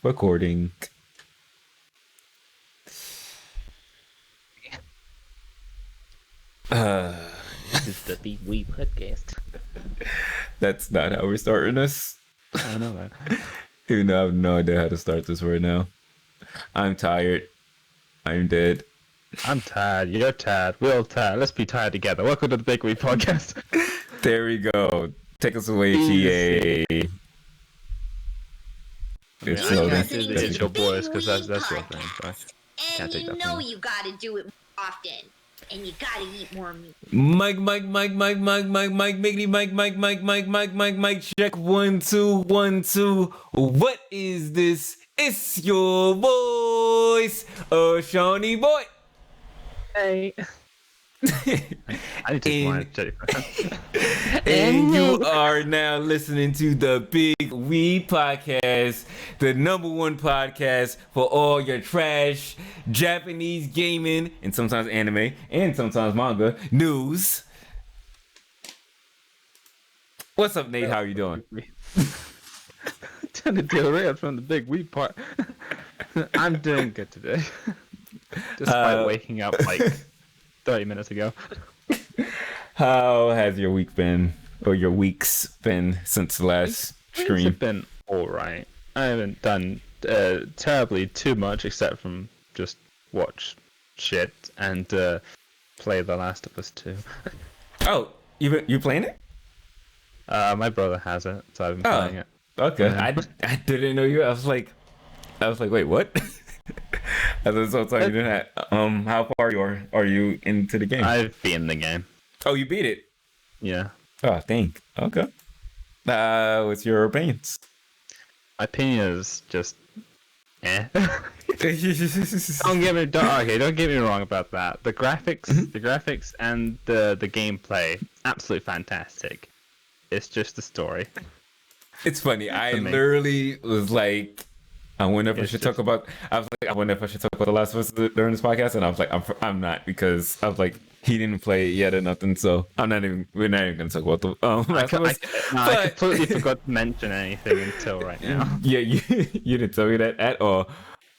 Recording. This is the Big Weeb Podcast. That's not how we're starting this. I know that. Even though I have no idea how to start this right now. I'm tired. I'm dead. I'm tired. You're tired. We're all tired. Let's be tired together. Welcome to the Big Weeb Podcast. There we go. Take us away, GA. It's your boys, because that's your thing. So and you know you gotta do it often. And you gotta eat more meat. Mike, Miggity, Mike, check 1 2 1 2. What is this? It's your voice, Shawny boy. Hey. I need to one check. And you are now listening to the Big Weeb Podcast, the #1 podcast for all your trash Japanese gaming and sometimes anime and sometimes manga news. What's up, Nate? How are you doing? Trying to derail from the Big Weeb part. I'm doing good today, despite waking up like 30 minutes ago. How has your week been, or your weeks been since the last stream? It's been alright. I haven't done terribly too much except from just watch shit and play The Last of Us 2. Oh, you playing it? My brother has it, so I've been playing it. Okay, I didn't know you. I was like, wait, what? I was so sorry you didn't have, how far are you into the game? I've beaten the game. Oh, you beat it? Yeah. Oh, thank. Okay. What's your opinions? My opinion is just, Don't get me wrong about that. The graphics, and the gameplay, absolutely fantastic. It's just the story. It's funny. I literally was like, I wonder if I should talk about. I was like, I wonder if I should talk about The Last of Us during this podcast, and I was like, I'm not, because I was like, he didn't play it yet or nothing, so we're not even gonna talk about the Last of Us. I completely forgot to mention anything until right now. Yeah, you didn't tell me that at all.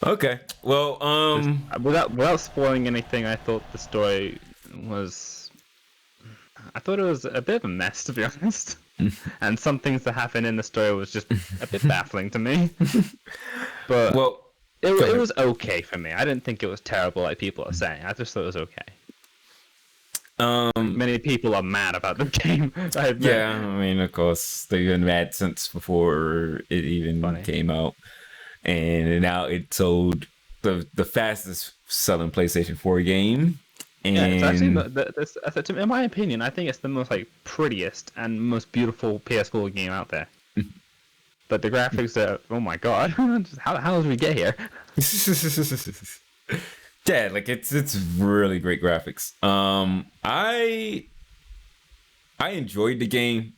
Okay, well, without spoiling anything, I thought the story was. I thought it was a bit of a mess, to be honest. And some things that happened in the story was just a bit baffling to me. But it was okay for me. I didn't think it was terrible like people are saying. I just thought it was okay. Many people are mad about the game. Yeah, I mean, of course, they've been mad since before it even came out. And now it sold the fastest selling PlayStation 4 game. And yeah, it's actually, in my opinion, I think it's the most like prettiest and most beautiful PS4 game out there. But the graphics are, oh my god, how did we get here? Yeah, like it's really great graphics. I enjoyed the game.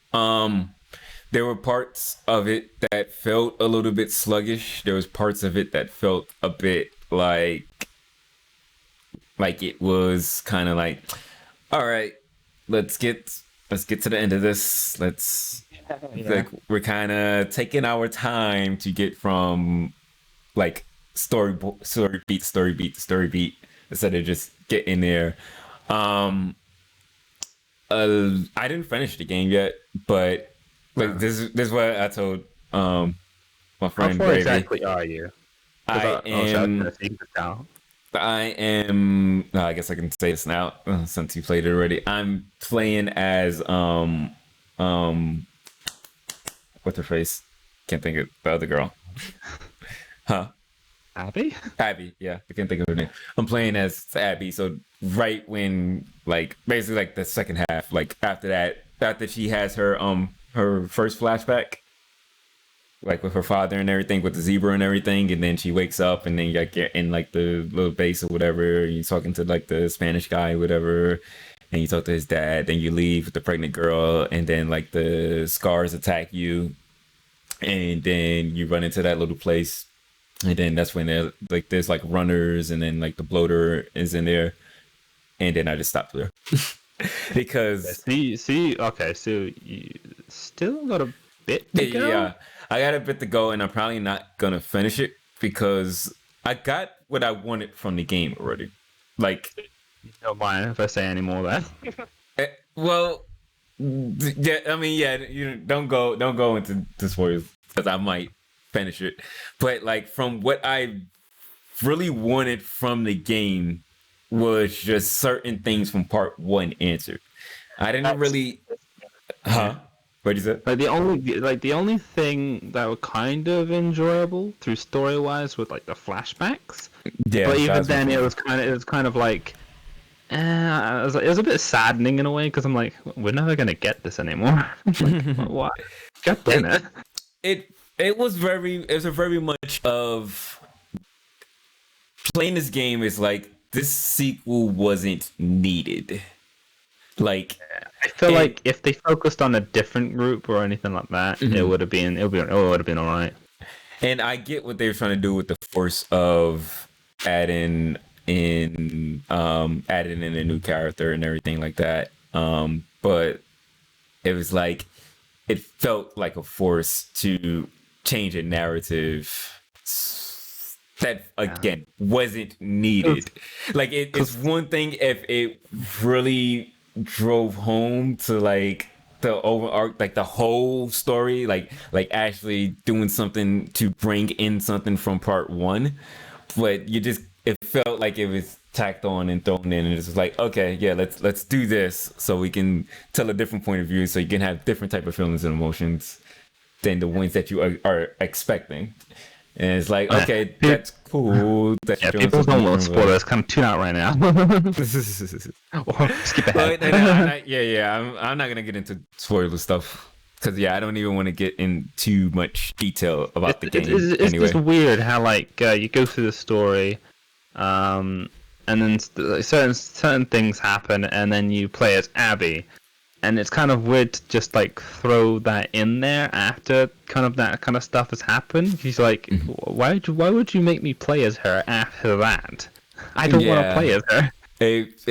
There were parts of it that felt a little bit sluggish. There was parts of it that felt a bit like it was kind of like, all right, let's get to the end of this. Like, we're kind of taking our time to get from like story beat instead of just getting there. I didn't finish the game yet, but like this is what I told my friend. How far exactly are you? I am. I guess I can say this now since you played it already. I'm playing as what's her face? Can't think of the other girl. Huh? Abby? Abby, yeah, I can't think of her name. I'm playing as Abby. So right when, like, basically like the second half, like after she has her first flashback, like with her father and everything, with the zebra and everything, and then she wakes up, and then you get in like the little base or whatever, you're talking to like the Spanish guy, whatever, and you talk to his dad, then you leave with the pregnant girl, and then like the scars attack you, and then you run into that little place, and then that's when there's like runners, and then like the bloater is in there, and then I just stopped there. Because okay, so you still got a bit to go? Yeah, I got a bit to go, and I'm probably not gonna finish it because I got what I wanted from the game already. Like, You don't mind if I say any more then? well, yeah. I mean, yeah. You don't go into the spoilers because I might finish it. But like, from what I really wanted from the game was just certain things from part 1 answered. I didn't really. Huh? What'd you say? The only thing that was kind of enjoyable through story wise was like the flashbacks. Yeah. But even then, it was kind of like, it was a bit saddening in a way because I'm like, we're never gonna get this anymore. Like, why? God damn it! It was a very much of playing this game is like this sequel wasn't needed. Like, I feel like if they focused on a different group or anything like that, it would have been alright. And I get what they were trying to do with the force of adding in a new character and everything like that. But it was like it felt like a force to change a narrative that again wasn't needed. Like it's one thing if it really drove home to like the overarch, like the whole story, like actually doing something to bring in something from part 1, but it felt like it was tacked on and thrown in, and it's like, okay, yeah, let's do this so we can tell a different point of view, so you can have different type of feelings and emotions than the ones that you are expecting. And it's like, okay, that's cool. People don't want spoilers. Come tune out right now. Or skip ahead. I'm not gonna get into spoiler stuff because I don't even want to get in too much detail about the game. It's just weird how like you go through the story, and then certain things happen, and then you play as Abby. And it's kind of weird to just like throw that in there after kind of that kind of stuff has happened. He's like, why would you make me play as her after that? I don't want to play as her. It's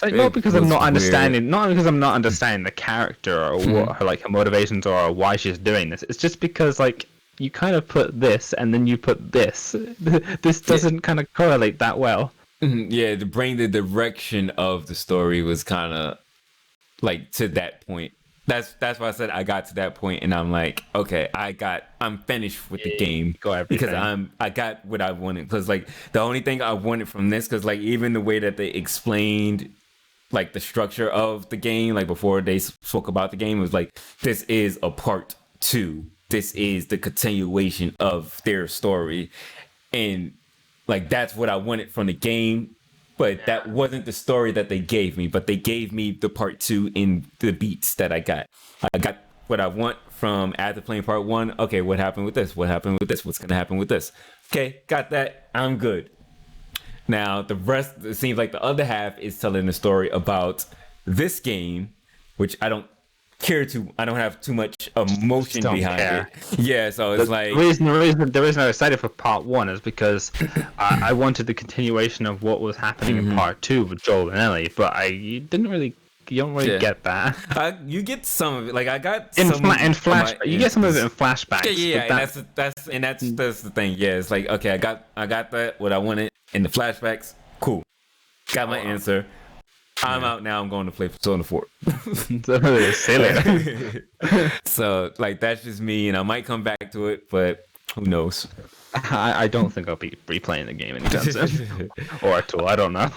like not because I'm not understanding the character or what her like her motivations are or why she's doing this. It's just because like you kind of put this and then you put this. This doesn't kind of correlate that well. Yeah, to bring the direction of the story was kind of like to that point. That's why I said I got to that point and I'm like, okay, I'm finished with the game because I got what I wanted. Because like the only thing I wanted from this, because like even the way that they explained like the structure of the game, like before they spoke about the game, was like, this is a part 2. This is the continuation of their story, and like that's what I wanted from the game. But that wasn't the story that they gave me. But they gave me the part 2 in the beats that I got. I got what I want from after playing part 1. Okay, what happened with this? What happened with this? What's going to happen with this? Okay, got that. I'm good. Now, the rest, it seems like the other half is telling the story about this game, which I don't have too much emotion behind it. Yeah, so it's like the reason I was excited for part 1 is because I wanted the continuation of what was happening in part 2 with Joel and Ellie, but you don't really get that. You get some of it. Like I got in flashback. You get some of it in flashbacks. Yeah. And that's the thing. Yeah, it's like, okay, I got that what I wanted in the flashbacks. Cool, got my answer. I'm out now. I'm going to play Persona 4. So, like, that's just me, and I might come back to it, but who knows? I don't think I'll be replaying the game anytime soon. Or at all. I don't know.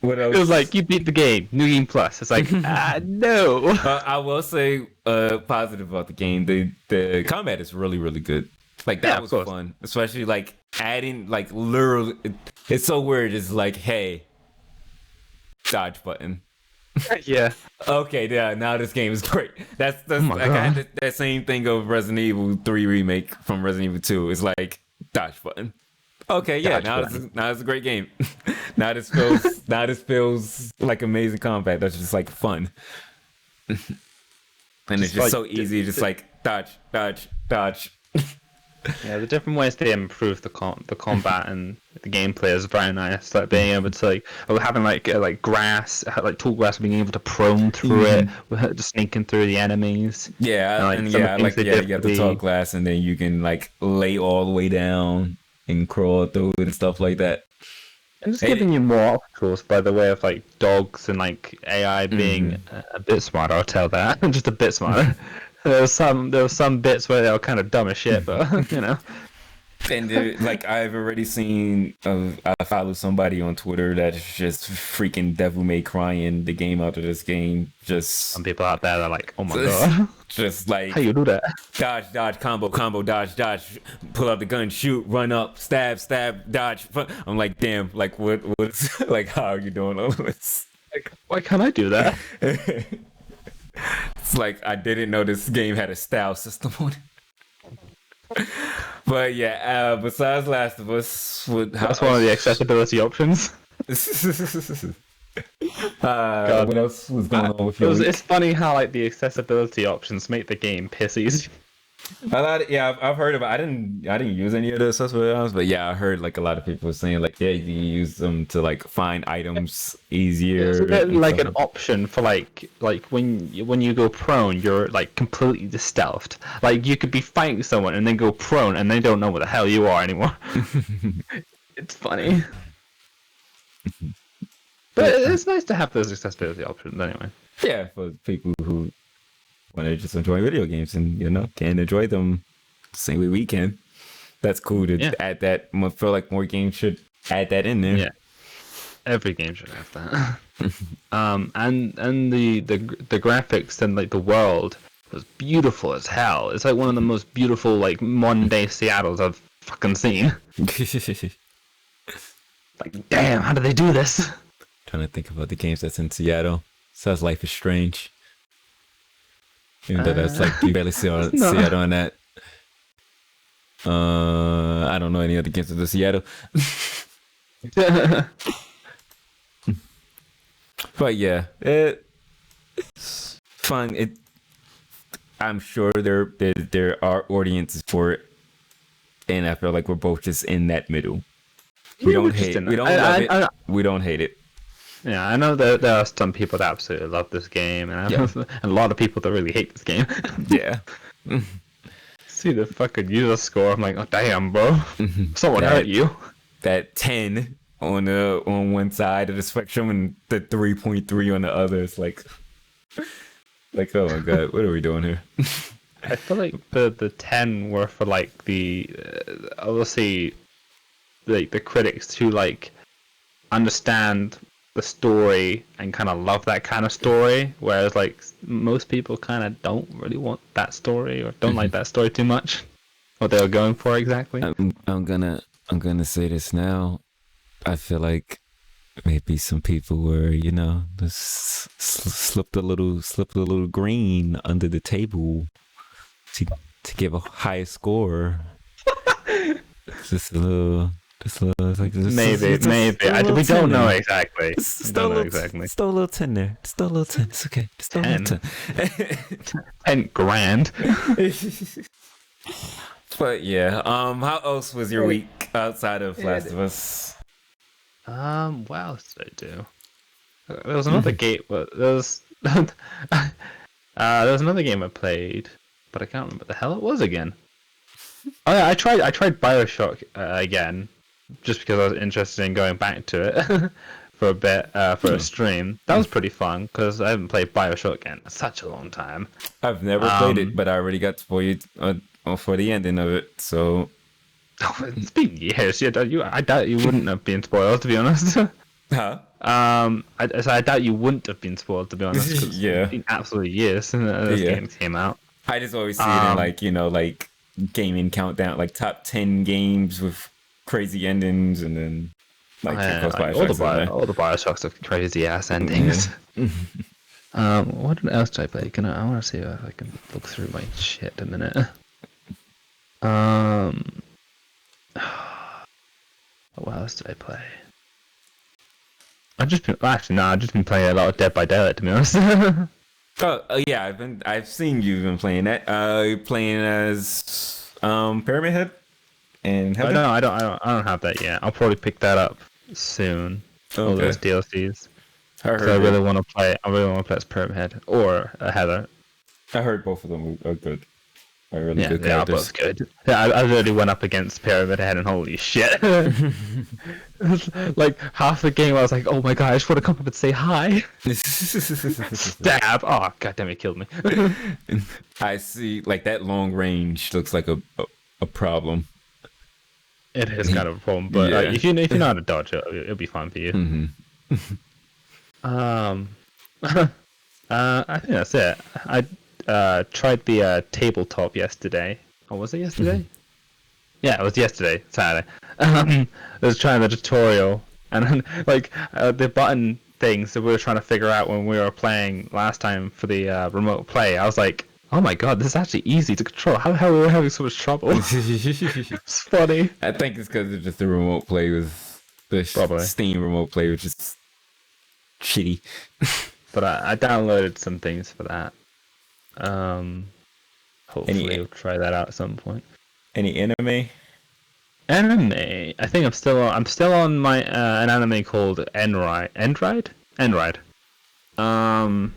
What else? It was like, you beat the game. New Game Plus. It's like, no. I will say positive about the game. The combat is really, really good. Like, that was fun. Especially, like, adding, like, literally. It's so weird. It's like, hey, dodge button. Yeah. Okay, yeah, now this game is great. That's I had that same thing of Resident Evil 3 remake from Resident Evil 2. It's like dodge button. Okay, yeah, now it's a great game. now this feels like amazing combat. That's just like fun. And it's just like, so easy, just like dodge. Yeah, the different ways they improve the combat and the gameplay is very nice. Like being able to having like grass, like tall grass, being able to prone through it, just sneaking through the enemies. Yeah, and you have the tall glass, and then you can like lay all the way down and crawl through it and stuff like that. And it's giving you more obstacles by the way of like dogs and like AI being a bit smarter. I'll tell that, just a bit smarter. There was some bits where they were kind of dumb as shit, but you know. And like I've already seen, I follow somebody on Twitter that's just freaking devil may crying the game out of this game. Just some people out there are like, oh my god, just like how you do that? Dodge, combo, dodge, pull out the gun, shoot, run up, stab, dodge. I'm like, damn, like what's like, how are you doing all this? Like, why can't I do that? It's like I didn't know this game had a style system on it. But yeah, besides Last of Us, that's one of the accessibility options. What else was going on with you? It's funny how like the accessibility options make the game piss easy. I've heard about. I didn't use any of the accessibility options, but yeah, I heard like a lot of people saying like, yeah, you use them to like find items easier. It's a bit like an option for like when you go prone, you're like completely stealthed. Like you could be fighting someone and then go prone, and they don't know what the hell you are anymore. It's funny, but it's nice to have those accessibility options anyway. Yeah, for people who want to just enjoy video games and can enjoy them the same way we can. That's cool to add that. I feel like more games should add that in there. Yeah, every game should have that. And the graphics and like the world was beautiful as hell. It's like one of the most beautiful like modern day Seattles I've fucking seen. Like, damn, how do they do this? Trying to think about the games that's in Seattle. Says Life is Strange. Even though that's like you barely see Seattle on that. I don't know any other games of the Seattle. But yeah, it's fun. I'm sure there are audiences for it, and I feel like we're both just in that middle. We don't hate it. We don't love it. We don't hate it. Yeah, I know that there are some people that absolutely love this game, and a lot of people that really hate this game. Yeah. See the fucking user score. I'm like, oh damn, bro, someone hurt you. That 10 on one side of the spectrum and the 3.3 on the other. It's like, oh my god, what are we doing here? I feel like the 10 were for like the obviously like the critics who like understand the story and kind of love that kind of story, whereas like most people kind of don't really want that story or don't like that story too much. What they were going for exactly. I'm gonna say this now. I feel like maybe some people were, just slipped a little green under the table to give a high score. Just a little. Maybe. We don't know exactly. Still a little 10 there. Still a little 10. It's okay. Still a little 10. 10 grand. But yeah, how else was your week outside of Last of Us? What else did I do? There was another game. There was another game I played, but I can't remember what the hell it was again. Oh yeah, I tried BioShock again, just because I was interested in going back to it for a bit for a stream. That was pretty fun because I haven't played BioShock in such a long time. I've never played it, but I already got spoiled for the ending of it. So it's been years. I doubt you wouldn't have been spoiled, to be honest. Huh? I doubt you wouldn't have been spoiled, to be honest. Yeah. It's been absolutely years since this game came out. I just always see it in like gaming countdown, like top 10 games with crazy endings, and then all the BioShocks have crazy ass endings. Yeah. What else did I play? I want to see if I can look through my shit a minute. What else did I play? I've just been playing a lot of Dead by Daylight, to be honest. Oh yeah, I've seen you've been playing that. Playing as Pyramid Head and Oh, Heaven. no, I don't have that yet. I'll probably pick that up soon. All Okay. those DLCs. I heard. I really want to play. I really want to play as Pyramid Head or a Heather. I heard both of them are good. Are really Yeah, good they are characters. both good. Yeah, I really went up against Pyramid Head and holy shit. Like half the game I was like, oh my god, I just want to come up and say hi. Stab! Oh god damn it, killed me. I see. Like that long range looks like a problem. It is kind of a problem, but Yeah. if you know how to dodge it, it'll be fine for you. I think that's it. I tried the tabletop yesterday. Or was it yesterday? Yeah, it was yesterday, Saturday. I was trying the tutorial, and then, like the button things that we were trying to figure out when we were playing last time for the remote play. I was like, oh my god, this is actually easy to control. How the hell are we having so much trouble? It's funny. I think it's because just the remote play was the Probably. Steam remote play was just shitty. But I downloaded some things for that. Hopefully we'll try that out at some point. Any anime? Anime. I think I'm still on my an anime called Enride. Enride.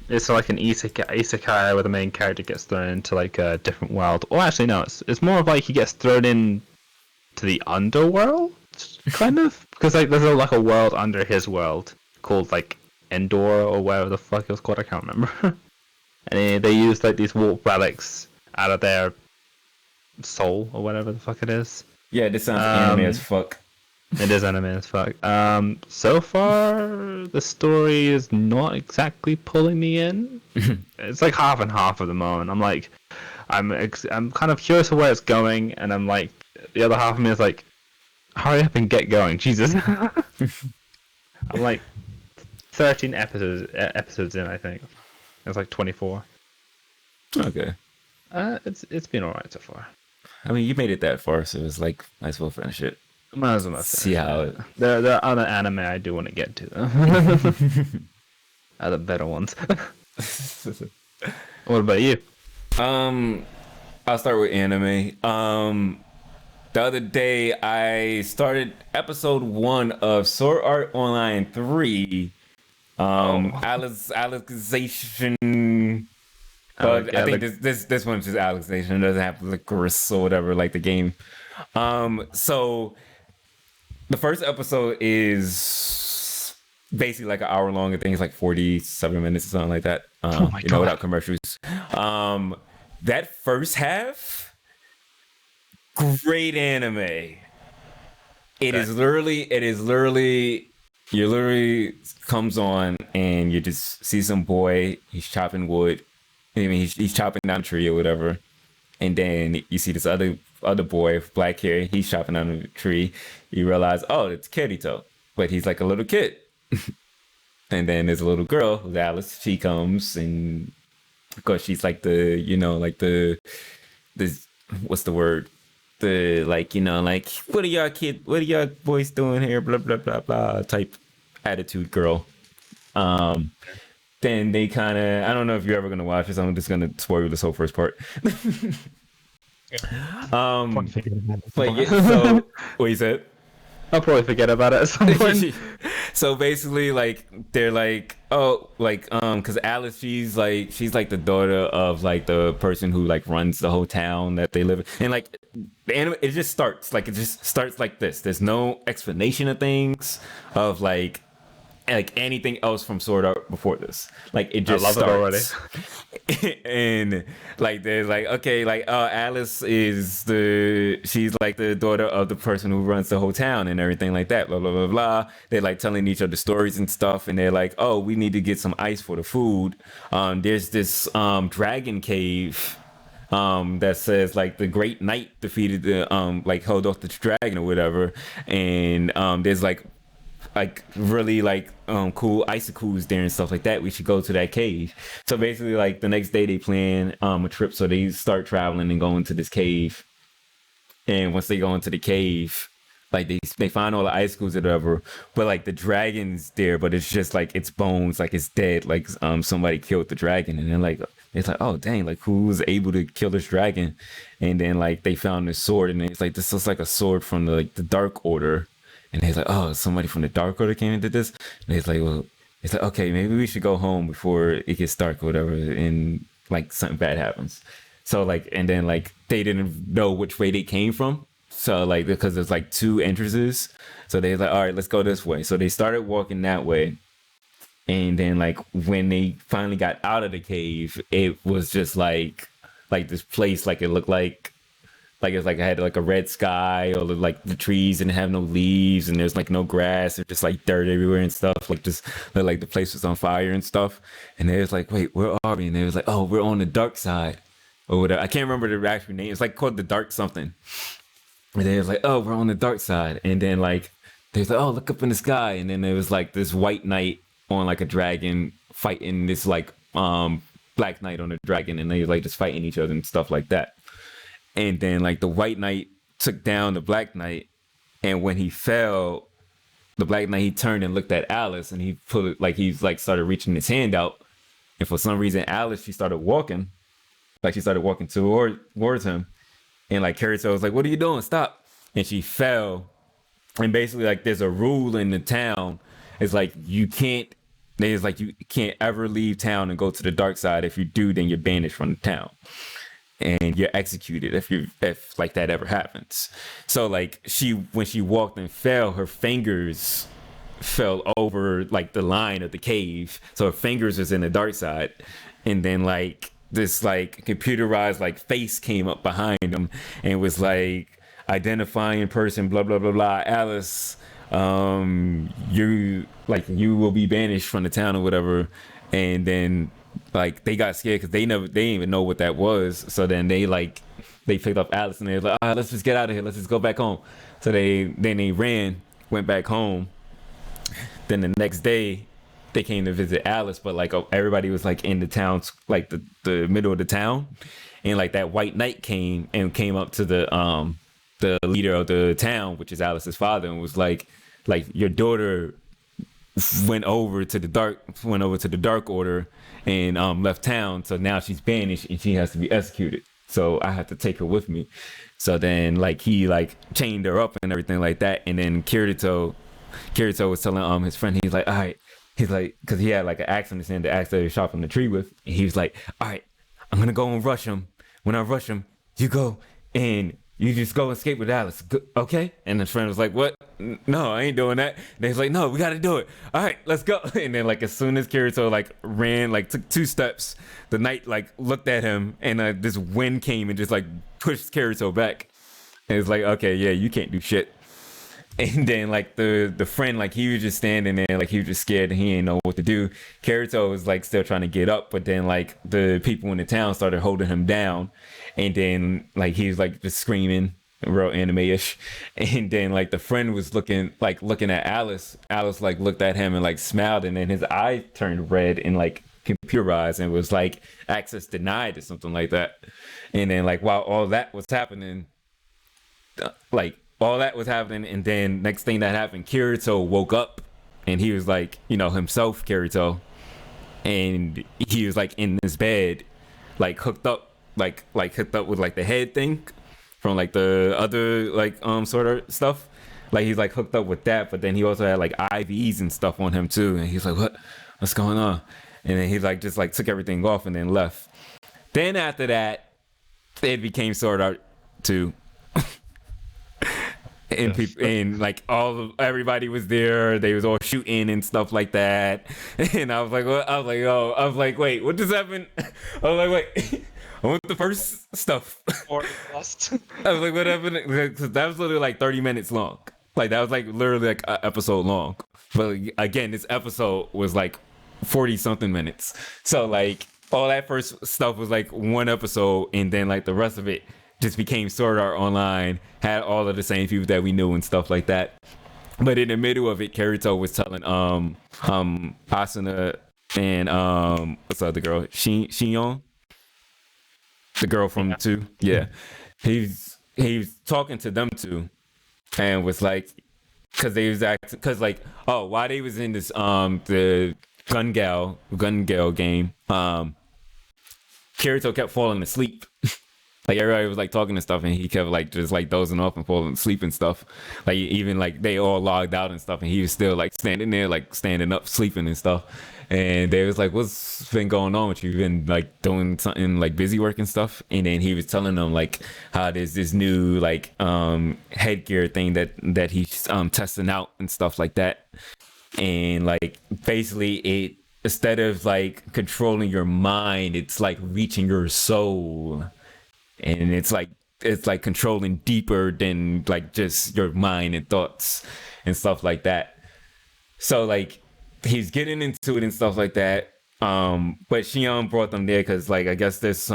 It's like an isekai where the main character gets thrown into like a different world. Well, actually no, it's more of like he gets thrown in to the underworld, kind of, because like there's like a world under his world called like Endor or whatever the fuck it was called. I can't remember. And they use like these warp relics out of their soul or whatever the fuck it is. Yeah, this sounds anime as fuck. It is anime as fuck. So far the story is not exactly pulling me in. It's like half and half at the moment. I'm like, I'm kind of curious of where it's going, and I'm like, the other half of me is like, hurry up and get going, Jesus. I'm like 13 episodes in, I think. It's like 24. Okay. It's been alright so far. I mean, you made it that far, so it's like, might as well finish it. Might as well See how it. There are other anime I do want to get to though. Other better ones. What about you? I'll start with anime. The other day I started episode 1 of Sword Art Online 3. Alicization. But I think this one's just Alicization. It doesn't have licorice or whatever, like the game. So the first episode is basically like an hour long. I think it's like 47 minutes or something like that. Oh my God. Without commercials. That first half, great anime. It is literally you literally comes on and you just see some boy, he's chopping wood. I mean, he's chopping down a tree or whatever. And then you see this other boy with black hair, he's chopping down a tree. You realize, oh, it's Kirito. But he's like a little kid. And then there's a little girl who's Alice. She comes and of course she's like the what's the word? The like, what are y'all boys doing here? Blah blah blah blah type attitude girl. Then they kind of, I don't know if you're ever gonna watch this. I'm just gonna spoil this whole first part. But yeah, so what you said? I'll probably forget about it at some point. So basically, like they're like, because Alice, she's like the daughter of like the person who like runs the whole town that they live in, and like the anime, it just starts like this. There's no explanation of things of like anything else from Sword Art before this. Like it just starts. It already. And like there's like, okay, like Alice she's like the daughter of the person who runs the whole town and everything like that, blah blah blah blah. They're like telling each other stories and stuff, and they're like, oh, we need to get some ice for the food. There's this dragon cave that says like the great knight defeated the like held off the dragon or whatever, and there's like really like cool icicles there and stuff like that. We should go to that cave. So basically like the next day they plan a trip, so they start traveling and going to this cave. And once they go into the cave, like they find all the icicles or whatever, but like the dragon's there, but it's just like its bones, like it's dead, like somebody killed the dragon. And then like It's like, oh dang, like who was able to kill this dragon? And then like they found this sword, and it's like this looks like a sword from the Dark Order. And he's like, oh, somebody from the Dark Order came and did this. And he's like, well, it's like, okay, maybe we should go home before it gets dark or whatever, and like something bad happens. So like, and then like they didn't know which way they came from. So like, because there's like two entrances. So they're like, all right, let's go this way. So they started walking that way. And then like when they finally got out of the cave, it was just like this place, like it looked like it had like a red sky, or like the trees didn't have no leaves, and there's like no grass, or just like dirt everywhere and stuff. Like just like the place was on fire and stuff. And they was like, wait, where are we? And they was like, oh, we're on the dark side or whatever. I can't remember the actual name. It's like called the Dark something. And they was like, oh, we're on the dark side. And then like they was like, oh, look up in the sky. And then there was like this white knight on like a dragon fighting this like black knight on a dragon, and they like just fighting each other and stuff like that. And then like the white knight took down the black knight, and when he fell, the black knight, he turned and looked at Alice, and he put it like he's like started reaching his hand out, and for some reason Alice, she started walking towards him, and like Kirito was like, what are you doing, stop. And she fell. And basically like there's a rule in the town, it's like you can't ever leave town and go to the dark side. If you do, then you're banished from the town, and you're executed if like that ever happens. So like when she walked and fell, her fingers fell over like the line of the cave, so her fingers was in the dark side. And then like this like computerized like face came up behind him and was like, identifying person, blah blah blah blah, Alice, you will be banished from the town or whatever. And then like they got scared because they didn't even know what that was. So then they picked up Alice, and they were like, all right, let's just get out of here, let's just go back home. So they went back home. Then the next day they came to visit Alice, but like everybody was like in the town, like the middle of the town, and like that white knight came up to the leader of the town, which is Alice's father, and was like your daughter went over to the Dark Order and left town, so now she's banished and she has to be executed, so I have to take her with me. So then like he like chained her up and everything like that. And then Kirito was telling his friend, he's like, all right, he's like, because he had like an axe in his hand, the axe that he shot from the tree with, and he was like, all right, I'm gonna go and rush him. When I rush him, you go and you just go escape with Alice, okay? And his friend was like, what? No, I ain't doing that. And he's like, no, we gotta do it. All right, let's go. And then like as soon as Kirito like ran, like took 2 steps, the knight like looked at him, and this wind came and just like pushed Kirito back. And it's like, okay, yeah, you can't do shit. And then like the friend, like he was just standing there, like he was just scared and he didn't know what to do. Kirito was like still trying to get up, but then like the people in the town started holding him down. And then like he was like just screaming, real anime-ish. And then like the friend was looking at Alice. Alice like looked at him and like smiled, and then his eye turned red and like computerized and was like access denied or something like that. And then like while all that was happening, and then next thing that happened, Kirito woke up, and he was like, himself, Kirito, and he was like in his bed, like hooked up with like the head thing from like the other like sort of stuff. Like he's like hooked up with that, but then he also had like IVs and stuff on him too. And he's like, what's going on? And then he like just like took everything off and then left. Then after that, it became Sword Art 2. And people and like everybody was there. They was all shooting and stuff like that. And I was like, what? I was like, wait, what just happened? I was like, wait, I want the first stuff. I was like, what happened? Because that was literally like 30 minutes long. Like that was like literally like an episode long. But again, this episode was like 40 something minutes. So like all that first stuff was like one episode, and then like the rest of it just became Sword Art Online, had all of the same people that we knew and stuff like that. But in the middle of it, Kirito was telling Asuna and what's the other girl? Shion? The girl from 2. Yeah. He's talking to them 2, and was like, because they was acting, because like, while they was in this the Gun Gal game, Kirito kept falling asleep. Like everybody was like talking and stuff, and he kept like just like dozing off and falling asleep and stuff. Like even like they all logged out and stuff, and he was still like standing there, like standing up, sleeping and stuff. And they was like, "What's been going on with you? You've been like doing something like busy work and stuff?" And then he was telling them like how there's this new like headgear thing that he's testing out and stuff like that. And like basically it, instead of like controlling your mind, it's like reaching your soul. And it's like controlling deeper than like just your mind and thoughts and stuff like that. So like he's getting into it and stuff like that. But Shion brought them there because like I guess there's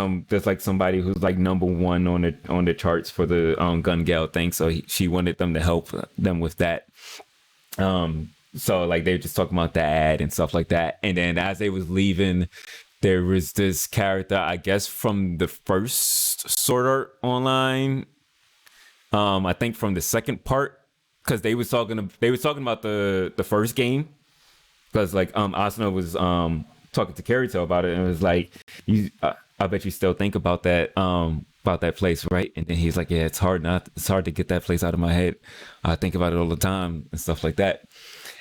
like somebody who's like number one on the charts for the Gun Gale thing. So she wanted them to help them with that. So like they were just talking about the ad and stuff like that. And then as they was leaving, there was this character, I guess, from the first Sword Art Online. I think from the second part, because they was talking about the first game, because like Asuna was talking to Kirito about it, and it was like, I bet you still think about that place, right? And then he's like, yeah, it's hard to get that place out of my head. I think about it all the time and stuff like that.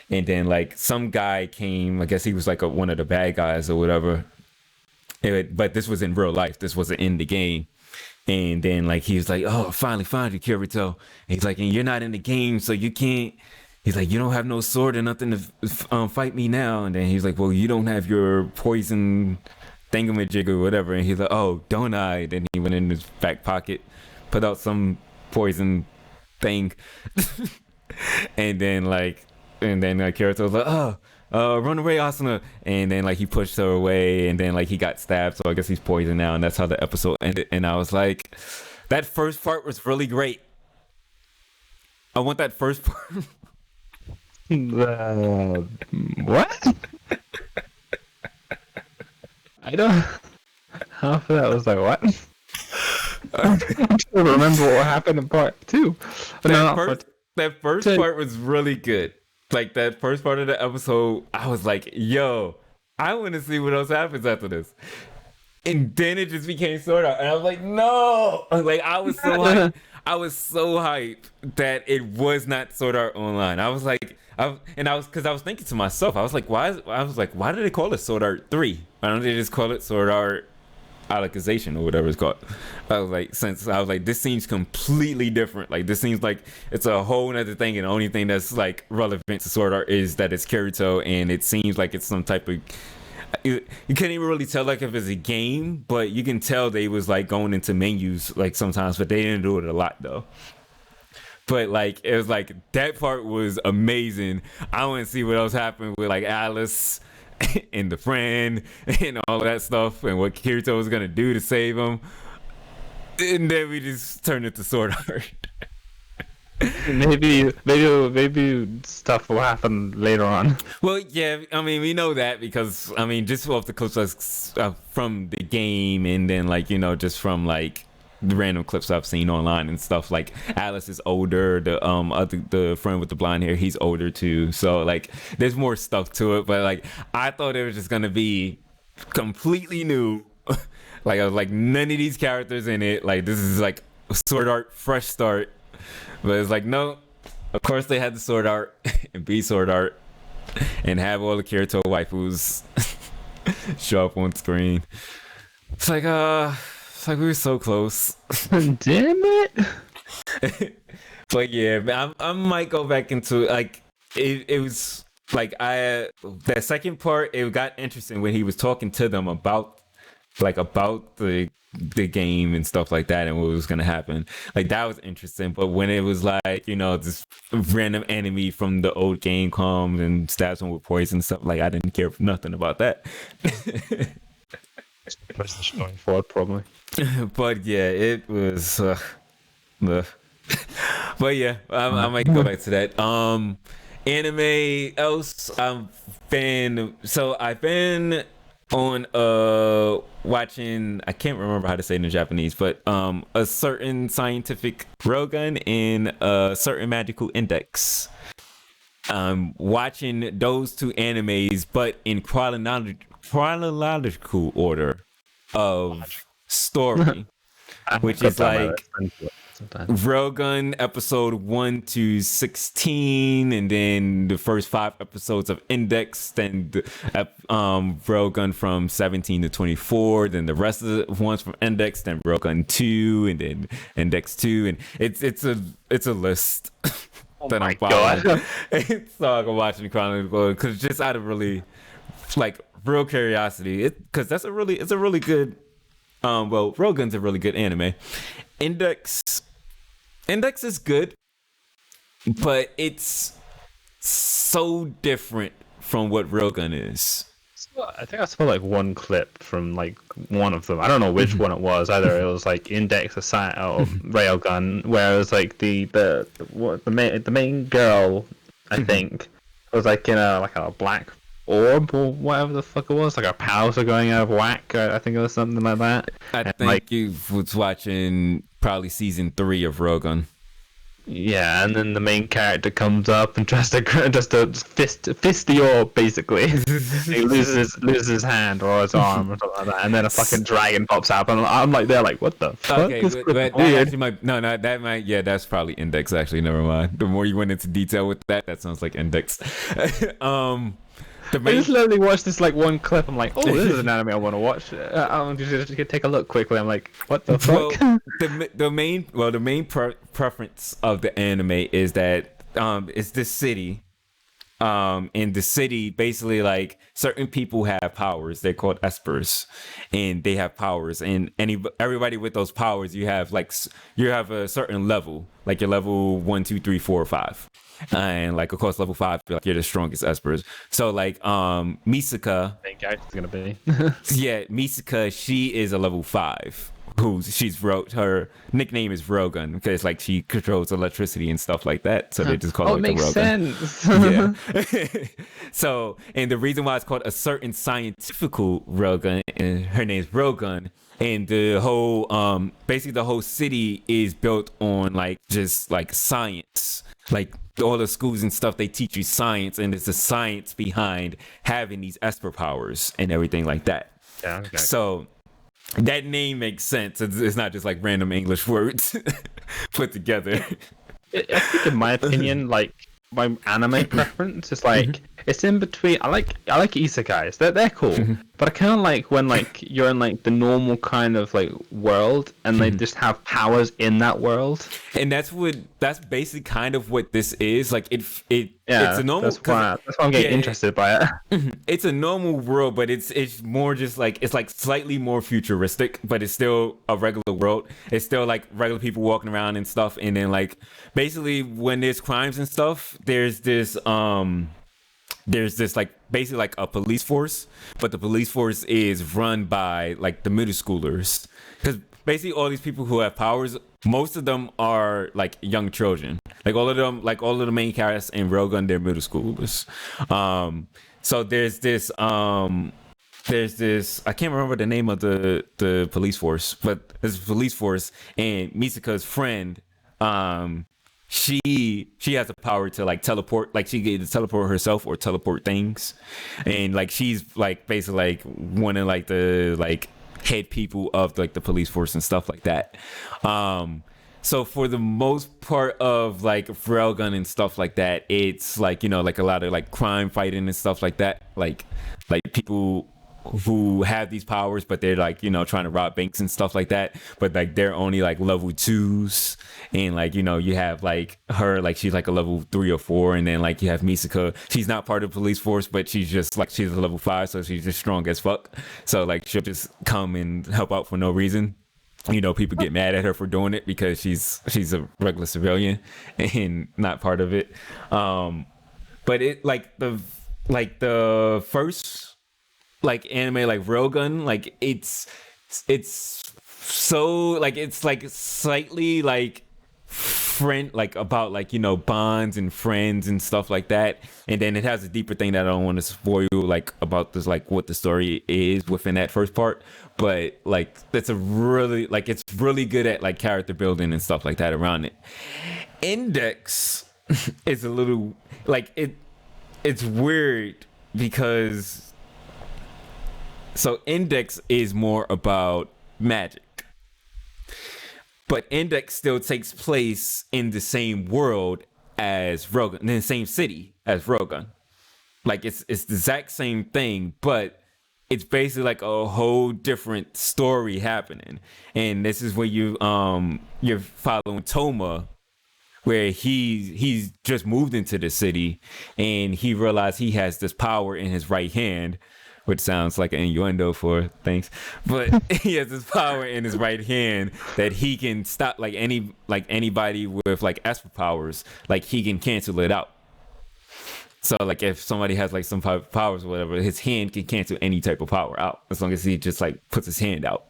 And then like some guy came, I guess he was like one of the bad guys or whatever. But this was in real life. This wasn't in the game. And then like he was like, "Oh, I finally found you, Kirito." And he's like, "And you're not in the game, so you can't." He's like, "You don't have no sword or nothing to fight me now." And then he's like, "Well, you don't have your poison thingamajig or whatever." And he's like, "Oh, don't I?" Then he went in his back pocket, put out some poison thing, and then Kirito was like, "Oh. Run away, Asuna." And then like he pushed her away, and then like he got stabbed, so I guess he's poisoned now, and that's how the episode ended. And I was like, that first part was really great. I want that first part. What? I don't. Half of that was like, what? I'm trying to remember what happened in part 2. That first part was really good. Like that first part of the episode, I was like, yo, I want to see what else happens after this. And then it just became Sword Art. And I was like, no. Like I was so hyped. I was so hyped that it was not Sword Art Online. I was like, because I was thinking to myself, I was like, why do they call it Sword Art 3? Why don't they just call it Sword Art Alicization or whatever it's called? I was like, this seems completely different. Like this seems like it's a whole nother thing, and the only thing that's like relevant to Sword Art is that it's Kirito, and it seems like it's some type of, you can't even really tell like if it's a game, but you can tell they was like going into menus like sometimes, but they didn't do it a lot though. But like it was like that part was amazing. I want to see what else happened with like Alice and the friend and all that stuff, and what Kirito was gonna do to save him. And then we just turned it to Sword Art. maybe stuff will happen later on. Well, yeah, I mean, we know that because I mean, just off the clips from the game, and then like just from like the random clips I've seen online and stuff. Like Alice is older, the friend with the blonde hair, he's older too. So like, there's more stuff to it. But like, I thought it was just gonna be completely new. Like I was like, none of these characters in it. Like this is like Sword Art fresh start. But it's like, no, of course they had the Sword Art and be Sword Art and have all the Kirito waifus show up on screen. It's like we were so close. Damn it. But yeah, I might go back into like it was like that second part, it got interesting when he was talking to them about the game and stuff like that and what was gonna happen. Like that was interesting. But when it was like this random enemy from the old game comes and stabs him with poison and stuff, like I didn't care for nothing about that. Going forward, probably. But yeah, it was but yeah, I might go back to that. Anime else I've been on watching, I can't remember how to say it in Japanese, but a certain scientific railgun and a certain magical index. Watching those two animes, but in chronological order. of story, which is like Railgun episode 1 to 16, and then the first 5 episodes of Index, then Railgun from 17 to 24, then the rest of the ones from Index, then Railgun 2, and then Index 2, and it's a list that I'm following. So I'm watching chronological because just out of really like real curiosity, because it's a really good Railgun's a really good anime. Index is good, but it's so different from what Railgun is. I think I saw like one clip from like one of them. I don't know which one it was. Either it was like Index or Railgun, where it was like the main girl, I think, was like in a black orb or whatever the fuck it was. Like her powers are going out of whack. I think it was something like that. I think you was watching probably season 3 of Railgun. Yeah, and then the main character comes up and tries to fist the orb, basically. He loses his hand or his arm or something like that, and then a fucking dragon pops out, and I'm like, they're like, what the fuck? Okay, but that might, that's probably Index. Actually, never mind. The more you went into detail with that sounds like Index. I just literally watched this like one clip. I'm like, oh, this is an anime I want to watch. I'm just take a look quickly. I'm like, what the fuck? The main preference of the anime is that it's this city. In the city, basically, like certain people have powers. They're called espers, and they have powers. And everybody with those powers, you have a certain level, like your level 1, 2, 3, 4, 5. And like of course level 5 like you're the strongest espers. So like Misaka, I think it's gonna be Misaka, she is a level 5 her nickname is Railgun because like she controls electricity and stuff like that, so they just call her the Railgun. Sense. So, and the reason why it's called a certain scientifical Railgun, and her name's Railgun, and the whole basically the whole city is built on like just like science. Like all the schools and stuff, they teach you science, and it's the science behind having these esper powers and everything like that. Yeah, okay. So that name makes sense. It's not just like random English words put together. I think, in my opinion, like my anime preference is like it's in between. I like isekais. They're cool, but I kind of like when like you're in like the normal kind of like world and they just have powers in that world. And that's basically kind of what this is. Like it's a normal. That's why I'm getting interested by it. It's a normal world, but it's more just like it's like slightly more futuristic, but it's still a regular world. It's still like regular people walking around and stuff. And then like basically when there's crimes and stuff, there's this like basically like a police force, but the police force is run by like the middle schoolers, because basically all these people who have powers, most of them are like young children. Like all of the main characters in Railgun, they're middle schoolers. So there's this I can't remember the name of the police force, but there's a police force, and Misaka's friend, she has the power to like teleport, like she can either teleport herself or teleport things, and like she's like basically like one of like the like head people of like the police force and stuff like that. So for the most part of like Railgun and stuff like that, it's like, you know, like a lot of like crime fighting and stuff like that, like people who have these powers, but they're like, you know, trying to rob banks and stuff like that, but like they're only like level 2s, and like, you know, you have like her, like she's like a level 3 or 4, and then like you have Misaka, she's not part of the police force, but she's just like, she's a level 5, so she's just strong as fuck, so like she'll just come and help out for no reason. You know, people get mad at her for doing it because she's a regular civilian and not part of it. But it like the first like anime like Railgun, like it's so like it's like slightly like friend, like about like, you know, bonds and friends and stuff like that, and then it has a deeper thing that I don't want to spoil like about this, like what the story is within that first part, but like it's really good at like character building and stuff like that around it. Index is a little like it's weird because So Index is more about magic, but Index still takes place in the same world as Rogan, in the same city as Rogan. Like it's the exact same thing, but it's basically like a whole different story happening. And this is where you're following Toma, where he's just moved into the city and he realized he has this power in his right hand, which sounds like an innuendo for things, but he has this power in his right hand that he can stop anybody with like Esper powers, like he can cancel it out. So like if somebody has like some powers or whatever, his hand can cancel any type of power out as long as he just like puts his hand out.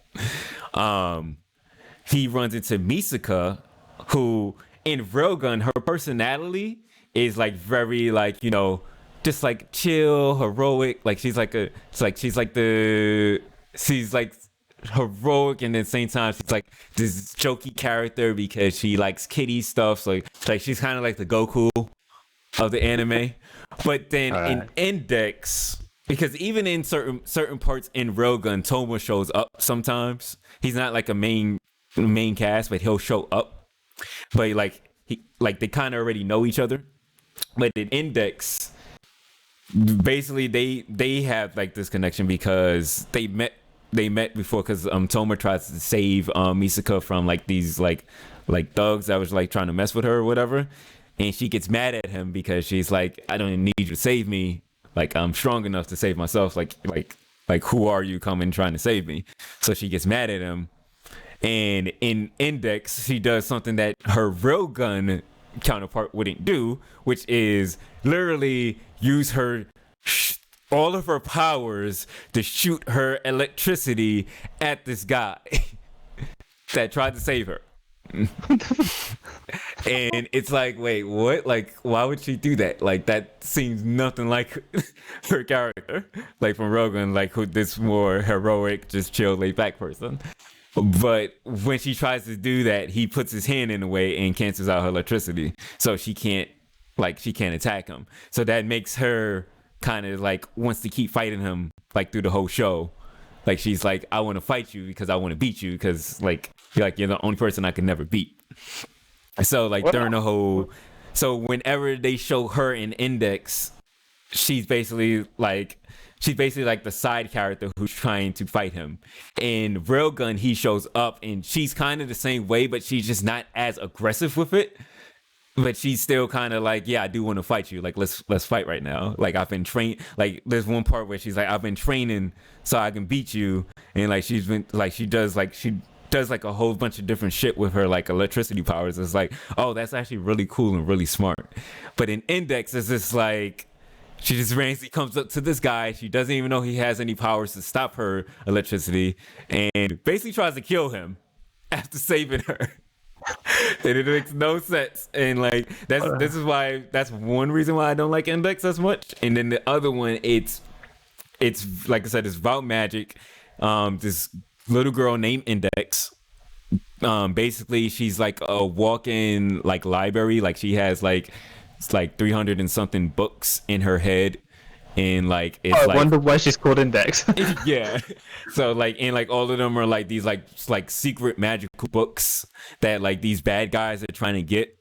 He runs into Misaka, who in Railgun, her personality is like very like, just like chill, heroic. Like she's like heroic, and at the same time she's like this jokey character because she likes kitty stuff. So like she's kind of like the Goku of the anime. But then in Index, because even in certain parts in Railgun, Toma shows up sometimes. He's not like a main cast, but he'll show up. But they kind of already know each other. But in Index, basically they have like this connection because they met before, because Toma tries to save Misaka from like these like thugs that was like trying to mess with her or whatever, and she gets mad at him because she's like, I don't need you to save me, like I'm strong enough to save myself, like who are you coming trying to save me? So she gets mad at him, and in Index she does something that her Railgun counterpart wouldn't do, which is literally use all of her powers to shoot her electricity at this guy that tried to save her. And it's like, wait, what? Like, why would she do that? Like, that seems nothing like her character, like from Rogan, like who this more heroic, just chill, laid back person. But when she tries to do that, he puts his hand in the way and cancels out her electricity, so she can't attack him. So that makes her kind of like wants to keep fighting him like through the whole show. Like she's like, I want to fight you because I want to beat you, because like you're the only person I can never beat. So like during the whole, so whenever they show her in Index, she's basically like the side character who's trying to fight him. In Railgun, he shows up and she's kind of the same way, but she's just not as aggressive with it. But she's still kind of like, yeah, I do want to fight you. Like, let's fight right now. Like, I've been trained. Like, there's one part where she's like, I've been training so I can beat you. And like, she does like a whole bunch of different shit with her like electricity powers. It's like, oh, that's actually really cool and really smart. But in Index, it's just like, she just randomly comes up to this guy. She doesn't even know he has any powers to stop her electricity, and basically tries to kill him after saving her. And it makes no sense. And like that's one reason why I don't like Index as much. And then the other one, it's like I said, it's about magic. This little girl named Index. Basically she's like a walk-in like library. Like she has like, it's like 300 and something books in her head, and like it's I wonder why she's called Index. Yeah. So like, and like all of them are like these like secret magical books that like these bad guys are trying to get,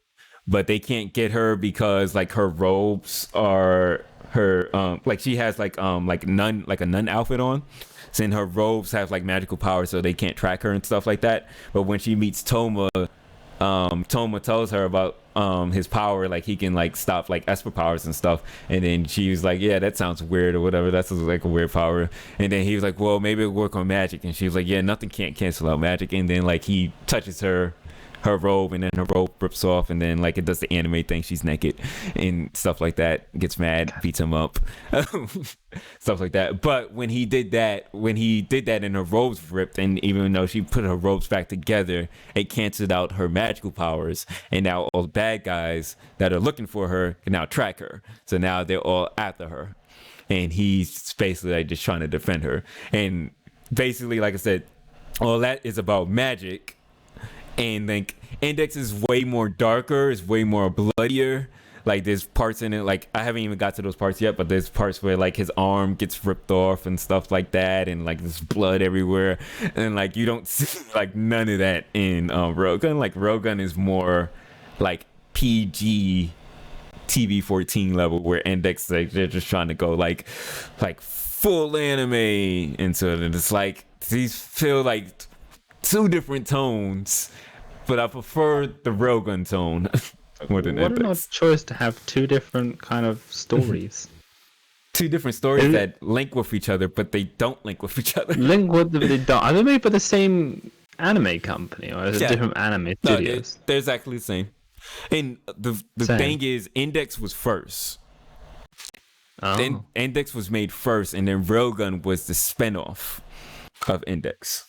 but they can't get her because like her robes are her like she has like a nun outfit on. So her robes have like magical powers, so they can't track her and stuff like that. But when she meets Toma, Toma tells her about his power, like he can like stop like Esper powers and stuff, and then she was like, yeah, that sounds weird or whatever, that's like a weird power. And then he was like, well, maybe it'll work on magic, and she was like, yeah, nothing can't cancel out magic. And then like he touches her robe, and then her robe rips off, and then like it does the anime thing, she's naked and stuff like that, gets mad, beats him up, stuff like that. But when he did that and her robes ripped, and even though she put her robes back together, it canceled out her magical powers, and now all the bad guys that are looking for her can now track her. So now they're all after her, and he's basically like just trying to defend her. And basically, like I said, all that is about magic. And like Index is way more darker, it's way more bloodier. Like there's parts in it, like I haven't even got to those parts yet, but there's parts where like his arm gets ripped off and stuff like that, and like there's blood everywhere, and like you don't see like none of that in Rogun. Like Rogun is more like PG TV 14 level, where Index, like they're just trying to go like full anime into it, and it's like these feel like two different tones, but I prefer the Rogun tone more than What an odd Index. choice to have two different kind of stories. Two different stories that link with each other, but they don't link with each other. Link with they don't. Are they made by the same anime company, or is it different anime No, studios? they're exactly the same. And the Same. thing is, Index was first. Oh. Then Index was made first, and then Railgun was the spinoff of Index.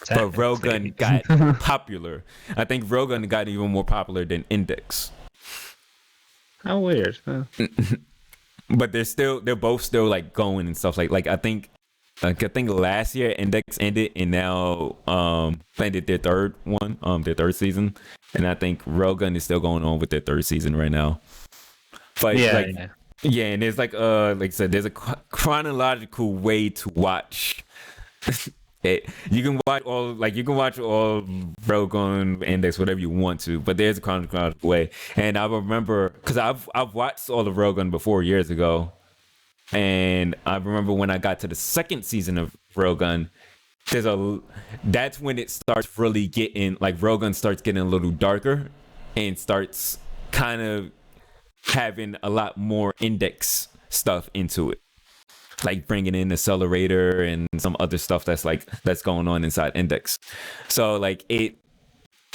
But Railgun got popular. I think Railgun got even more popular than Index. How weird. Huh? But they're both still like going and stuff like I think last year Index ended, and now they did their third one, their third season, and I think Railgun is still going on with their third season right now. But yeah, and there's like I said, there's a chronological way to watch it. You can watch all Railgun, Index, whatever you want to, but there's a chronological way. And I remember because I've watched all of Railgun before years ago. And I remember when I got to the second season of Railgun, that's when it starts really getting, like Railgun starts getting a little darker and starts kind of having a lot more Index stuff into it. Like bringing in Accelerator and some other stuff that's going on inside Index. So like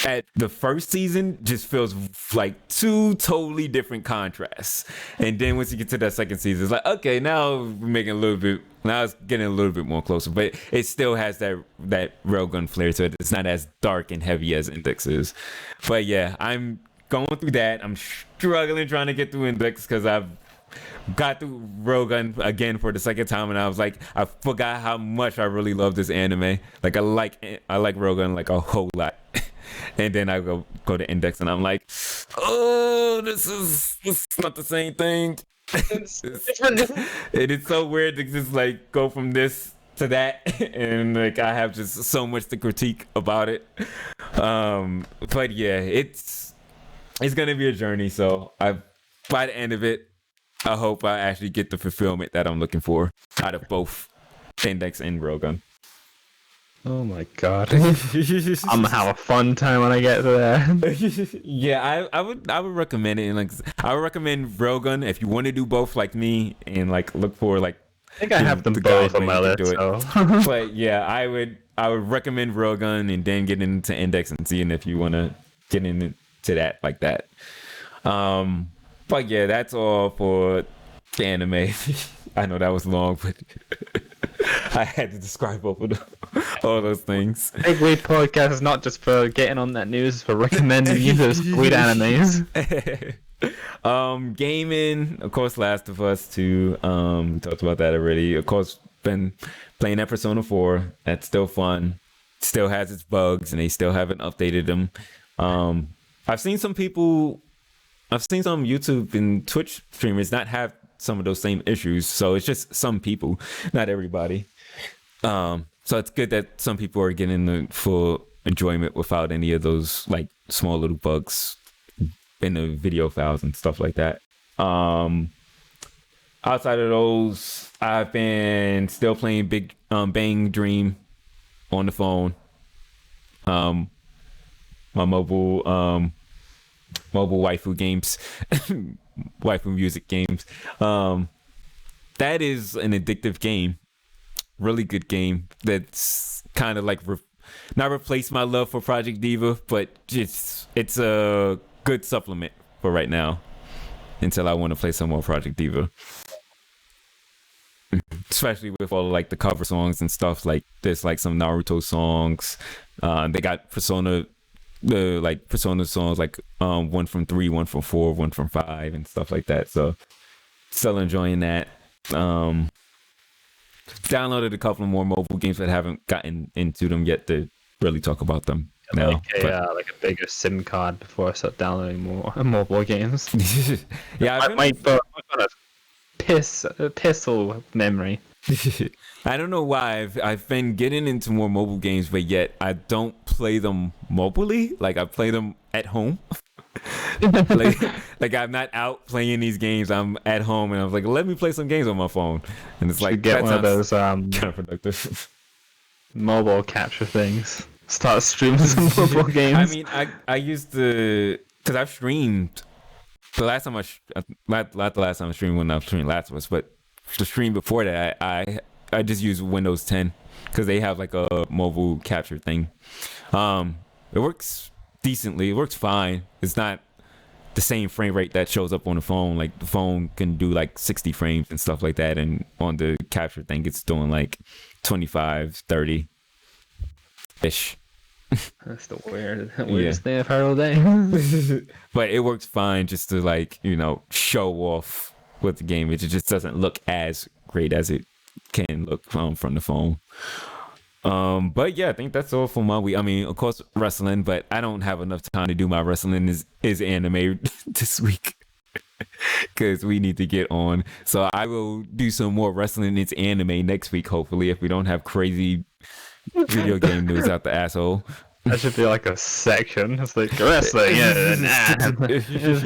at the first season just feels like two totally different contrasts, and then once you get to that second season, it's like, okay, now it's getting a little bit more closer, but it still has that Railgun flair to it. It's not as dark and heavy as Index is. But yeah, I'm going through that. I'm struggling trying to get through Index because I've got through Railgun again for the second time, and I was like, I forgot how much I really love this anime. Like I like Railgun like a whole lot. And then I go to Index, and I'm like, oh, it's not the same thing. It's different. It is so weird to just like go from this to that, and like I have just so much to critique about it. But yeah, it's gonna be a journey. So by the end of it, I hope I actually get the fulfillment that I'm looking for out of both Index and Railgun. Oh my god. I'm gonna have a fun time when I get there. Yeah, I would recommend it. And like I would recommend Railgun if you want to do both like me and like look for like I think I have them both on my list. But yeah, I would recommend Railgun and then get into Index and seeing if you want to get into that like that. But yeah, that's all for the anime. I know that was long, but I had to describe all those things. Big Weeb Podcast is not just for getting on that news, it's for recommending you those sweet animes. Gaming, of course, Last of Us 2. We talked about that already. Of course, been playing that Persona 4. That's still fun. Still has its bugs, and they still haven't updated them. I've seen some YouTube and Twitch streamers not have some of those same issues. So it's just some people, not everybody. So it's good that some people are getting the full enjoyment without any of those like small little bugs in the video files and stuff like that. Outside of those, I've been still playing Big Bang Dream on the phone. My mobile waifu games, waifu music games. That is an addictive game. Really good game. That's kind of like not replace my love for Project Diva, but it's a good supplement for right now until I want to play some more Project Diva. Especially with all like the cover songs and stuff. Like there's like some Naruto songs. They got Persona songs like one from 3, one from 4, one from 5 and stuff like that. So still enjoying that. Downloaded a couple of more mobile games that haven't gotten into them yet to really talk about them. now. Like a bigger SIM card before I start downloading more mobile games. Yeah, my phone has pistol memory. I don't know why I've been getting into more mobile games, but yet I don't play them mobilely. Like I play them at home. like I'm not out playing these games. I'm at home and I'm like, let me play some games on my phone. And it's like get one of those counterproductive mobile capture things. Start streaming some football games. I mean, I used to, because I've streamed the last time not the last time I streamed when I was streaming Last of Us, but the stream before that, I just used Windows 10 because they have like a mobile capture thing. It works decently. It works fine. It's not the same frame rate that shows up on the phone. Like the phone can do like 60 frames and stuff like that, and on the capture thing, it's doing like 25, 30 ish. That's the weirdest thing I've heard all day. But it works fine just to like, show off with the game. It just doesn't look as great as it can look from the phone. But yeah, I think that's all for my week. I mean, of course, wrestling, but I don't have enough time to do my wrestling is anime this week because we need to get on. So I will do some more wrestling. It's anime next week, hopefully, if we don't have crazy video game news out the asshole. That should be like a section. It's like wrestling and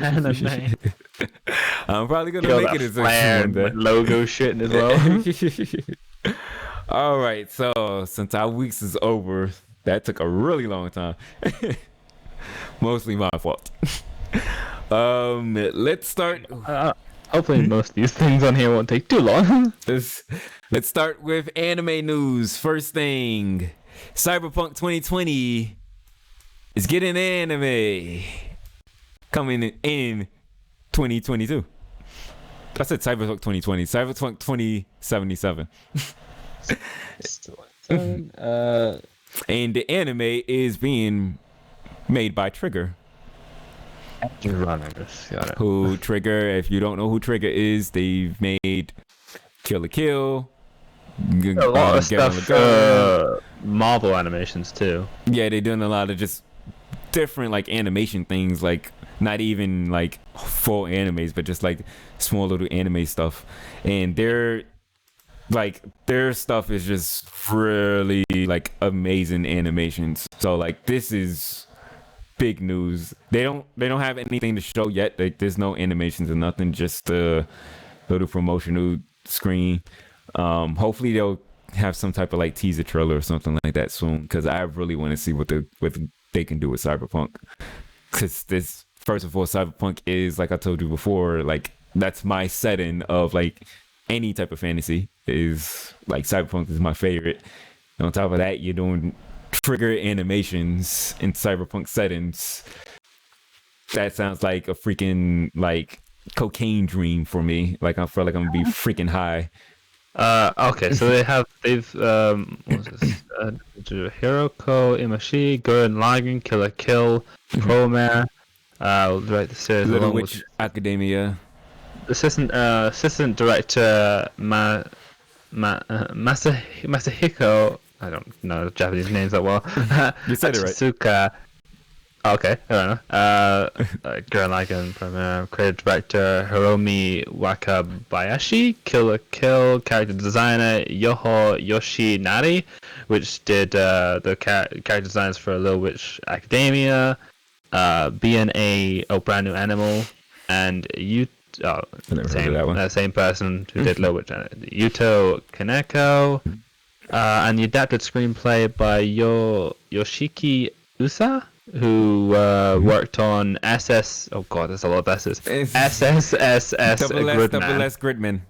anime. I'm probably gonna make it as a logo shit as well. All right, so since our weeks is over, that took a really long time. Mostly my fault. Let's start. Hopefully, most of these things on here won't take too long. Let's start with anime news. First thing, Cyberpunk 2020 is getting anime coming in 2022. I said Cyberpunk 2020. Cyberpunk 2077. And the anime is being made by Trigger. Who Trigger? If you don't know who Trigger is, they've made Kill la Kill, a lot of stuff. Marvel animations too. Yeah, they're doing a lot of just different like animation things, like not even like full animes, but just like small little anime stuff. And their stuff is just really like amazing animations. So like this is big news. They don't have anything to show yet. Like there's no animations or nothing, just a little promotional screen. Hopefully they'll have some type of like teaser trailer or something like that soon, because I really want to see what they can do with Cyberpunk. Because this, first of all, Cyberpunk is, like I told you before, like that's my setting of like any type of fantasy. Is like Cyberpunk is my favorite. And on top of that, you're doing Trigger animations in Cyberpunk settings. That sounds like a freaking like cocaine dream for me. Like I feel like I'm gonna be freaking high. Okay, so they've what was this? Hiroko Imashi, Gurren Lagann, Kill la Kill, Promare, right, the series Little Witch Academia. Assistant director Masahiko. I don't know Japanese names that well. You said it right. Atsuka. Okay, I don't know. Gurren Lagann, creative director Hiromi Wakabayashi, Kill la Kill, character designer Yoho Yoshinari, which did the character designs for Little Witch Academia, BNA, Brand New Animal, and same person who did Little Witch, Yuto Kaneko, and the adapted screenplay by Yoshiki Usa, who worked on SS. Oh God, there's a lot of S's. SSSS Gridman.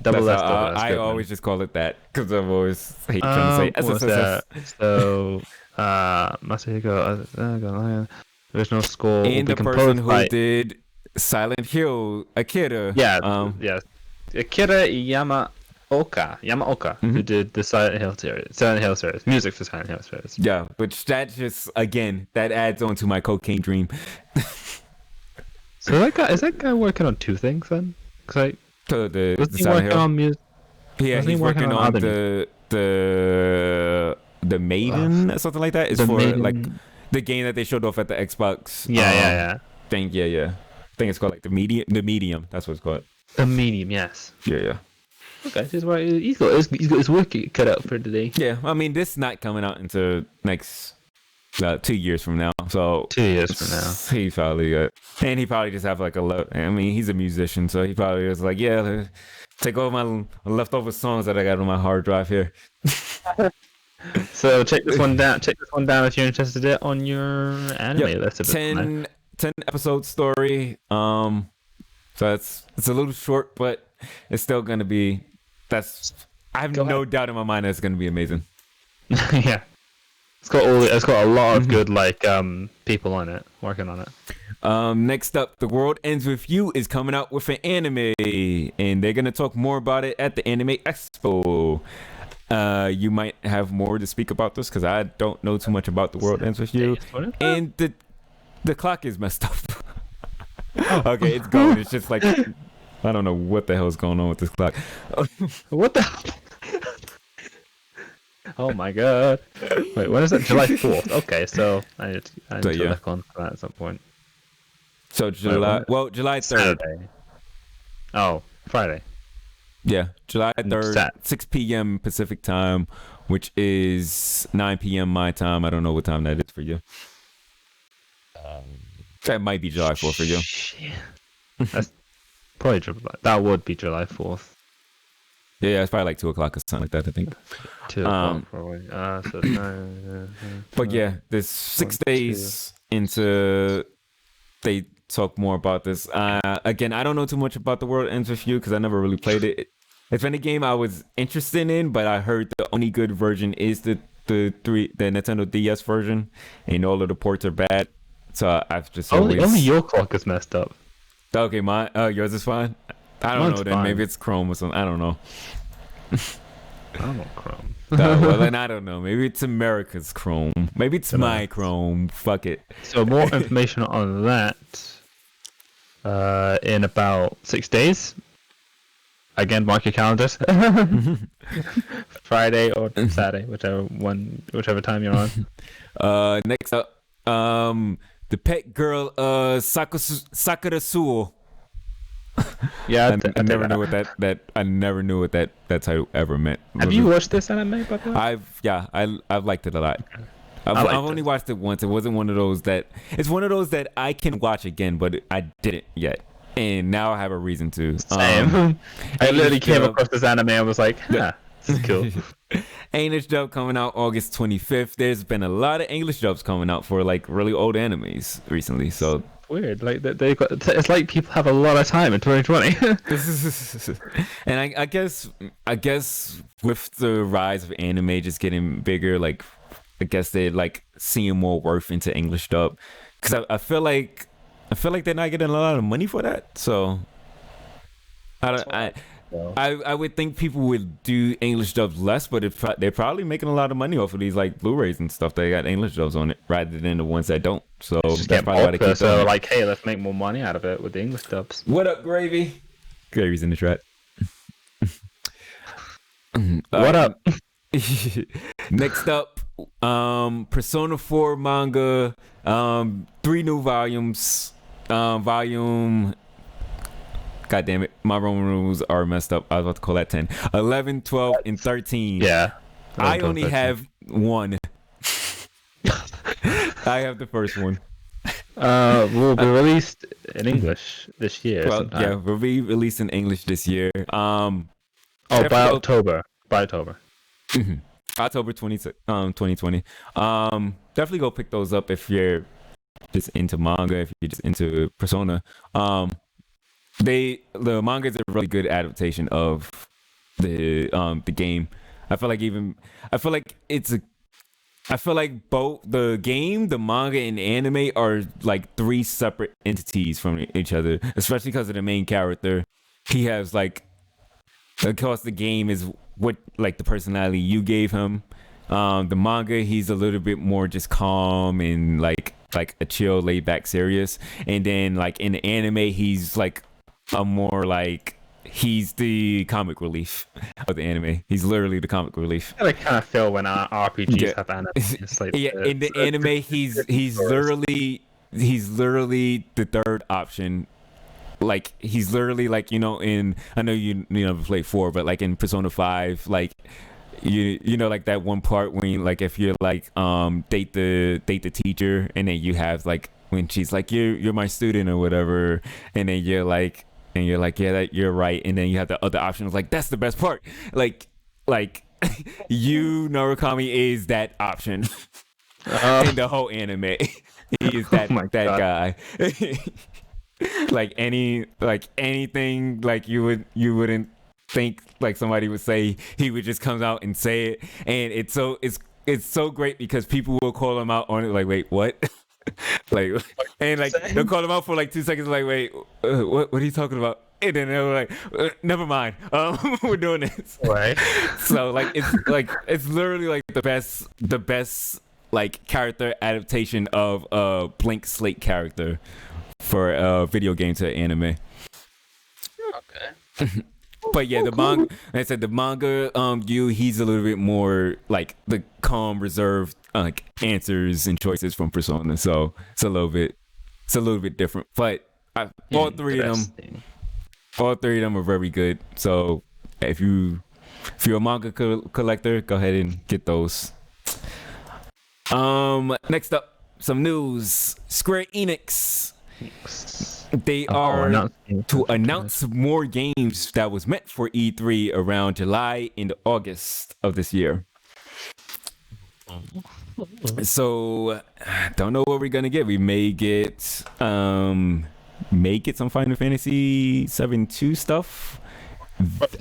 Double S. I always just call it that because I've always hate trying to say SSSS. So, Masahiko, original score. And the person who did Silent Hill, Akira. Yeah, yes. Akira Yamaoka, who did the Silent Hill series, music for Silent Hill series. Yeah, which that just again that adds on to my cocaine dream. So is that guy working on two things then? Cause the Silent Hill on music. Yeah, he's working on the Maiden or something like that. It's for Maiden. Like The game that they showed off at the Xbox. Yeah. Thing. Yeah. I think it's called like the medium. That's what it's called. The medium, yes. Yeah. Okay, this is why he's got his work cut out for today. Yeah, I mean, this is not coming out until next 2 years from now. So 2 years from now, he probably and he probably just have like I mean, he's a musician, so he probably was like, yeah, take all my leftover songs that I got on my hard drive here. So check this one down. Check this one down if you're interested in it on your anime list. 10 episode story. So it's a little short, but it's still gonna be. I have no doubt in my mind that it's gonna be amazing. Yeah, it's got a lot of good people on it working on it. Next up, The World Ends With You is coming out with an anime, and they're gonna talk more about it at the Anime Expo. You might have more to speak about this because I don't know too much about The World Ends With You, and the clock is messed up. Okay, it's going. It's just like I don't know what the hell is going on with this clock. What the? Oh my god! Wait, when is it? July 4th. Okay, so I need to look on for that at some point. So July 3rd. Saturday. Oh, Friday. Yeah, July 3rd, 6 p.m. Pacific time, which is 9 p.m. my time. I don't know what time that is for you. That might be July 4th for you. That's probably that would be July 4th. Yeah, it's probably like 2 o'clock or something like that, I think. 2 o'clock probably. So but yeah, there's 6 days into they talk more about this. Again, I don't know too much about The World Ends With You because I never really played it. It's been a game I was interested in, but I heard the only good version is the Nintendo DS version, and all of the ports are bad. So I've just only your clock is messed up. Okay, yours is fine. I don't know. Then fine. Maybe it's Chrome or something. I don't know. I don't know Chrome. Well, then I don't know. Maybe it's America's Chrome. Maybe it's my Chrome. Fuck it. So more information on that in about 6 days. Again, mark your calendars. Friday or Saturday, whichever time you're on. Next up, the pet girl, Sakura Suo. Yeah, I never knew what that title ever meant. Have you watched this anime, by the way? I've liked it a lot. I've only watched it once. It wasn't one of those that. It's one of those that I can watch again, but I didn't yet, and now I have a reason to. Same. I literally came across this anime and was like, this is cool. English dub coming out August 25th. There's been a lot of English dubs coming out for like really old animes recently, so. Weird, like they've got. It's like people have a lot of time in 2020. And I guess with the rise of anime just getting bigger, like I guess they're like seeing more worth into English dub, because I feel like they're not getting a lot of money for that. So I would think people would do English dubs less, but they're probably making a lot of money off of these like Blu-rays and stuff. They got English dubs on it rather than the ones that don't. So that's probably why they keep so like, hey, let's make more money out of it with the English dubs. What up, Gravy? Gravy's in the chat. What up? Next up, Persona 4 manga, 3 new volumes. God damn it, my Roman rules are messed up. I was about to call that 10. 11, 12, and 13. Yeah. I only have one. I have the first one. Will be released in English this year. Well, sometime. Yeah, will be released in English this year. By October. Mm-hmm. October 2020. Definitely go pick those up if you're just into manga, if you're just into Persona. The manga is a really good adaptation of the game. I feel like both the game, the manga, and the anime are like 3 separate entities from each other, especially because of the main character. He has like, of course, the game is what like the personality you gave him. The manga, he's a little bit more just calm and like a chill, laid back, serious. And then like in the anime, he's like a more like he's the comic relief of the anime. He's literally the comic relief. I kind of feel when our RPGs have anime. It's like In the anime, he's literally the third option. Like he's literally like, you know, I know you never played 4, but like in Persona 5, like you know, like that one part when you, like if you're like date the teacher, and then you have like when she's like you're my student or whatever, and then you're like yeah, that you're right, and then you have the other option of like that's the best part, like you Narukami is that option in the whole anime. He is that guy. like anything like you wouldn't think like somebody would say, he would just come out and say it, and it's so great because people will call him out on it like, wait, what? like, and like they'll call him out for like 2 seconds like, wait, what are you talking about? And then they're like, never mind, we're doing this, right? So like it's literally like the best like character adaptation of a blank slate character for a video game to anime. Okay. But yeah, like I said, the manga, he's a little bit more like the calm, reserved, like answers and choices from Persona. So it's a little bit different. But all three of them are very good. So if you're a manga collector, go ahead and get those. Next up, some news. Square Enix. They are to announce more games that was meant for E3 around July and August of this year. So, don't know what we're gonna get. We may get some Final Fantasy 7-2 stuff.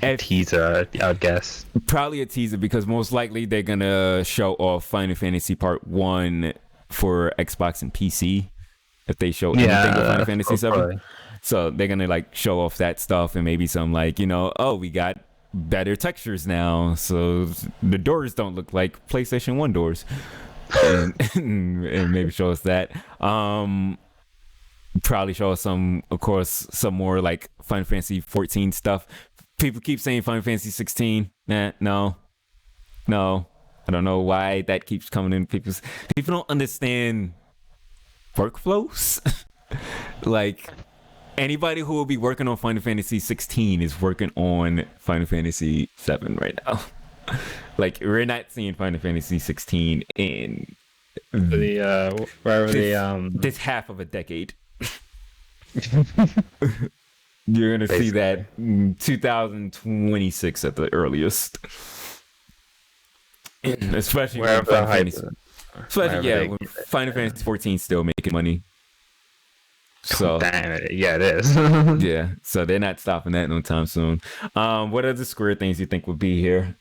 A teaser, I would guess. Probably a teaser because most likely they're gonna show off Final Fantasy Part 1 for Xbox and PC. If they show anything with Final Fantasy 7, so they're gonna like show off that stuff and maybe some like, you know, we got better textures now, so the doors don't look like PlayStation 1 doors, and maybe show us that. Probably show us some more like Final Fantasy 14 stuff. People keep saying Final Fantasy 16. No, I don't know why that keeps coming in. People don't understand workflows. Like anybody who will be working on Final Fantasy 16 is working on Final Fantasy 7 right now. Like we're not seeing Final Fantasy 16 in this half of a decade. You're gonna see that in 2026 at the earliest. Especially when Final Fantasy. When Final Fantasy 14 still making money. So yeah, it is. Yeah, so they're not stopping that no time soon. What other Square things you think would be here?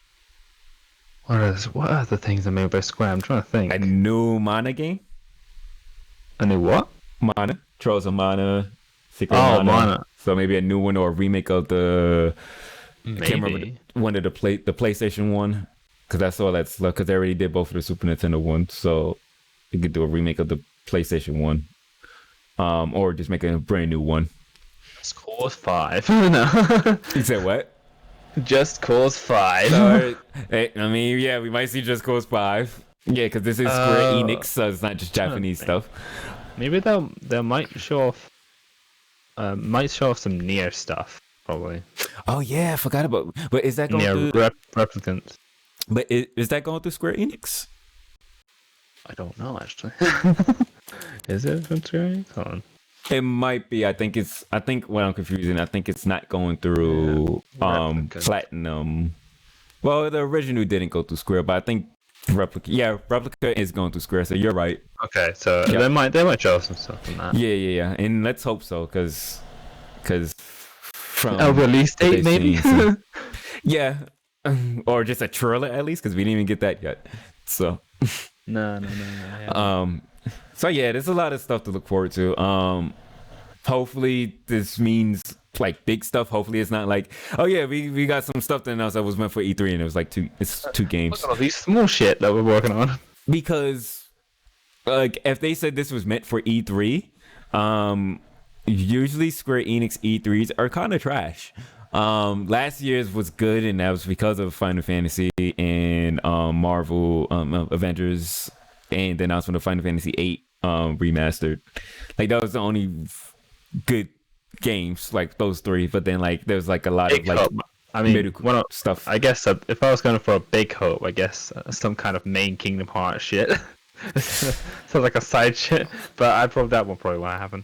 What are the things that made by Square? I'm trying to think. A new Mana game. A new what? Mana. Trolls of Mana. Secret Mana. So maybe a new one or a remake of the. Maybe. I can't remember one of the PlayStation one. Because that's all that's left. Because they already did both of the Super Nintendo ones, so you could do a remake of the PlayStation one, or just make a brand new one. Just Cause 5. No. You said what? Just Cause 5. Hey, I mean, yeah, we might see Just Cause 5. Yeah, because this is Square Enix, so it's not just Japanese stuff. Maybe they might show off. Might show off some Nier stuff, probably. Oh yeah, I forgot about. But is that going Nier through Replicant? But is that going through Square Enix? I don't know, actually. Is it from Square Enix? Hold on. It might be. I think what I'm confusing, I think it's not going through Platinum. Well, the original didn't go through Square, but I think Replica is going through Square, so you're right. Okay, so they might show some stuff from that. Yeah. And let's hope so, because from a release date maybe? Yeah. Or just a trailer at least, because we didn't even get that yet. So no. So yeah, there's a lot of stuff to look forward to. Hopefully this means like big stuff. Hopefully it's not like, oh yeah, we got some stuff to announce that was meant for E3 and it was like two games. Look at all these small shit that we're working on. Because like if they said this was meant for E3, usually Square Enix E3s are kind of trash. Last year's was good, and that was because of Final Fantasy and Marvel Avengers, and the announcement of Final Fantasy VIII remastered. Like that was the only good games, like those three. But then like there's like a lot Big of like hope. I mean, stuff. I guess if I was going for a big hope, I guess some kind of main Kingdom Hearts shit. So like a side shit, but that one probably won't happen.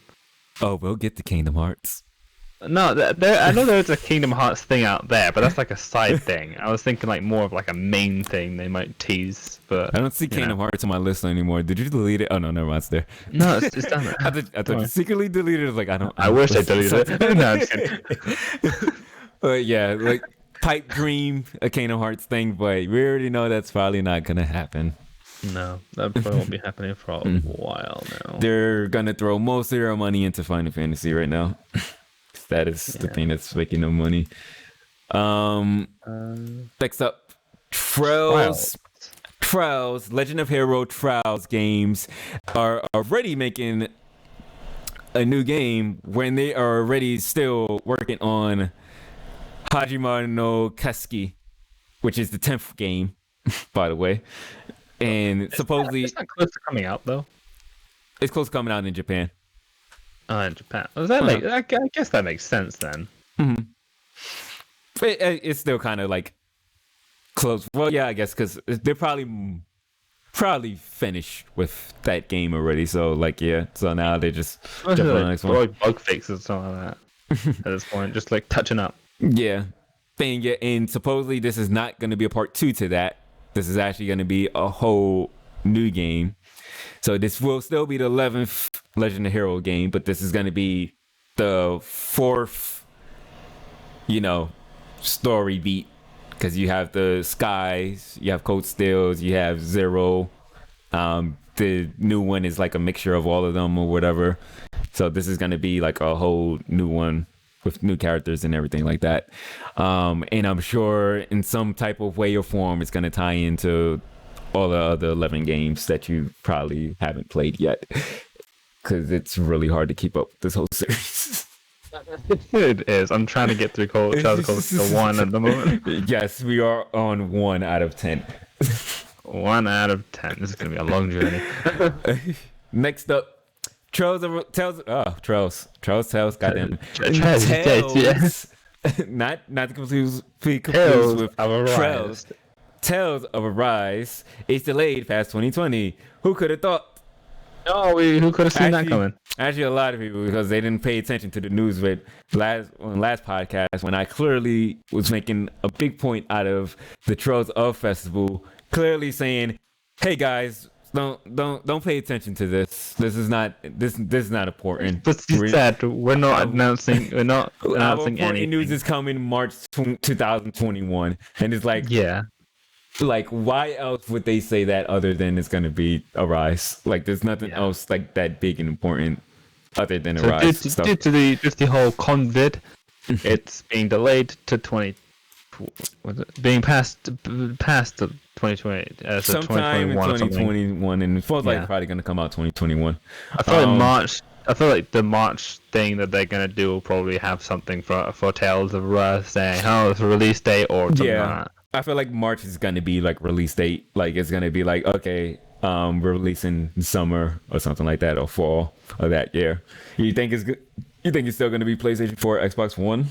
Oh, we'll get the Kingdom Hearts. No, I know there's a Kingdom Hearts thing out there, but that's like a side thing. I was thinking like more of like a main thing they might tease, but I don't see Kingdom Hearts on my list anymore. Did you delete it? Oh no, never mind. It's there. No, it's done. I thought you secretly deleted it. Like I wish I deleted it. No, I'm just kidding. But yeah, like pipe dream a Kingdom Hearts thing, but we already know that's probably not gonna happen. No, that probably won't be happening for a while now. They're gonna throw most of their money into Final Fantasy right now. That is the thing that's making them money. Next up, Trials, Legend of Hero Trials games are already making a new game when they are already still working on Hajime no Kasuki, which is the 10th game, by the way. And supposedly... It's not close to coming out, though. It's close to coming out in Japan. In Japan. I guess that makes sense, then. Mm-hmm. It's still kind of, like, close. Well, yeah, I guess, because they're probably finished with that game already. So, like, yeah. So now they just jump on the next one. Like bug fixes or something like that at this point. Just, like, touching up. Yeah. And supposedly this is not going to be a part 2 to that. This is actually going to be a whole new game. So this will still be the 11th Legend of Hero game, but this is going to be the 4th, story beat. Because you have the Skies, you have Cold Steels, you have Zero. The new one is like a mixture of all of them or whatever. So this is going to be like a whole new one with new characters and everything like that. And I'm sure in some type of way or form, it's going to tie into all the other 11 games that you probably haven't played yet. Because it's really hard to keep up with this whole series. It is. I'm trying to get through Child Code to 1 at the moment. Yes, we are on 1 out of 10. 1 out of 10. This is going to be a long journey. Next up, Trails, goddamn. Yes. Not to be confused with Trails. Tales of Arise is delayed past 2020. Who could have thought? No, who could have seen that coming? Actually, a lot of people, because they didn't pay attention to the news with last podcast when I clearly was making a big point out of the Trails of Festival, clearly saying, "Hey guys, don't pay attention to this. This is not important." But you said we're not announcing any news is coming March 2021, and it's like, yeah. Like, why else would they say that other than it's going to be Arise? Like, there's nothing else like that big and important other than Arise stuff. Due to the whole COVID, it's being delayed to being passed to 2020. Sometime in 2021, and it feels like probably going to come out 2021. I feel like March. I feel like the March thing that they're gonna do will probably have something for Tales of Arise saying, "Oh, it's a release date" or something like that. I feel like March is going to be like release date. Like it's going to be like, okay, we're releasing summer or something like that, or fall of that year. You think it's good? You think it's still going to be PlayStation 4, Xbox One,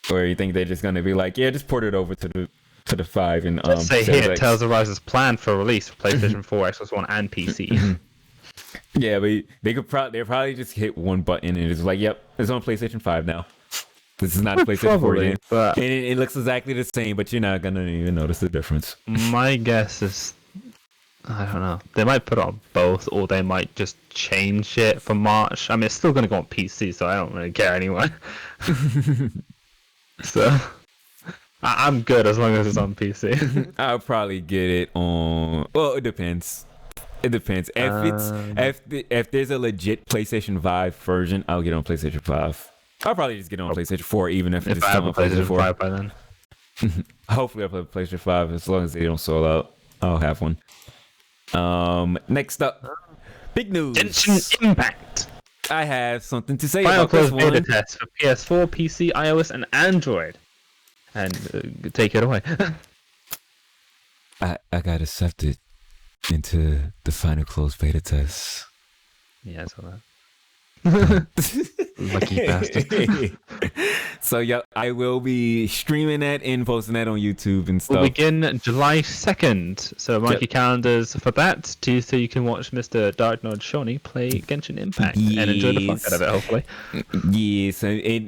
or you think they're just going to be like, yeah, just port it over to the 5 and say here, Tales of Arise is planned for release for PlayStation 4, Xbox One, and PC. Yeah, but they'll probably just hit one button and it's like, yep, it's on PlayStation 5 now. This is not a PlayStation 4 game. But and it looks exactly the same, but you're not going to even notice the difference. My guess is, I don't know. They might put it on both, or they might just change it for March. I mean, it's still going to go on PC, so I don't really care anyway. So, I'm good as long as it's on PC. I'll probably get it on... Well, it depends. It depends. If there's a legit PlayStation 5 version, I'll get it on PlayStation 5. I'll probably just get it on PlayStation 4, even if it's still on PlayStation 4. 5 by then. Hopefully I'll play PlayStation 5 as long as they don't sold out. I'll have one. Next up, big news. Genshin Impact. I have something to say Final about this closed beta one. test for PS4, PC, iOS, and Android. And take it away. I got accepted into the final closed beta test. Yeah, I saw that. Lucky bastard. So yeah, I will be streaming that and posting that on YouTube and stuff. We'll begin July 2nd. So mark your calendars for that, so you can watch Mr. DarkNerdShawny play Genshin Impact and enjoy the fuck out of it, hopefully. Yes,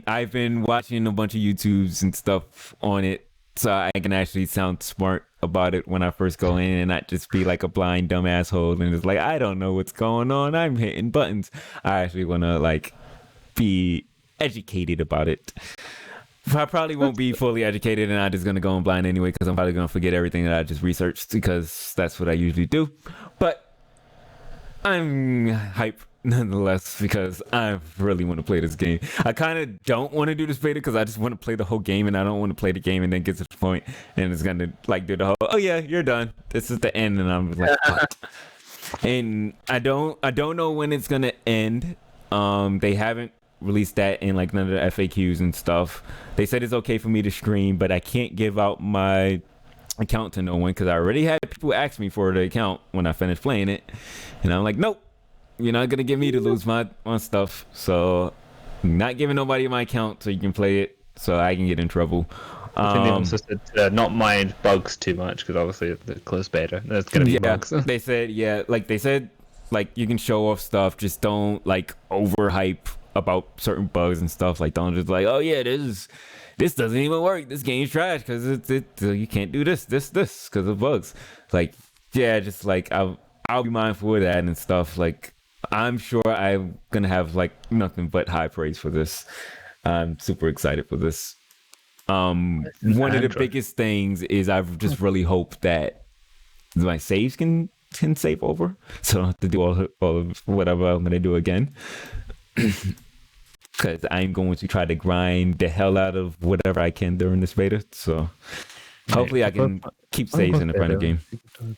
I've been watching a bunch of YouTubes and stuff on it, so I can actually sound smart about it when I first go in and not just be like a blind dumb asshole and it's like, I don't know what's going on, I'm hitting buttons. I actually want to like be educated about it. I probably won't be fully educated and I'm just going to go in blind anyway because I'm probably going to forget everything that I just researched because that's what I usually do. But I'm hype nonetheless because I really want to play this game. I kind of don't want to do this beta because I just want to play the whole game and I don't want to play the game and then get to the point and it's gonna like do the whole, oh yeah, you're done, this is the end, and I'm like what? And I don't know when it's gonna end. They haven't released that in like none of the FAQs and stuff. They said it's okay for me to stream, but I can't give out my account to no one because I already had people ask me for the account when I finished playing it, and I'm like, nope, you're not gonna get me to lose my stuff, so I'm not giving nobody my account so you can play it so I can get in trouble. I think they also said not mind bugs too much because obviously the closed beta there's gonna be bugs. They said you can show off stuff, just don't like overhype about certain bugs and stuff. Like don't just like, oh yeah, this doesn't even work, this game's trash because you can't do this because of bugs. Like yeah, just like I'll be mindful of that and stuff. Like I'm sure I'm gonna have like nothing but high praise for this. I'm super excited for this. One of the biggest things is I've just really hope that my saves can save over, so I don't have to do all of whatever I'm gonna do again. Because I'm going to try to grind the hell out of whatever I can during this beta. So hopefully I can keep saves in the final game.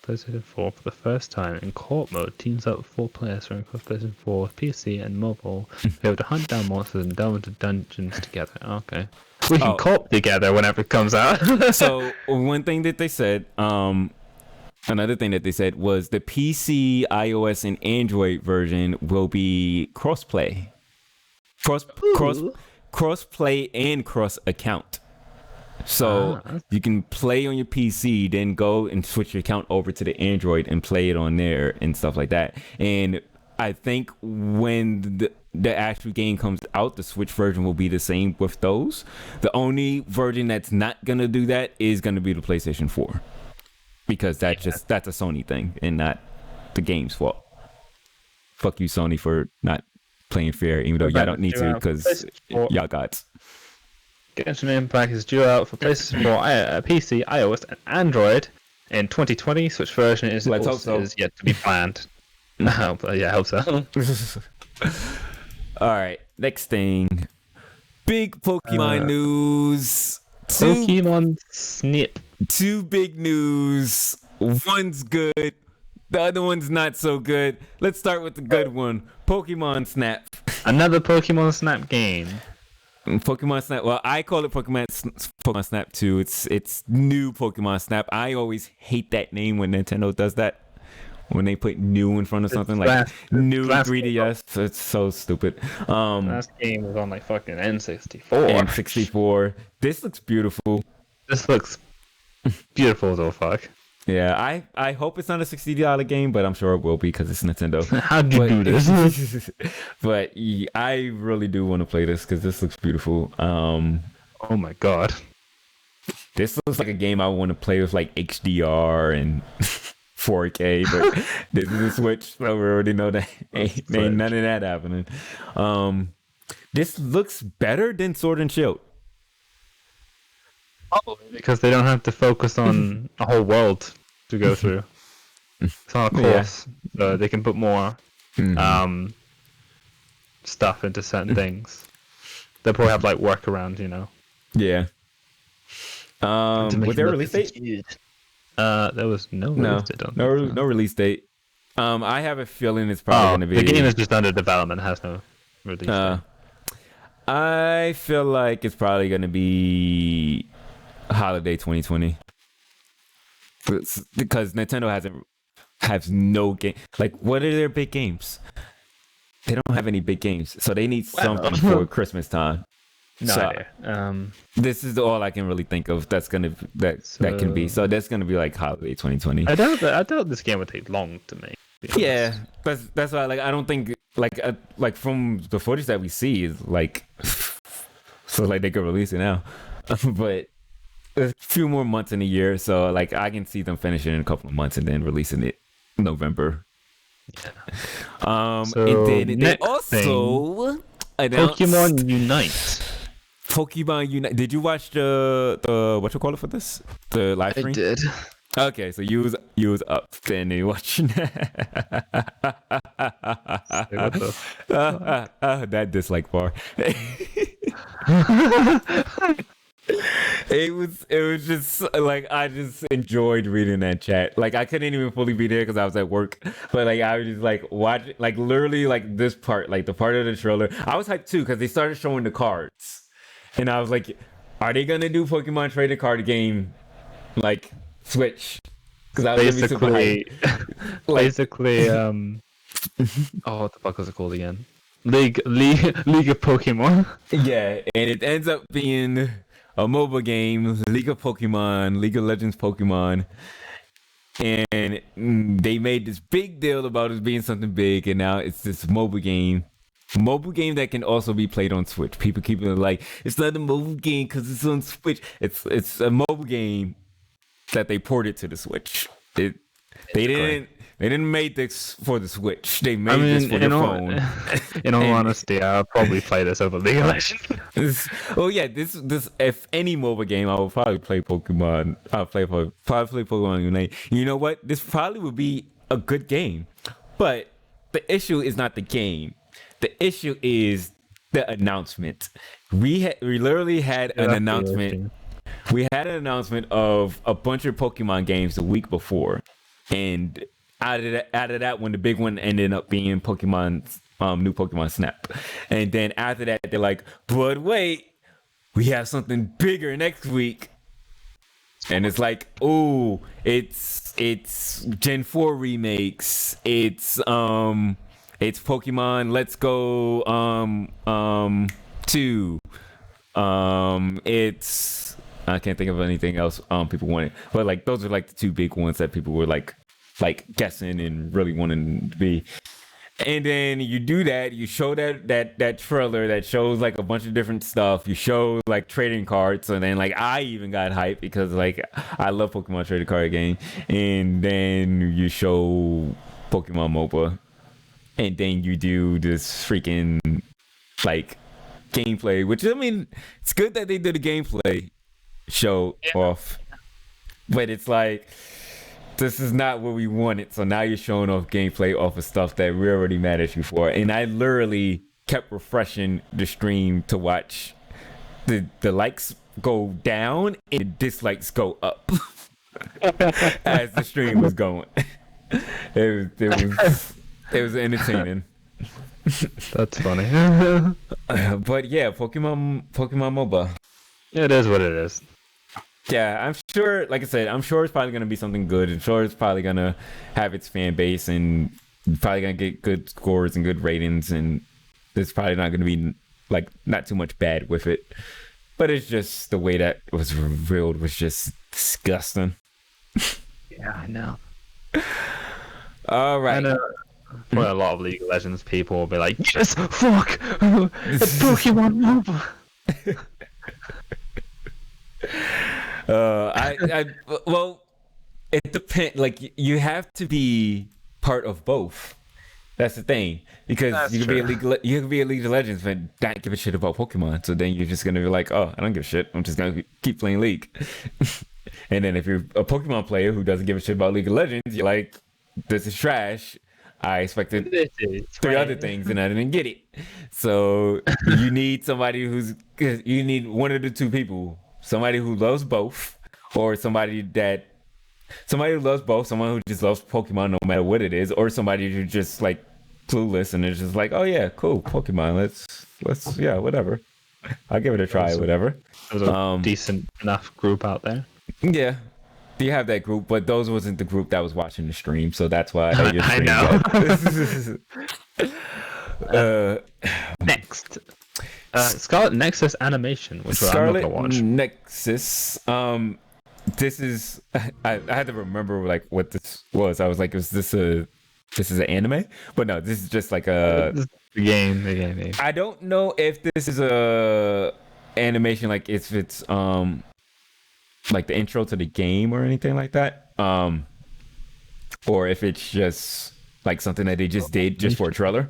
PlayStation 4 for the first time in co-op mode teams up with 4 players from PlayStation 4, PC, and mobile. Be able to hunt down monsters and delve into dungeons together. Okay. We can co-op together whenever it comes out. So one thing that they said, another thing that they said was the PC, iOS, and Android version will be cross-play. Cross-play and cross-account. So you can play on your PC, then go and switch your account over to the Android and play it on there and stuff like that. And I think when the actual game comes out, the Switch version will be the same with those. The only version that's not going to do that is going to be the PlayStation 4. Because that's a Sony thing and not the game's fault. Fuck you, Sony, for not playing fair, even though y'all don't need to because y'all gods. Genshin Impact is due out for PlayStation 4, PC, iOS, and Android in 2020. Switch version is yet to be planned. No, but yeah, I hope so. All right, next thing. Big Pokemon news. Pokemon Snip. 2 big news. One's good. The other one's not so good. Let's start with the good one. Pokemon Snap. Another Pokemon Snap game. Pokemon Snap. Well, I call it Pokemon Snap 2. It's new Pokemon Snap. I always hate that name when Nintendo does that. When they put new in front of something like new 3DS. It's so stupid. Last game was on like fucking N64. N64. This looks beautiful. This looks beautiful as all fuck. Yeah, I hope it's not a $60 game, but I'm sure it will be because it's Nintendo. How'd you do this? But yeah, I really do want to play this because this looks beautiful. Oh my god. This looks like a game I want to play with like HDR and 4K, but this is a Switch, so we already know that ain't none of that happening. This looks better than Sword and Shield. Oh, because they don't have to focus on a whole world to go through. It's not a course, so they can put more stuff into certain things. They'll probably have like workarounds, you know. Yeah. Was there a release date? There was no release date. No release date. I have a feeling it's probably going to be. The game is just under development. It has no release Uh, date? I feel like it's probably gonna be holiday 2020 because Nintendo has no game. Like, what are their big games? They don't have any big games, so they need something for Christmas time. No So, idea. this is all I can really think of that can be. So that's gonna be like holiday 2020. I doubt this game would take long to make. to be Yeah, honest. that's why. Like, I don't think like from the footage that we see is like, so like they could release it now, but a few more months in a year. So like I can see them finishing in a couple of months and then releasing it November. Yeah. So, And then they next also announced Pokemon Unite. Pokemon Unite. Did you watch the what you call it for this? The live stream? did. Okay, so you was up then you watching that dislike bar. It was just like I just enjoyed reading that chat. Like I couldn't even fully be there because I was at work, but like I was just like watching, like literally like this part, like the part of the trailer. I was hyped too because they started showing the cards, and I was like, are they gonna do Pokemon trading card game like Switch? Because I was Basically, like, basically, oh, what the fuck was it called again? League of Pokemon. yeah, and it ends up being a mobile game, League of Pokemon, League of Legends Pokemon, and they made this big deal about it being something big, and now it's this mobile game that can also be played on Switch. People keep it like it's not a mobile game because it's on Switch. It's a mobile game that they ported to the Switch. They didn't make this for the Switch. They made this for the phone. In all honesty, I'll probably play this over League of Legends. Oh yeah, this if any mobile game, I would probably play Pokemon. I'll probably play Pokemon Unite. You know what? This probably would be a good game, but the issue is not the game. The issue is the announcement. We literally had an announcement. We had an announcement of a bunch of Pokemon games the week before, and out of that one, the big one ended up being Pokemon, new Pokemon Snap. And then after that, they're like, but wait, we have something bigger next week. And it's like, oh, it's Gen 4 remakes. It's Pokemon Let's Go 2. It's I can't think of anything else people wanted. But like those are like the two big ones that people were like guessing and really wanting to be. And then you do that, you show that trailer that shows like a bunch of different stuff. You show like trading cards, and then like I even got hyped because like I love Pokemon trading card game. And then you show Pokemon MOBA, and then you do this freaking like gameplay, which I mean, it's good that they did a gameplay show off, but it's like this is not what we wanted. So now you're showing off gameplay off of stuff that we're already mad at you for. And I literally kept refreshing the stream to watch the likes go down and the dislikes go up as the stream was going. It was entertaining. That's funny. But yeah, Pokemon MOBA. It is what it is. Yeah, I'm sure, like I said, I'm sure it's probably going to be something good. I'm sure it's probably going to have its fan base and probably going to get good scores and good ratings. And there's probably not going to be, like, not too much bad with it. But it's just the way that it was revealed was just disgusting. Yeah, I know. All right. And, for a lot of League of Legends people will be like, yes, fuck, it's Pokemon MOBA. Well, it depends. Like you have to be part of both. That's the thing, because you can be a League of Legends but not give a shit about Pokemon. So then you're just gonna be like, oh, I don't give a shit. I'm just gonna keep playing League. And then if you're a Pokemon player who doesn't give a shit about League of Legends, you're like, this is trash. I expected three other things and I didn't get it. So you need somebody you need one of the two people. Somebody who loves both, or somebody who loves both, someone who just loves Pokemon no matter what it is, or somebody who just like clueless, and it's just like, oh yeah, cool, Pokemon. Let's yeah, whatever. I'll give it a try, whatever. There's a decent enough group out there. Yeah, you have that group, but those wasn't the group that was watching the stream, so that's why I know. Next, Scarlet Nexus animation, which I'm not gonna watch. Nexus. This is I had to remember like what this was. I was like, this is an anime? But no, this is just like the game. I don't know if this is a animation, like if it's like the intro to the game or anything like that, or if it's just like something that they just did just for a trailer.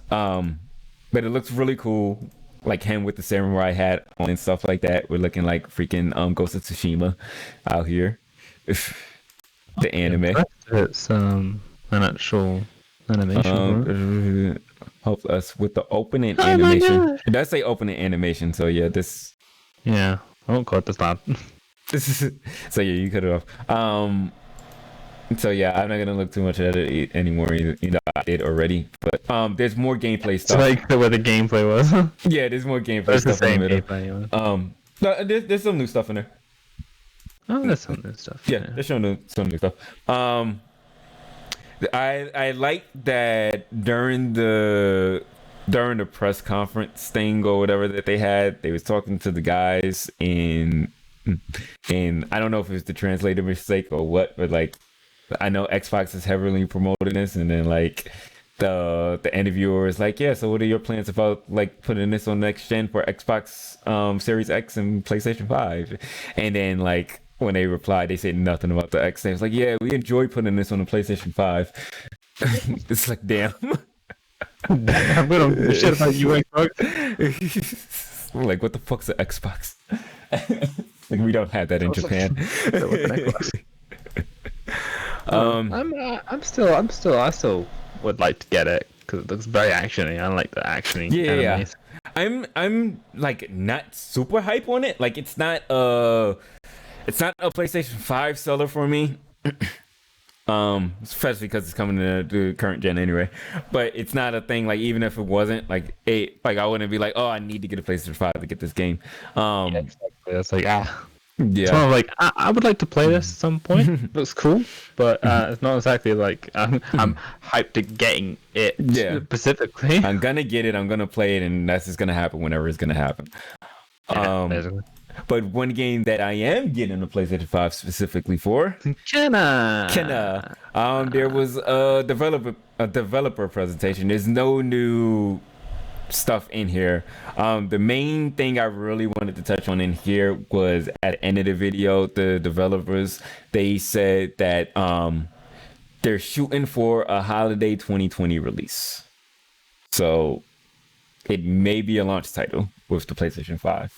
But it looks really cool, like him with the samurai hat on and stuff like that. We're looking like freaking Ghost of Tsushima out here. The anime. It's an actual animation. Help us with the opening animation. It does say opening animation, so yeah, this. Yeah. Oh god, that's bad. So yeah, you cut it off. So yeah, I'm not gonna look too much at it anymore. Either I did already, but there's more gameplay stuff. It's like where the gameplay was. Yeah, there's more gameplay stuff in the middle. No, there's some new stuff in there. Oh, there's some new stuff. Yeah, they're showing some new stuff. I like that during the press conference thing or whatever that they had, they was talking to the guys and I don't know if it was the translator mistake or what, but like I know Xbox is heavily promoting this, and then like the interviewer is like, yeah, so what are your plans about like putting this on next gen for Xbox Series X and PlayStation 5? And then like when they replied, they said nothing about the X. They was like, yeah, we enjoy putting this on the PlayStation 5. It's like, damn. We don't give a shit about you, Xbox. Like, what the fuck's an Xbox? Like, we don't have that in Japan. I still would like to get it because it looks very actiony. I like the actiony. Yeah. I'm like not super hype on it. Like, it's not a PlayStation 5 seller for me. Especially because it's coming to the current gen anyway. But it's not a thing, like, even if it wasn't, like, I wouldn't be like, oh, I need to get a PlayStation 5 to get this game. Yeah, exactly. That's like, yeah. It's kind of like, I would like to play this at some point. Looks cool, but it's not exactly like I'm hyped to getting it specifically. I'm gonna get it, I'm gonna play it, and that's just gonna happen whenever it's gonna happen. But one game that I am getting a PlayStation 5 specifically for, Kenna. There was a developer presentation. There's no new stuff in here. The main thing I really wanted to touch on in here was at the end of the video, the developers, they said that they're shooting for a holiday 2020 release. So it may be a launch title with the PlayStation 5.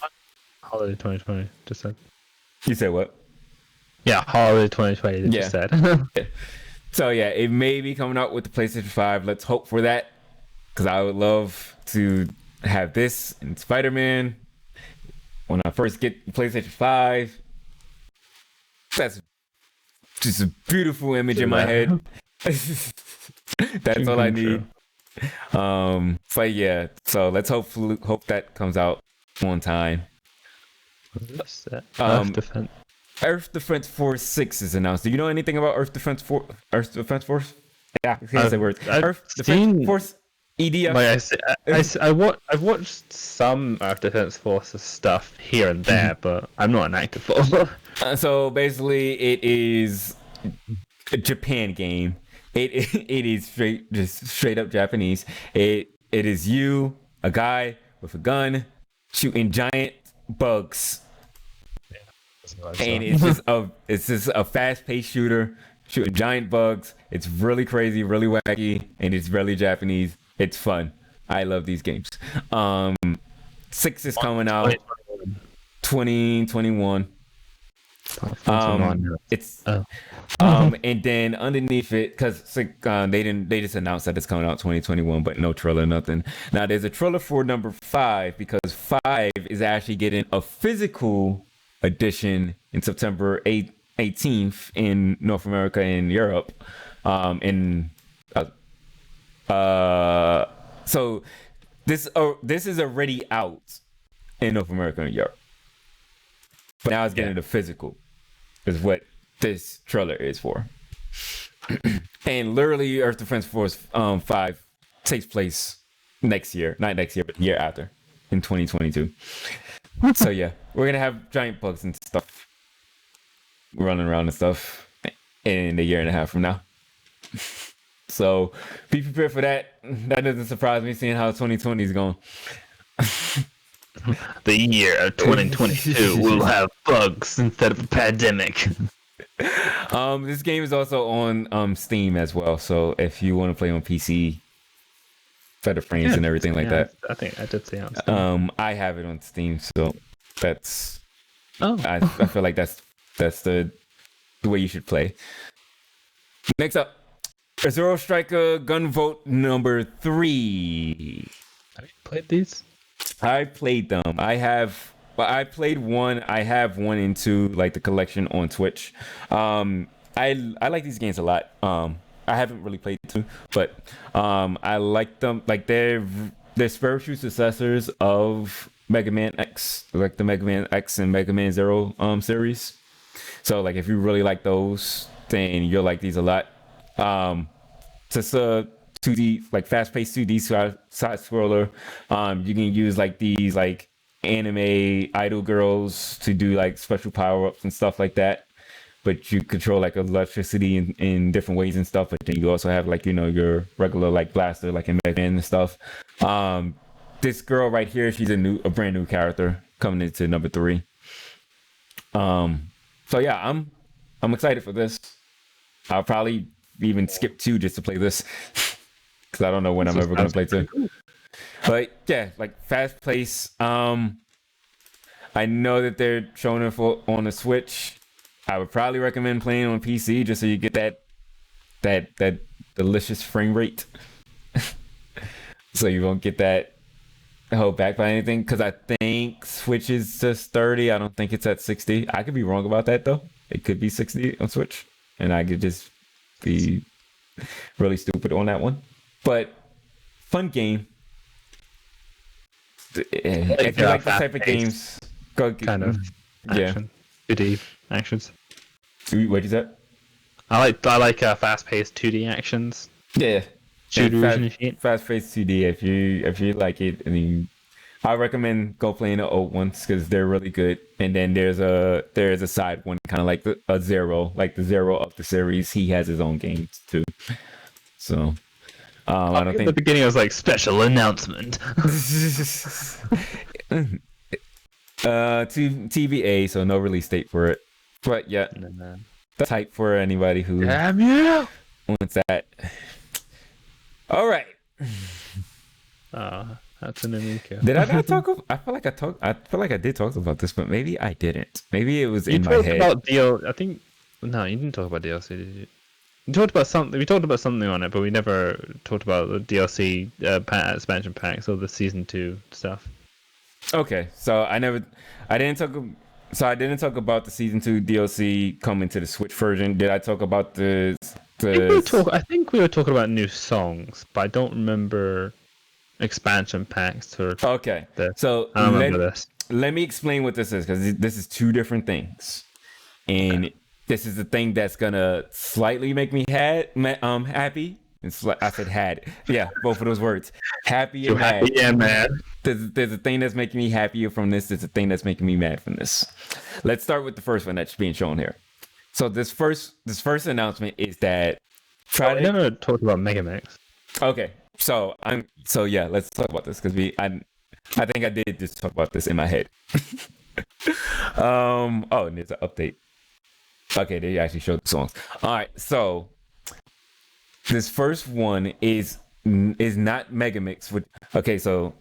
Holiday 2020, just said. You said what? Yeah, holiday 2020, just said. So yeah, it may be coming out with the PlayStation 5. Let's hope for that, because I would love to have this and Spider-Man when I first get the PlayStation 5. That's just a beautiful image in my head. That's all I need. But yeah, so let's hope that comes out on time. Earth Defense Force 6 is announced. Do you know anything about Earth Defense Force? Yeah, I can't say words. Earth Defense Force EDF. Like I've watched some Earth Defense Force stuff here and there, but I'm not an active follower. So basically, it is a Japan game. It is straight up Japanese. It is you, a guy with a gun, shooting giant bugs, and it's just a fast-paced shooter shooting giant bugs. It's really crazy, really wacky, and it's really Japanese. It's fun. I love these games. 6 is coming out 2021. It's and then underneath it, because they just announced that it's coming out 2021, but no trailer, nothing. Now there's a trailer for number 5, because 5 is actually getting a physical edition in September 18th in North America and Europe. So this is already out in North America and Europe, but now it's getting the physical. Is what this trailer is for. And literally, Earth Defense Force 5 takes place next year, not next year, but the year after, in 2022. So yeah, we're gonna have giant bugs and stuff running around and stuff in a year and a half from now. So be prepared for that. That doesn't surprise me, seeing how 2020 is going. The year of 2022 will have bugs instead of a pandemic. This game is also on Steam as well. So if you want to play on PC, better frames and everything like that. I think I did see it on Steam. I have it on Steam, so that's. Oh, I feel like that's the way you should play. Next up, Zero Striker Gunvolt number 3. have you played these? I played them. I played 1. I have 1 and 2, like the collection on Twitch. I like these games a lot. I haven't really played 2, but I like them. Like they're spiritual successors of Mega Man X, like the Mega Man X and Mega Man Zero series. So like if you really like those, then you'll like these a lot. Just a 2D, like fast-paced 2D side scroller. You can use like these like anime idol girls to do like special power-ups and stuff like that. But you control like electricity in different ways and stuff. But then you also have like, you know, your regular like blaster like in Mega Man and stuff. This girl right here, she's a brand new character coming into number 3. So yeah, I'm excited for this. I'll probably even skip 2 just to play this. Because I don't know when I'm ever going to play 2. But yeah, like fast pace. I know that they're showing it on the Switch. I would probably recommend playing on PC just so you get that delicious frame rate. So you won't get that held back by anything. Because I think Switch is just 30. I don't think it's at 60. I could be wrong about that though. It could be 60 on Switch, and I could just be really stupid on that one. But fun game. If you like this type of games, go Kind of action. 2D actions. What'd you say? I like fast-paced 2D actions. Yeah. Shooters and shit. Fast-paced 2D. If you like it, I mean, I recommend go playing the old ones because they're really good. And then there's a side one, kind of like a Zero, like the Zero of the series. He has his own games too. So I don't think the beginning was like special announcement. TBA, so no release date for it. But yeah, that's hype for anybody who wants that. All right. That's an Amico. Did I not talk? I feel like I did talk about this, but maybe I didn't. Maybe it was in my head. About I think no, you didn't talk about DLC, did you? You talked about something. We talked about something on it, but we never talked about the DLC expansion packs or the season 2 stuff. Okay, so I didn't talk about the season 2 DLC coming to the Switch version. Did I talk about the? I think we were talking about new songs, but I don't remember expansion packs or. Okay, so I don't remember this. Let me explain what this is, because this is 2 different things, and this is the thing that's gonna slightly make me happy. I said had. Yeah, both of those words. Happy and mad. Happy and mad. There's a thing that's making me happier from this. There's a thing that's making me mad from this. Let's start with the first one that's being shown here. So this first announcement is that I never talked about Megamix. Okay, so yeah, let's talk about this because I think I did just talk about this in my head. And there's an update. Okay, they actually showed the songs. All right, so this first one is not Megamix. Okay, so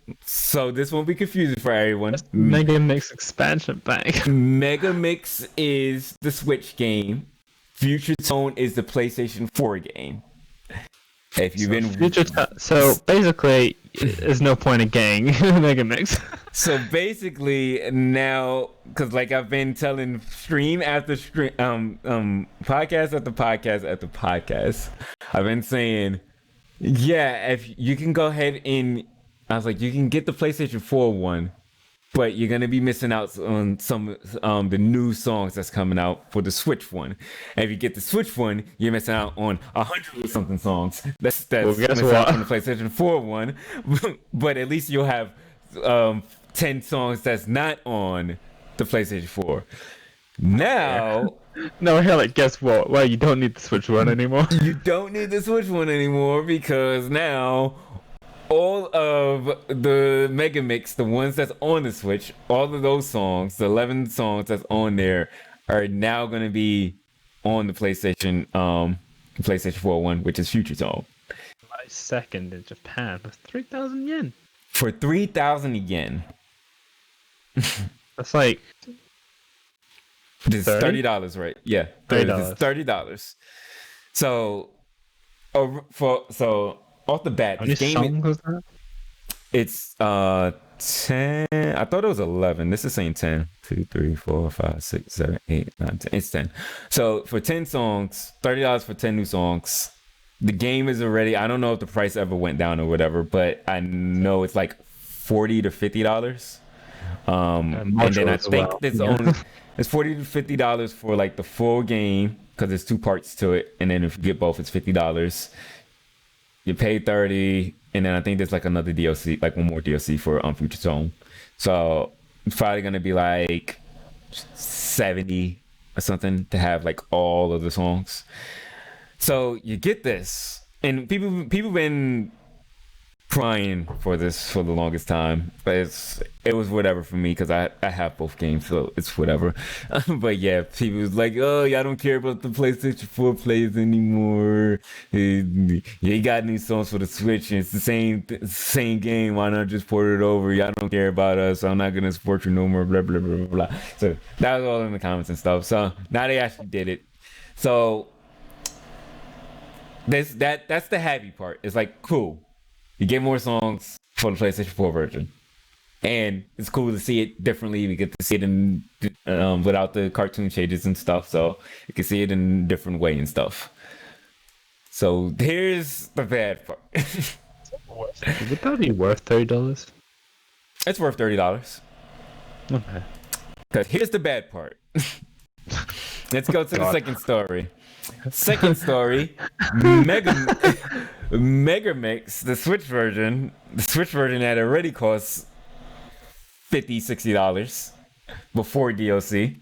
this won't be confusing for everyone. Megamix expansion pack. Megamix is the Switch game. Future Tone is the PlayStation 4 game. If you've so basically, there's no point in getting Megamix. So basically now, because like I've been telling stream after stream, podcast after podcast after podcast, I've been saying Yeah, if you can go ahead and I was like, you can get the PlayStation 4 one, but you're gonna be missing out on some the new songs that's coming out for the Switch one. And if you get the Switch one, you're missing out on 100 or something songs. That's guess missing out what? on the PlayStation 4 one. But at least you'll have 10 songs that's not on the PlayStation 4. Now No, hell, like, guess what? Well, you don't need the Switch one anymore. you don't need the Switch one anymore because now all of the Mega Mix, the ones that's on the Switch, all of those songs, the 11 songs that's on there, are now going to be on the PlayStation 4 one, which is Future Tone. My second in Japan was 3,000 yen. For 3,000 yen. That's like It's $30, right? Yeah, $30. It's $30. So, off the bat, how many this game songs was that? it's 10. I thought it was 11. This is saying 10. 2, 3, 4, 5, 6, 7, 8, 9, 10. It's 10. So for 10 songs, $30 for 10 new songs. The game is already. I don't know if the price ever went down or whatever, but I know it's like $40 to $50. And then I think it's only it's $40 to $50 for like the full game because there's 2 parts to it, and then if you get both, it's $50. You pay $30, and then I think there's like another DLC, like one more DLC for Future Tone. So it's probably gonna be like $70 or something to have like all of the songs. So you get this, and people been crying for this for the longest time, but it was whatever for me because I have both games, so it's whatever. But yeah, people was like, oh, y'all don't care about the PlayStation 4 plays anymore. You got new songs for the Switch, and it's the same game. Why not just port it over? Y'all don't care about us. I'm not gonna support you no more. Blah blah blah blah blah. So that was all in the comments and stuff. So now they actually did it. So that's the happy part. It's like cool. You get more songs for the PlayStation 4 version, and it's cool to see it differently. We get to see it in without the cartoon changes and stuff, so you can see it in a different way and stuff. So here's the bad part. Would that be worth $30? It's worth $30. Okay. Because here's the bad part. Let's go to the second story. Second story, Mega Mix, the Switch version that already costs $50-$60 before DLC.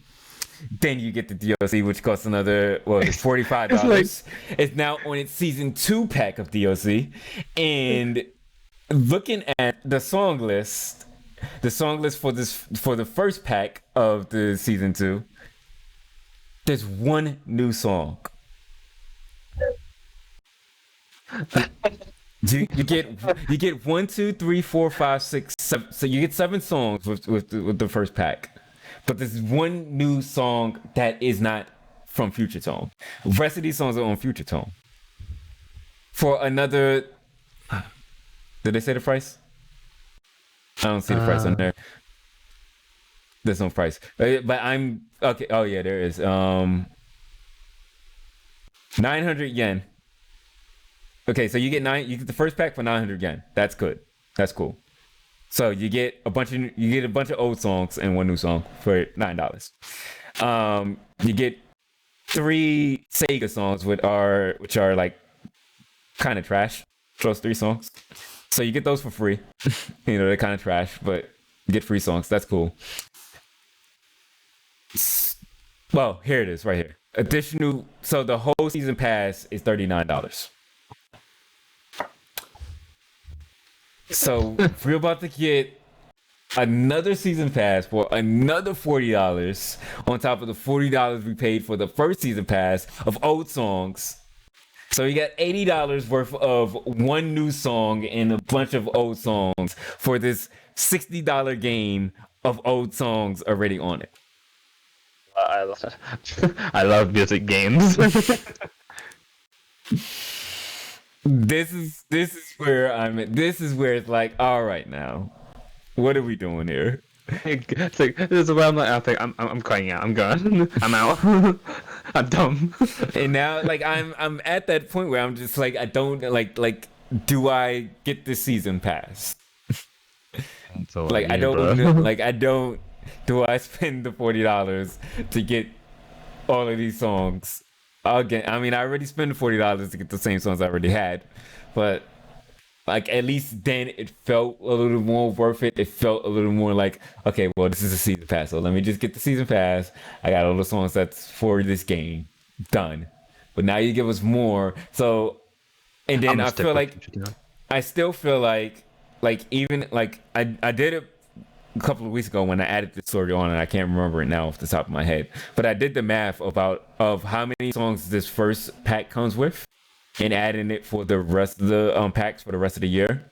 Then you get the DLC, which costs another $45. It's now on its season 2 pack of DLC, and looking at the song list for the first pack of the season 2, there's one new song. You get 1, 2, 3, 4, 5, 6, 7. So you get 7 songs with the first pack, but there's one new song that is not from Future Tone. The rest of these songs are on Future Tone. For another, did they say the price? I don't see the price on there. There's no price, but I'm okay. Oh yeah, there is 900 yen. Okay, so you get the first pack for 900 yen. That's good. That's cool. So you get a bunch of old songs and one new song for $9. You get 3 Sega songs which are like kind of trash. Those 3 songs. So you get those for free. They're kind of trash, but you get free songs. That's cool. Well, here it is right here. Additional, so the whole season pass is $39. So we're about to get another season pass for another $40 on top of the $40 we paid for the first season pass of old songs. So you got $80 worth of one new song and a bunch of old songs for this $60 game of old songs already on it. I love music games. This is where I'm at. This is where it's like, all right, now, what are we doing here? It's like, this is where I'm like, I think I'm crying out. I'm gone. I'm out. I'm dumb. And now, like, I'm at that point where I'm just like, I don't like do I get the season pass? Like I don't know, like I don't. Do I spend the $40 to get all of these songs again? I mean, I already spent the $40 to get the same songs I already had, but like at least then it felt a little more worth it. It felt a little more like, okay, well, this is a season pass, so let me just get the season pass. I got all the songs that's for this game done, but now you give us more. So, and then I feel like I still feel like even like I did it a couple of weeks ago when I added the story on, and I can't remember it now off the top of my head, but I did the math of how many songs this first pack comes with and adding it for the rest of the packs for the rest of the year.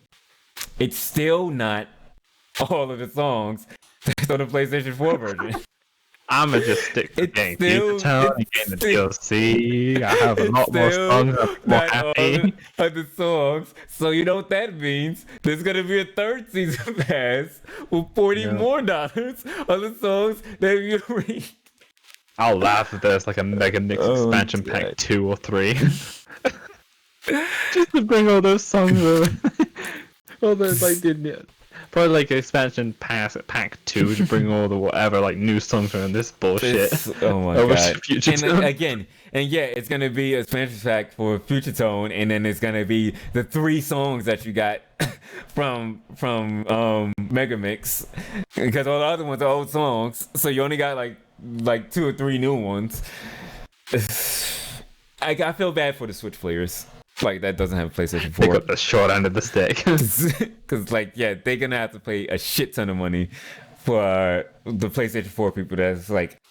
It's still not all of the songs that's on the PlayStation 4 version. I'ma just stick to getting Future Town and getting the DLC. I have a lot more songs. I'm more happy. Of the songs. So you know what that means? There's gonna be a third season pass with $40 more of the songs that you read. I'll laugh if there's like a Mega Mix expansion pack 2 or 3. Just to bring all those songs over. All those probably like expansion pass at pack 2 to bring all the whatever like new songs from this bullshit. Oh my god! And yeah, it's gonna be a expansion pack for Future Tone, and then it's gonna be the 3 songs that you got from Mega Mix, because all the other ones are old songs, so you only got like 2 or 3 new ones. I feel bad for the Switch players. Like that doesn't have a PlayStation 4. They got the short end of the stick. Because they're gonna have to pay a shit ton of money for the PlayStation 4 people. That's like,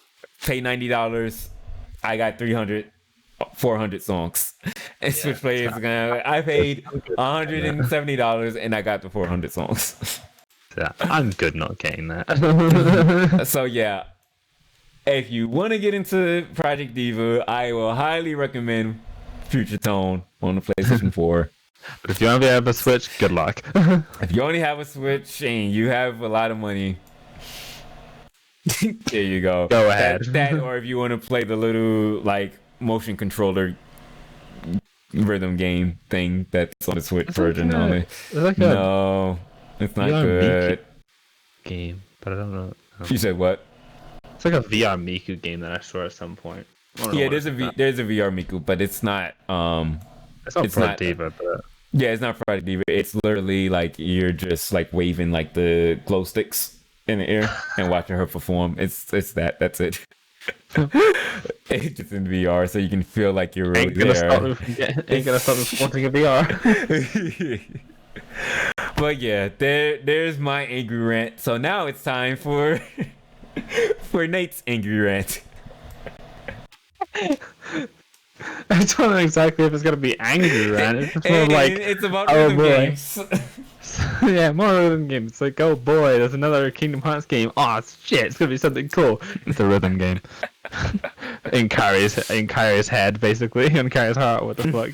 pay $90. I got 400 songs. And Switch players are gonna. I paid $170 and I got the 400 songs. Yeah, I'm good not getting that. So yeah, if you want to get into Project Diva, I will highly recommend Future Tone on the PlayStation 4. But if you only have a Switch, good luck. If you only have a Switch and you have a lot of money, there you go. Go ahead. That or if you want to play the little like motion controller rhythm game thing that's on the Switch version only. No, it's not good. Game, but I don't know. You said what? It's like a VR Miku game that I saw at some point. Yeah, there's a VR Miku, but it's not it's not Project Diva, but yeah, it's not Project Diva. It's literally like you're just like waving like the glow sticks in the air and watching her perform. It's that's it. It's just in VR, so you can feel like you're really there. Ain't gonna stop me wanting a VR. But yeah, there's my angry rant. So now it's time for Nate's angry rant. I don't know exactly if it's gonna be angry rant. It's more like it's about rhythm games. Yeah, more rhythm games. It's like, oh boy, there's another Kingdom Hearts game. Oh shit, it's gonna be something cool. It's a rhythm game. in Kyrie's head, basically, in Kyrie's heart. What the fuck?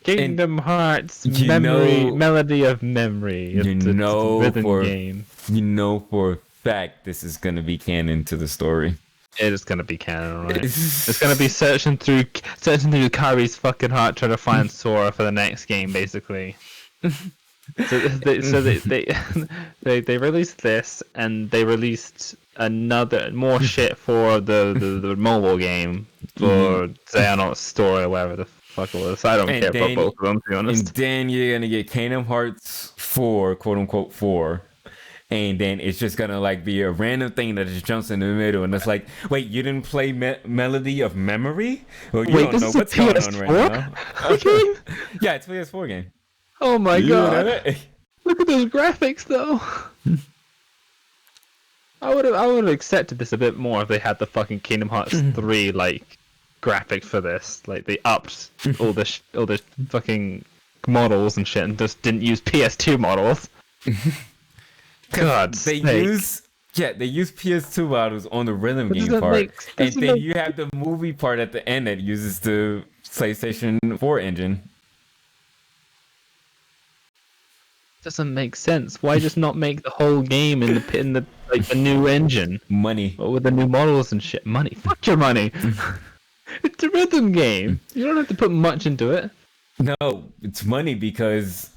Kingdom Hearts Melody of Memory. It's a rhythm game. You know for a fact this is gonna be canon to the story. It is gonna be canon, right? It's gonna be searching through Kyrie's fucking heart, trying to find Sora for the next game, basically. So they released this, and they released more shit for the mobile game for Xehanort Story or whatever the fuck it was. I don't care about both of them, to be honest. And then you're gonna get Kingdom Hearts 4, quote unquote 4. And then it's just gonna like be a random thing that just jumps in the middle, and it's like, wait, you didn't play Melody of Memory? Well, you don't know what's going on right now. Game? Yeah, it's a PS4 game. Oh my god! Look at those graphics, though. I would have accepted this a bit more if they had the fucking Kingdom Hearts 3 like graphics for this. Like they upped all the fucking models and shit, and just didn't use PS2 models. God, they use PS2 models on the rhythm game part, and then you have the movie part at the end that uses the PlayStation 4 engine. Doesn't make sense. Why just not make the whole game in the like the new engine? Money. But with the new models and shit. Money. Fuck your money. It's a rhythm game. You don't have to put much into it. No, it's money because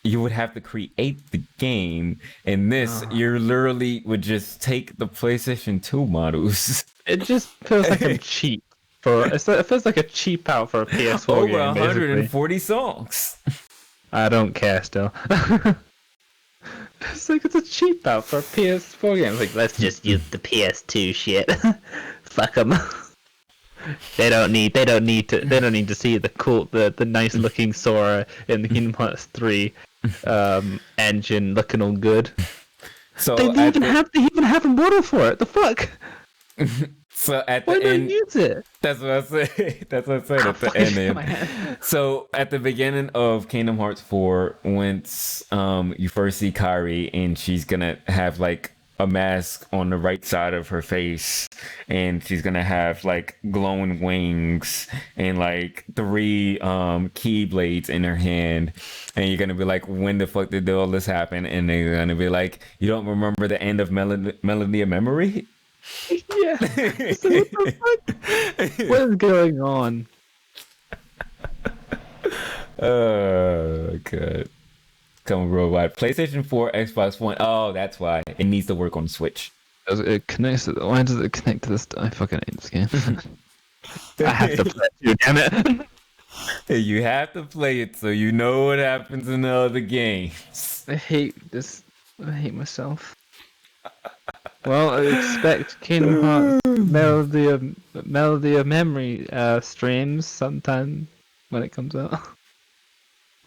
you would have to create the game, and this you literally would just take the PlayStation 2 models. It just feels like I'm cheap it feels like a cheap out for a PS4 Over game, basically. 140 songs. I don't care still. It's like it's a cheap out for a PS4 game. It's like, let's just use the PS2 shit. Fuck them. They don't need to see the nice looking Sora in the Kingdom Hearts 3 engine looking all good. So They even have a model for it. The fuck? So at Why the not end, use it? that's what I say. That's what I said at the end. So at the beginning of Kingdom Hearts 4, once you first see Kairi, and she's gonna have like a mask on the right side of her face, and she's gonna have like glowing wings and like 3 keyblades in her hand, and you're gonna be like, when the fuck did all this happen? And they're gonna be like, you don't remember the end of Melody of Memory? Yeah. So what the fuck? What is going on? Oh god. Come worldwide. PlayStation 4, Xbox One. Oh, that's why. It needs to work on Switch. It connects to why does it connect to this? I fucking hate this game. I have to play it, damn it. You have to play it so you know what happens in the other games. I hate this. I hate myself. Well, I expect Kingdom Hearts Melody of Memory streams sometime when it comes out.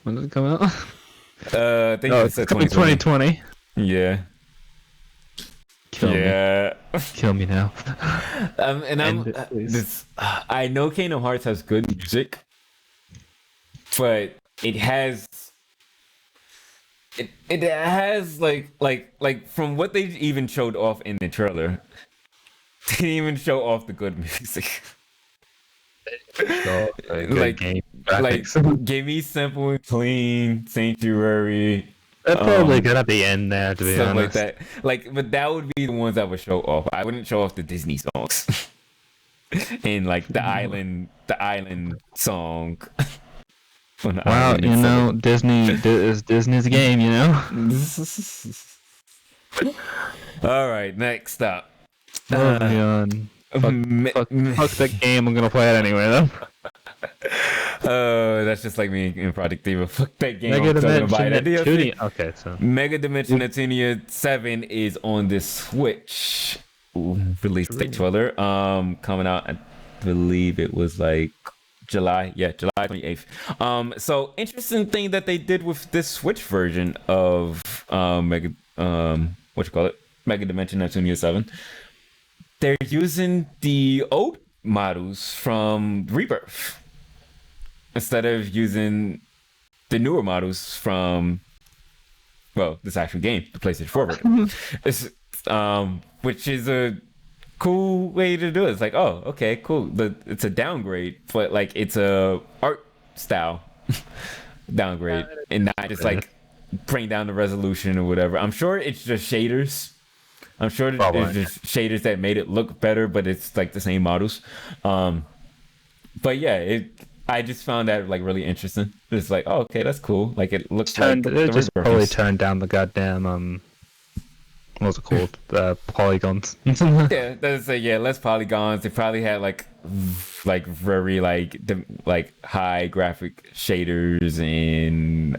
When does it come out? I think it's 2020. Yeah. Kill me. Kill me now. I know Kingdom Hearts has good music, but it has like from what they even showed off in the trailer, they didn't even show off the good music. Like give me simple and clean Sanctuary. They're probably gonna be in there, to be stuff honest. like that. Like, but that would be the ones I would show off. I wouldn't show off the Disney songs. And like the island song. Well, you know, Disney is Disney's game, you know. All right, next up. Oh man. Fuck that game. I'm gonna play it anyway, though. That's just like me in Project Diva. Fuck that game. Mega Dimension DLC. Okay, so Mega Dimension Neptunia 7 is on the Switch. Release date trailer. Coming out, I believe it was like July 28th. So interesting thing that they did with this Switch version of Mega Dimension Neptunia 7. They're using the old models from Rebirth instead of using the newer models from, well, this actual game, the PlayStation 4 version. It's, which is a cool way to do it. It's like, oh, okay, cool. It's a downgrade, but like it's a art style downgrade, and not just like bring down the resolution or whatever. I'm sure it's just shaders. I'm sure it's just shaders that made it look better, but it's like the same models. But yeah, I just found that like really interesting. It's like, oh, okay, that's cool. Like it looks like they just probably turned down the goddamn what's it called? Polygons. Yeah, that's less polygons. They probably had like very like high graphic shaders and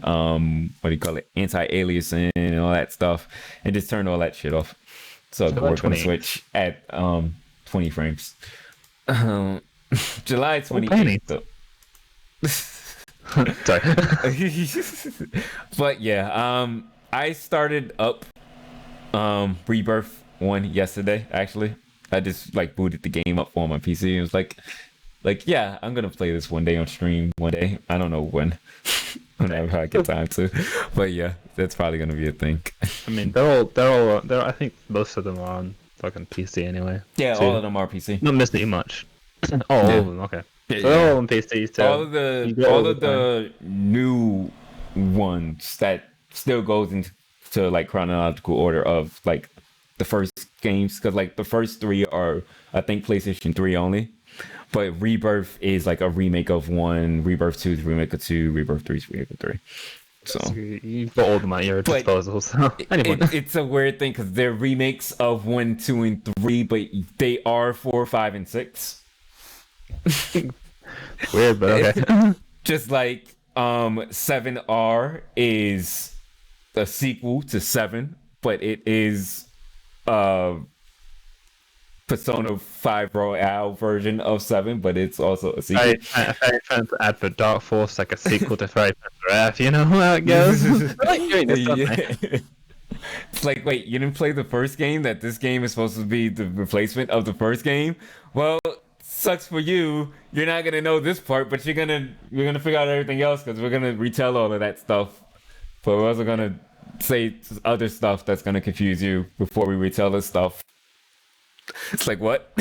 what do you call it? Anti-aliasing and all that stuff, and just turned all that shit off. So it worked on the Switch at 20 frames. July 28th. Sorry. But yeah, I started up Rebirth 1 yesterday, actually. I just like booted the game up on my PC and was like yeah, I'm gonna play this one day on stream one day. I don't know when. Whenever I get time to. But yeah, that's probably gonna be a thing. I mean, they're all I think most of them are on fucking PC anyway. Yeah, all of them are PC. Not missing you much. All of them, okay. Yeah, so they're all on PC too. All of the new ones that still goes into like chronological order of like the first games, because like the first 3 are I think PlayStation 3 only, But Rebirth is like a remake of 1. Rebirth 2 is a remake of 2. Rebirth 3 is a remake of 3. So you've got all them at your disposal. So it's a weird thing because they're remakes of 1, 2, and 3, but they are 4, 5, and 6. Weird, but okay. Just like 7R is a sequel to 7, but it is Persona 5 Royale version of 7, but it's also a sequel. Fairy Fans Advert Dark Force, like a sequel to Fairy Fans F, you know how it goes? Like doing this, Yeah. It's like, wait, you didn't play the first game? That this game is supposed to be the replacement of the first game? Well, sucks for you. You're not gonna know this part, but we're gonna figure out everything else because we're gonna retell all of that stuff. But we're also gonna say other stuff that's gonna confuse you before we retell this stuff. It's like, what?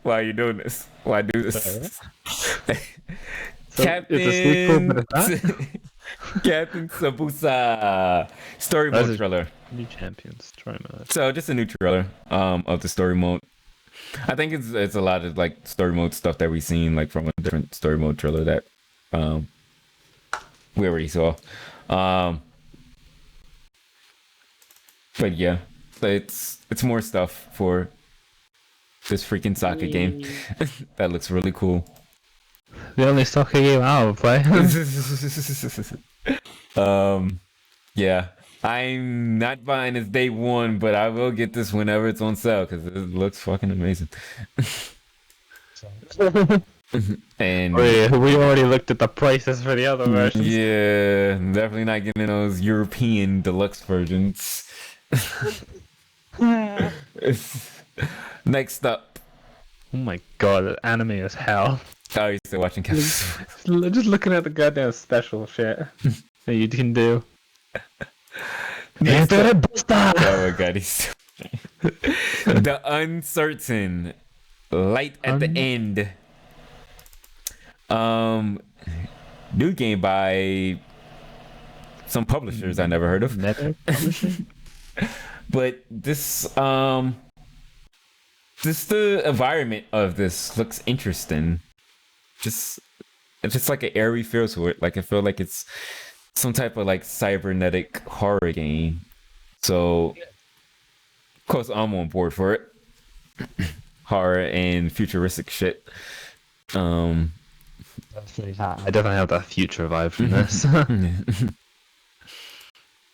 Why are you doing this? Why do this? So Captain it's a sequel, but it's not? Captain Sabusa story mode trailer. New champions, story mode. So just a new trailer of the story mode. I think it's a lot of like story mode stuff that we've seen like from a different story mode trailer that we already saw. But yeah, it's more stuff for this freaking soccer game. That looks really cool. The only soccer game I would play. Yeah, I'm not buying this day 1, but I will get this whenever it's on sale because it looks fucking amazing. And we already looked at the prices for the other versions. yeah, definitely not getting those European deluxe versions. Next up. Oh my god, anime is hell. Oh, you're still watching Captain. Just looking at the goddamn special shit that you can do. Next up. Oh my god, he's The Uncertain. Light at the End. New game by some publishers I never heard of. Never publishing? But this the environment of this looks interesting. It's just like an airy feel to it. Like I feel like it's some type of like cybernetic horror game. So of course I'm on board for it. Horror and futuristic shit. I definitely have that future vibe from this.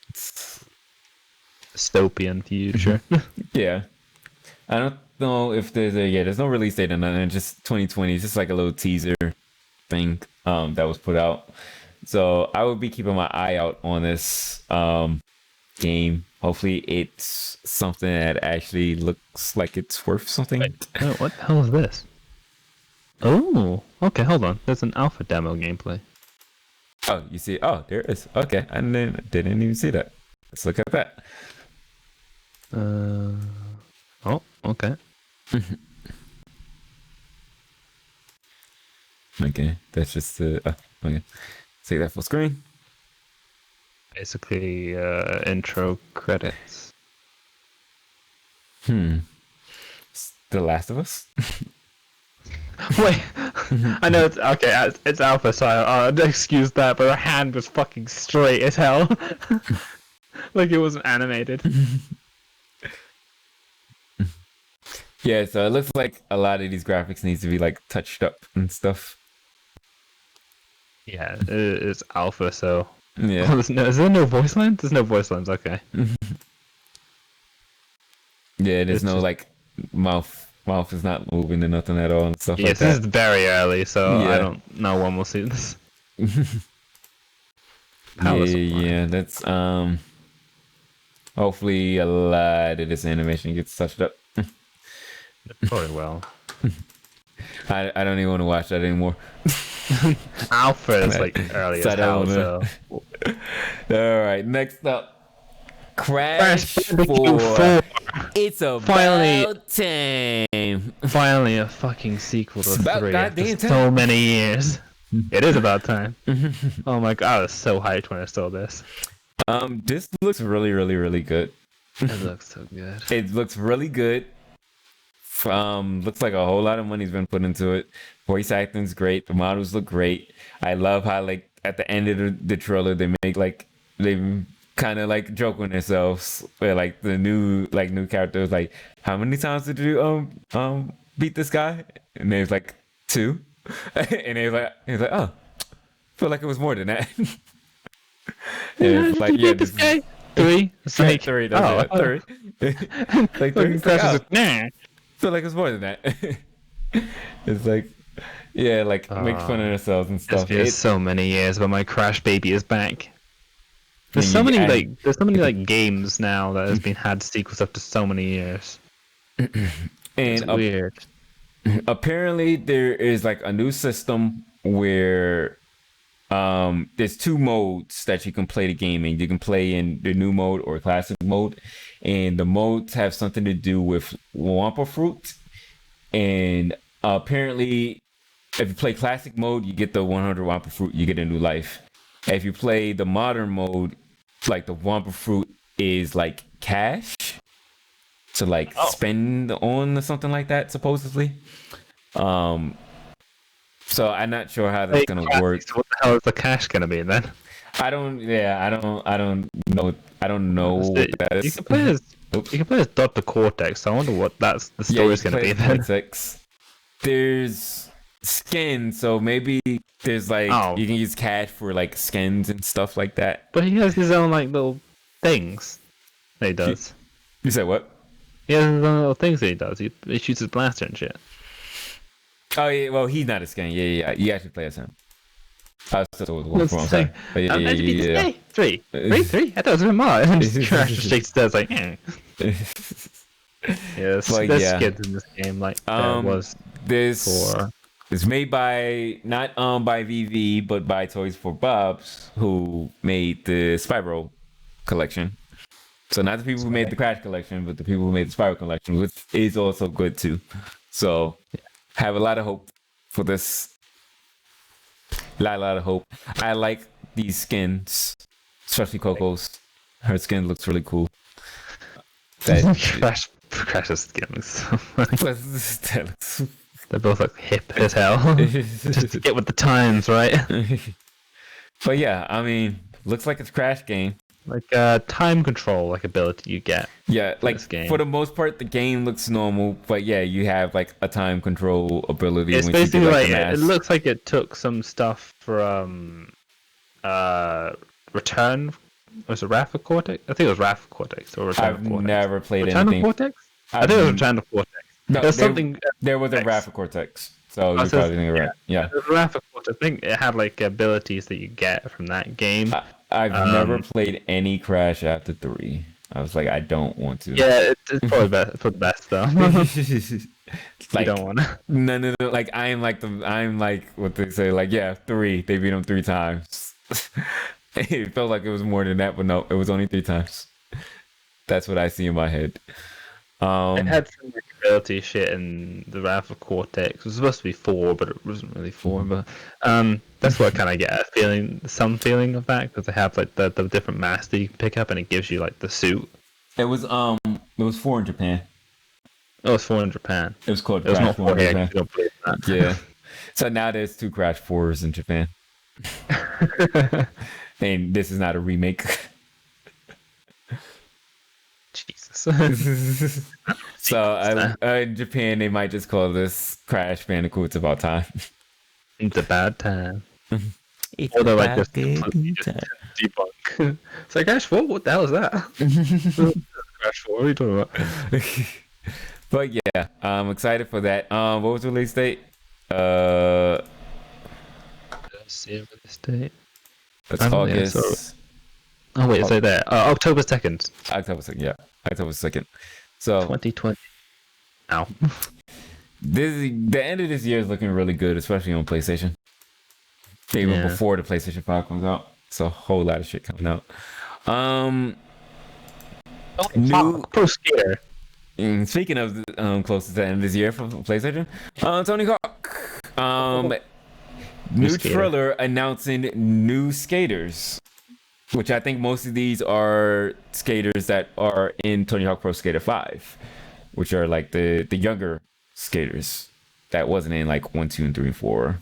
It's, Dystopian future. yeah. I don't know if there's no release date on it, just 2020. It's just like a little teaser thing that was put out. So I will be keeping my eye out on this game. Hopefully it's something that actually looks like it's worth something. Oh, what the hell is this? Oh, okay, hold on. There's an alpha demo gameplay. Oh, you see? Oh, there it is. Okay, I didn't even see that. Let's look at that. Oh, okay. Okay, that's just the. Okay, take that full screen. Basically, intro credits. The Last of Us. Wait, I know it's okay. It's alpha, so I'll excuse that. But her hand was fucking straight as hell, like it wasn't animated. Yeah, so it looks like a lot of these graphics needs to be like touched up and stuff. Yeah, it's alpha, so Yeah. Oh, is there no voice lines? There's no voice lines. Okay. Yeah, there's It's no just- like mouth is not moving and nothing at all and stuff Yeah, like this that. is very early, so Yeah. I don't know when we'll see this. Yeah, Palace of yeah, that's hopefully a lot of this animation gets touched up. Probably will. I don't even want to watch that anymore. Alpha is like early So I as don't hell, wanna- so All right, next up, Crash Bandicoot 4. It's about Finally- time. finally a fucking sequel to It's about 3 goddamn after time. so many years. It is about time. Oh my god, I was so hyped when I saw this. This looks really, really, really good. It looks so good. It looks really good Looks like a whole lot of money's been put into it. Voice acting's great. The models look great. I love how like at the end of the trailer they make like they kind of like joke on themselves where like the new characters like how many times did you beat this guy? And there's like 2. And he's like oh, feel like it was more than that. And it's like yeah, this guy 3. It's like 3. That's 3. Like 3. It's like, oh, nah. feel like it's more than that. It's like yeah, like make fun of ourselves and stuff. It's been so many years, but my Crash baby is back. There's And so you many add- there's so many like games now that has been had sequels after so many years. It's and weird. apparently there is like a new system where there's 2 modes that you can play the game in. You can play in the new mode or classic mode, and the modes have something to do with Wampa fruit. And apparently if you play classic mode, you get the 100 Wampa fruit, you get a new life. If you play the modern mode, like the Wampa fruit is like cash to like spend on or something like that, supposedly. So I'm not sure how that's gonna work. So what the hell is the cash gonna be then? I don't know. I don't know what that is. You can play as Dr. Cortex. So I wonder what the story's gonna be then. Cortex. There's skins, so maybe there's like you can use cash for like skins and stuff like that. But he has his own like little things that he does. You said what? He has his own little things that he does. He shoots his blaster and shit. Oh yeah, well he's not a skin. Yeah. You actually play as him. I was still with one from sorry. But yeah. 3. I thought it was a more. And just Crash just shakes his head like, Yes, there's skins in this game like there was for. It's made by not by VV but by Toys for Bobs, who made the Spyro collection. So not the people who made the Crash collection, but the people who made the Spyro collection, which is also good too. So have a lot of hope for this. A lot of hope. I like these skins, especially Coco's. Her skin looks really cool. Crash's skin looks so funny. They're both like hip as hell. Just to get with the times, right? But yeah, I mean, looks like it's a Crash game. Like time control, like ability you get. Yeah, like for the most part, the game looks normal, but yeah, you have like a time control ability. It's when basically you get, like it looks like it took some stuff from Return. Was it Wrath of Cortex? I think it was Wrath of Cortex or Return of Cortex. I've never played Return anything. of Cortex? I think it was Return of Cortex. No, There's something. There was a Wrath of Cortex, so you're probably thinking right. Yeah. The Wrath of Cortex. I think it had like abilities that you get from that game. I've never played any Crash after 3. I was like, I don't want to. Yeah, it's probably for the best though. Like, you don't want to. No. Like I'm like what they say. Like 3. They beat him 3 times. It felt like it was more than that, but no, it was only 3 times. That's what I see in my head. It had some ability shit in the Wrath of Cortex. It was supposed to be 4, but it wasn't really 4. But that's what I kind of get some feeling of that, because they have like the different masks that you can pick up, and it gives you like the suit. It was 4 in Japan. Oh, it's 4 in Japan. It was called It was Crash not 4 4 in here. Japan. You don't believe that. Yeah. So now there's 2 Crash 4s in Japan. And this is not a remake. Jesus. So in Japan, they might just call this Crash Bandicoot. It's about time. It's a bad time. It's Or they're like about just completely time. debunk. It's like Crash 4? What the hell is that? Crash 4? What are you talking about? But yeah, I'm excited for that. What was the release date? Let's see over this date. It's Yeah, August. Oh wait, say there. October 2nd. October 2nd. Yeah, October 2nd. So 2020. Ow. the end of this year is looking really good, especially on PlayStation. Even before the PlayStation 5 comes out. It's a whole lot of shit coming out. New Pro Skater. Speaking of closest to the end of this year for PlayStation, Tony Hawk. New trailer announcing new skaters, which I think most of these are skaters that are in Tony Hawk Pro Skater 5. which are like the younger skaters that wasn't in like 1, 2, and 3, and 4,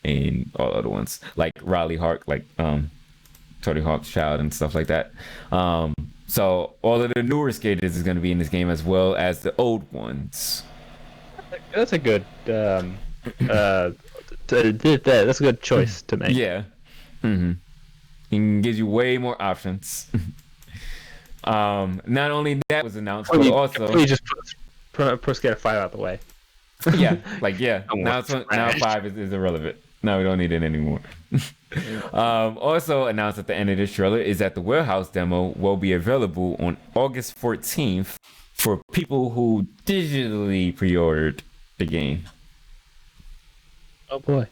and all other ones like Riley Hawk, like Tony Hawk's Child and stuff like that. So all of the newer skaters is going to be in this game as well as the old ones. That's a good that's a good choice to make. Yeah. It gives you way more options. Not only that was announced, but also you just put Pro Skater 5 out the way. Yeah, like now 5 is irrelevant. Now we don't need it anymore. Also announced at the end of this trailer is that the Warehouse demo will be available on August 14th for people who digitally pre-ordered the game. Oh boy.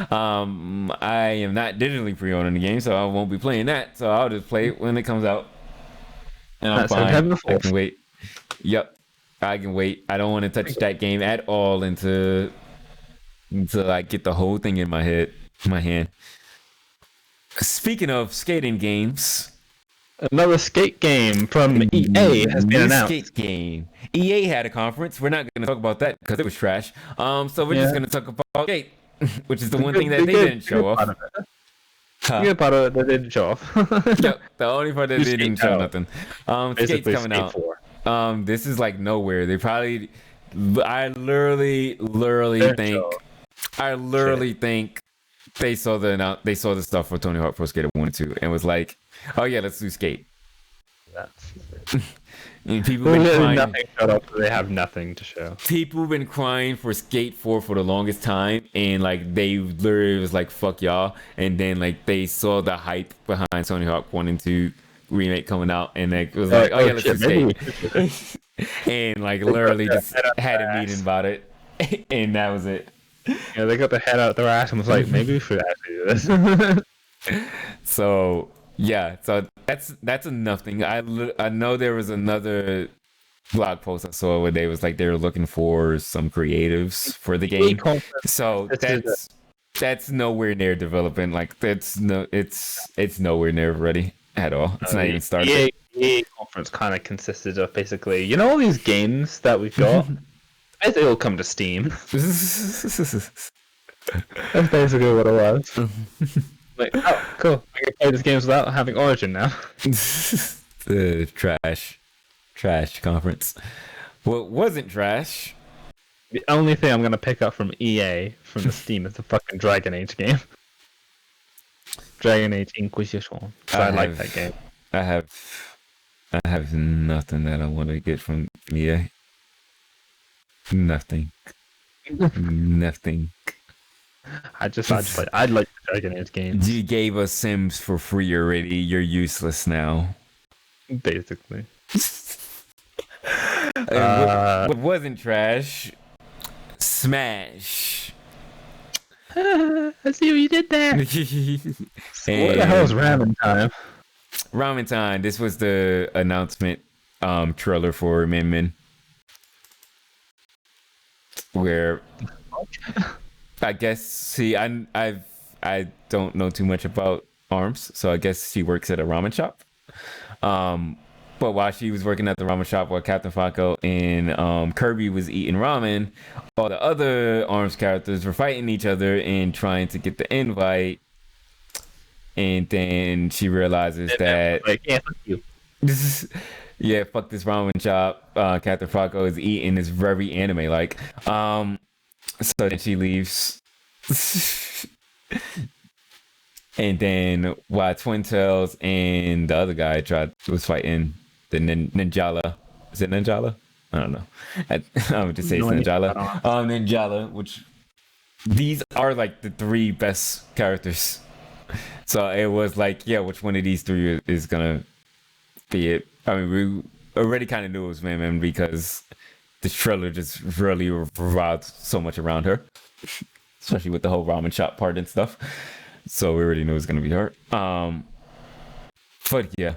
I am not digitally pre-ordering the game, so I won't be playing that. So I'll just play it when it comes out. And I'm fine. I can wait. Yep, I can wait. I don't want to touch that game at all until I get the whole thing in my hand. Speaking of skating games, another skate game from EA has been announced. Skate game. EA had a conference. We're not going to talk about that because it was trash. So we're just going to talk about Skate, which is the one thing that they didn't show off. The good part of it, they didn't show off. Yep, the only part that they didn't show nothing. Skate's coming out. This is like nowhere. They probably. I literally think they saw the stuff for Tony Hawk Pro Skater 1 and 2 and was like, oh yeah, let's do Skate. And people been crying. Nothing showed up, so they have nothing to show. People been crying for Skate 4 for the longest time, and like they literally was like, fuck y'all. And then like they saw the hype behind Tony Hawk 1 and 2 remake coming out, and like it was like, oh yeah, let's do Skate. And like literally just had a meeting about it, and that was it. Yeah, they got their head out their ass and was like, maybe we should actually do this. So yeah, so that's enough thing. I know there was another blog post I saw where they were looking for some creatives for the game. So that's nowhere near developing. Like it's nowhere near ready at all. It's not even started. EA conference kind of consisted of basically, all these games that we've got. They all come to Steam. That's basically what it was. Like, oh, cool. I can play these games without having Origin now. The trash conference. What wasn't trash? The only thing I'm gonna pick up from EA from the Steam is the fucking Dragon Age game. Dragon Age Inquisition. So I like that game. I have nothing that I want to get from EA. Nothing. I'd like the Dragon Age games. You gave us Sims for free already. You're useless now. Basically. What wasn't trash? Smash. I see what you did there. What the hell is Ramen Time? Ramen Time. This was the announcement trailer for Min Min. Where I guess I don't know too much about ARMS, so I guess she works at a ramen shop. But while she was working at the ramen shop, while Captain Falco and Kirby was eating ramen, all the other ARMS characters were fighting each other and trying to get the invite. And then she realizes that fuck you. Yeah, fuck this ramen shop. Captain Falco is eating is very anime like. So then she leaves. And then while Twin Tails and the other guy was fighting the Ninjala. Is it Ninjala? I don't know. I would just say it's Ninjala. Ninjala, which these are like the 3 best characters. So it was like, yeah, which one of these 3 is gonna be it? I mean, we already kind of knew it was Min Min because this trailer just really revolved so much around her, especially with the whole ramen shop part and stuff. So we already knew it was gonna be her. But yeah,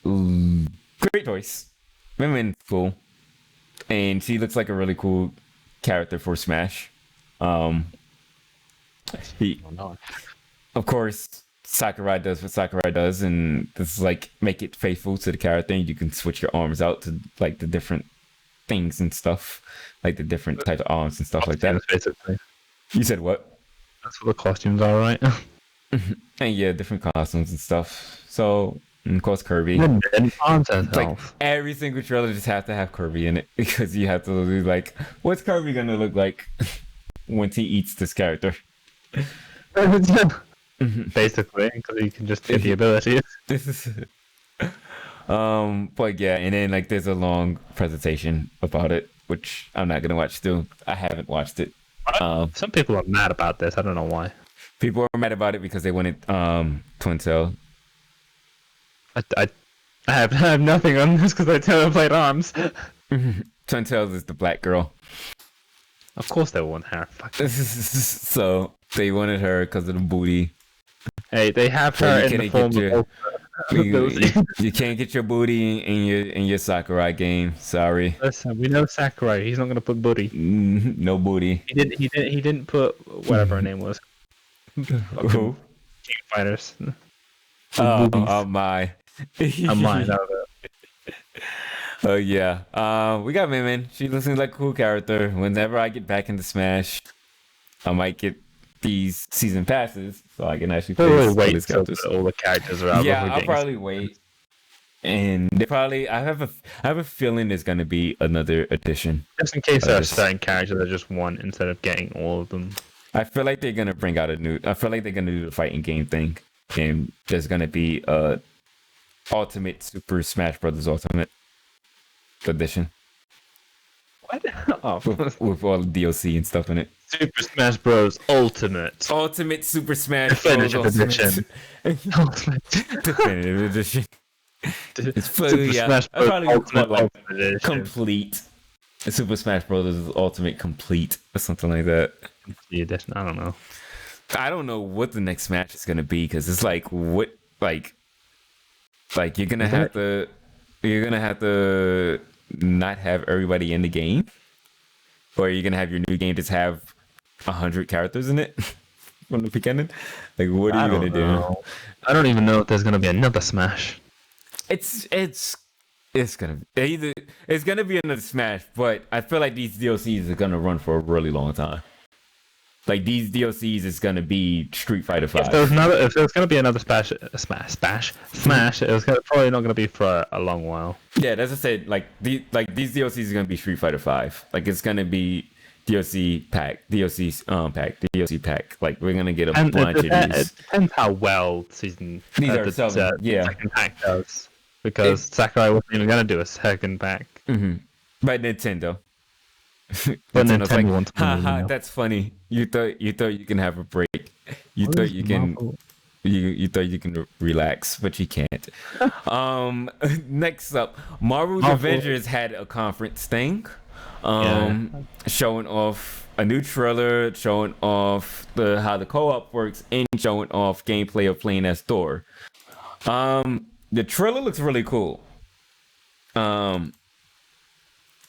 great choice. Min Min's cool, and she looks like a really cool character for Smash. Of course, Sakurai does what Sakurai does, and this is like make it faithful to the character, and you can switch your arms out to like the different things and stuff, like the different types of arms and stuff like that. Basically. You said what? That's what the costumes are, right? And yeah, different costumes and stuff. So, and of course, Kirby. And arms and Like health. every single trailer just have to have Kirby in it because you have to be like, what's Kirby gonna look like once he eats this character? Basically, because you can just get the abilities. This is but yeah, and then like there's a long presentation about it, which I'm not gonna watch still. I haven't watched it. Some people are mad about this. I don't know why. People are mad about it because they wanted Twin Tail. I have nothing on this because I never played ARMS. Twin Tails is the black girl. Of course they want her. Fuck. So they wanted her because of the booty. Hey, they have her in the form of you can't get your booty in your Sakurai game. Sorry. Listen, we know Sakurai. He's not gonna put booty. No booty. He didn't put whatever her name was. Who? King Fighters. Oh my. I'm mine. Oh yeah. We got Min. She looks like a cool character. Whenever I get back into Smash, I might get these season passes so I can actually play wait these until characters. all the characters are out. Yeah, I'll probably wait. And they probably I have a feeling there's gonna be another edition. Just in case there are certain characters that just one instead of getting all of them. I feel like they're gonna bring out I feel like they're gonna do the fighting game thing. And there's gonna be a Ultimate Super Smash Brothers Ultimate Edition. What? Oh, with all the DLC and stuff in it. Super Smash Bros. Ultimate Super Smash Bros. Definitive Edition. Definitive Edition. It's Super Smash Bros. Ultimate Edition. Complete. Super Smash Bros. Ultimate Complete or something like that. The edition. I don't know. I don't know what the next Smash is gonna be because it's like what like you're gonna have to not have everybody in the game, or you're gonna have your new game just have 100 characters in it from the beginning. Like, what are you gonna do? I don't even know if there's gonna be another Smash. It's gonna be another Smash, but I feel like these DLCs are gonna run for a really long time. Like these DLCs is gonna be Street Fighter 5. If there's gonna be another Smash, it was probably not gonna be for a long while. Yeah, as I said, these DLCs are gonna be Street Fighter 5. Like it's gonna be DLC pack. Like we're gonna get a bunch of these. It depends how well season these are selling. Yeah, second pack does, because Sakurai wasn't even gonna do a second pack. Mm-hmm. By Nintendo. But Nintendo's Nintendo wants money, haha, you know. that's funny. You thought you can have a break. You thought you can relax, but you can't. Next up, Marvel's Avengers had a conference thing, showing off a new trailer, showing off how the co-op works, and showing off gameplay of playing as Thor. The trailer looks really cool.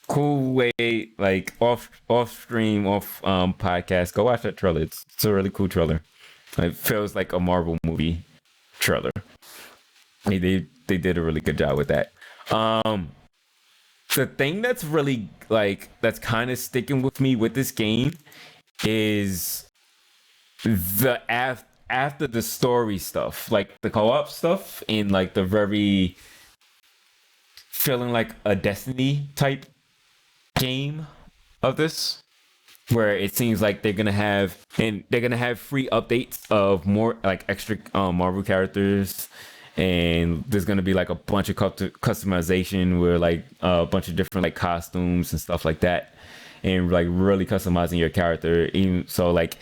Cool way, like off stream, podcast. Go watch that trailer. It's a really cool trailer. It feels like a Marvel movie trailer. They did a really good job with that. The thing that's really that's kind of sticking with me with this game is the after the story stuff, like the co-op stuff, and like the very feeling like a Destiny type game of this, where it seems like they're gonna have free updates of more like extra Marvel characters, and there's gonna be like a bunch of customization where like a bunch of different like costumes and stuff like that, and like really customizing your character. Even so, like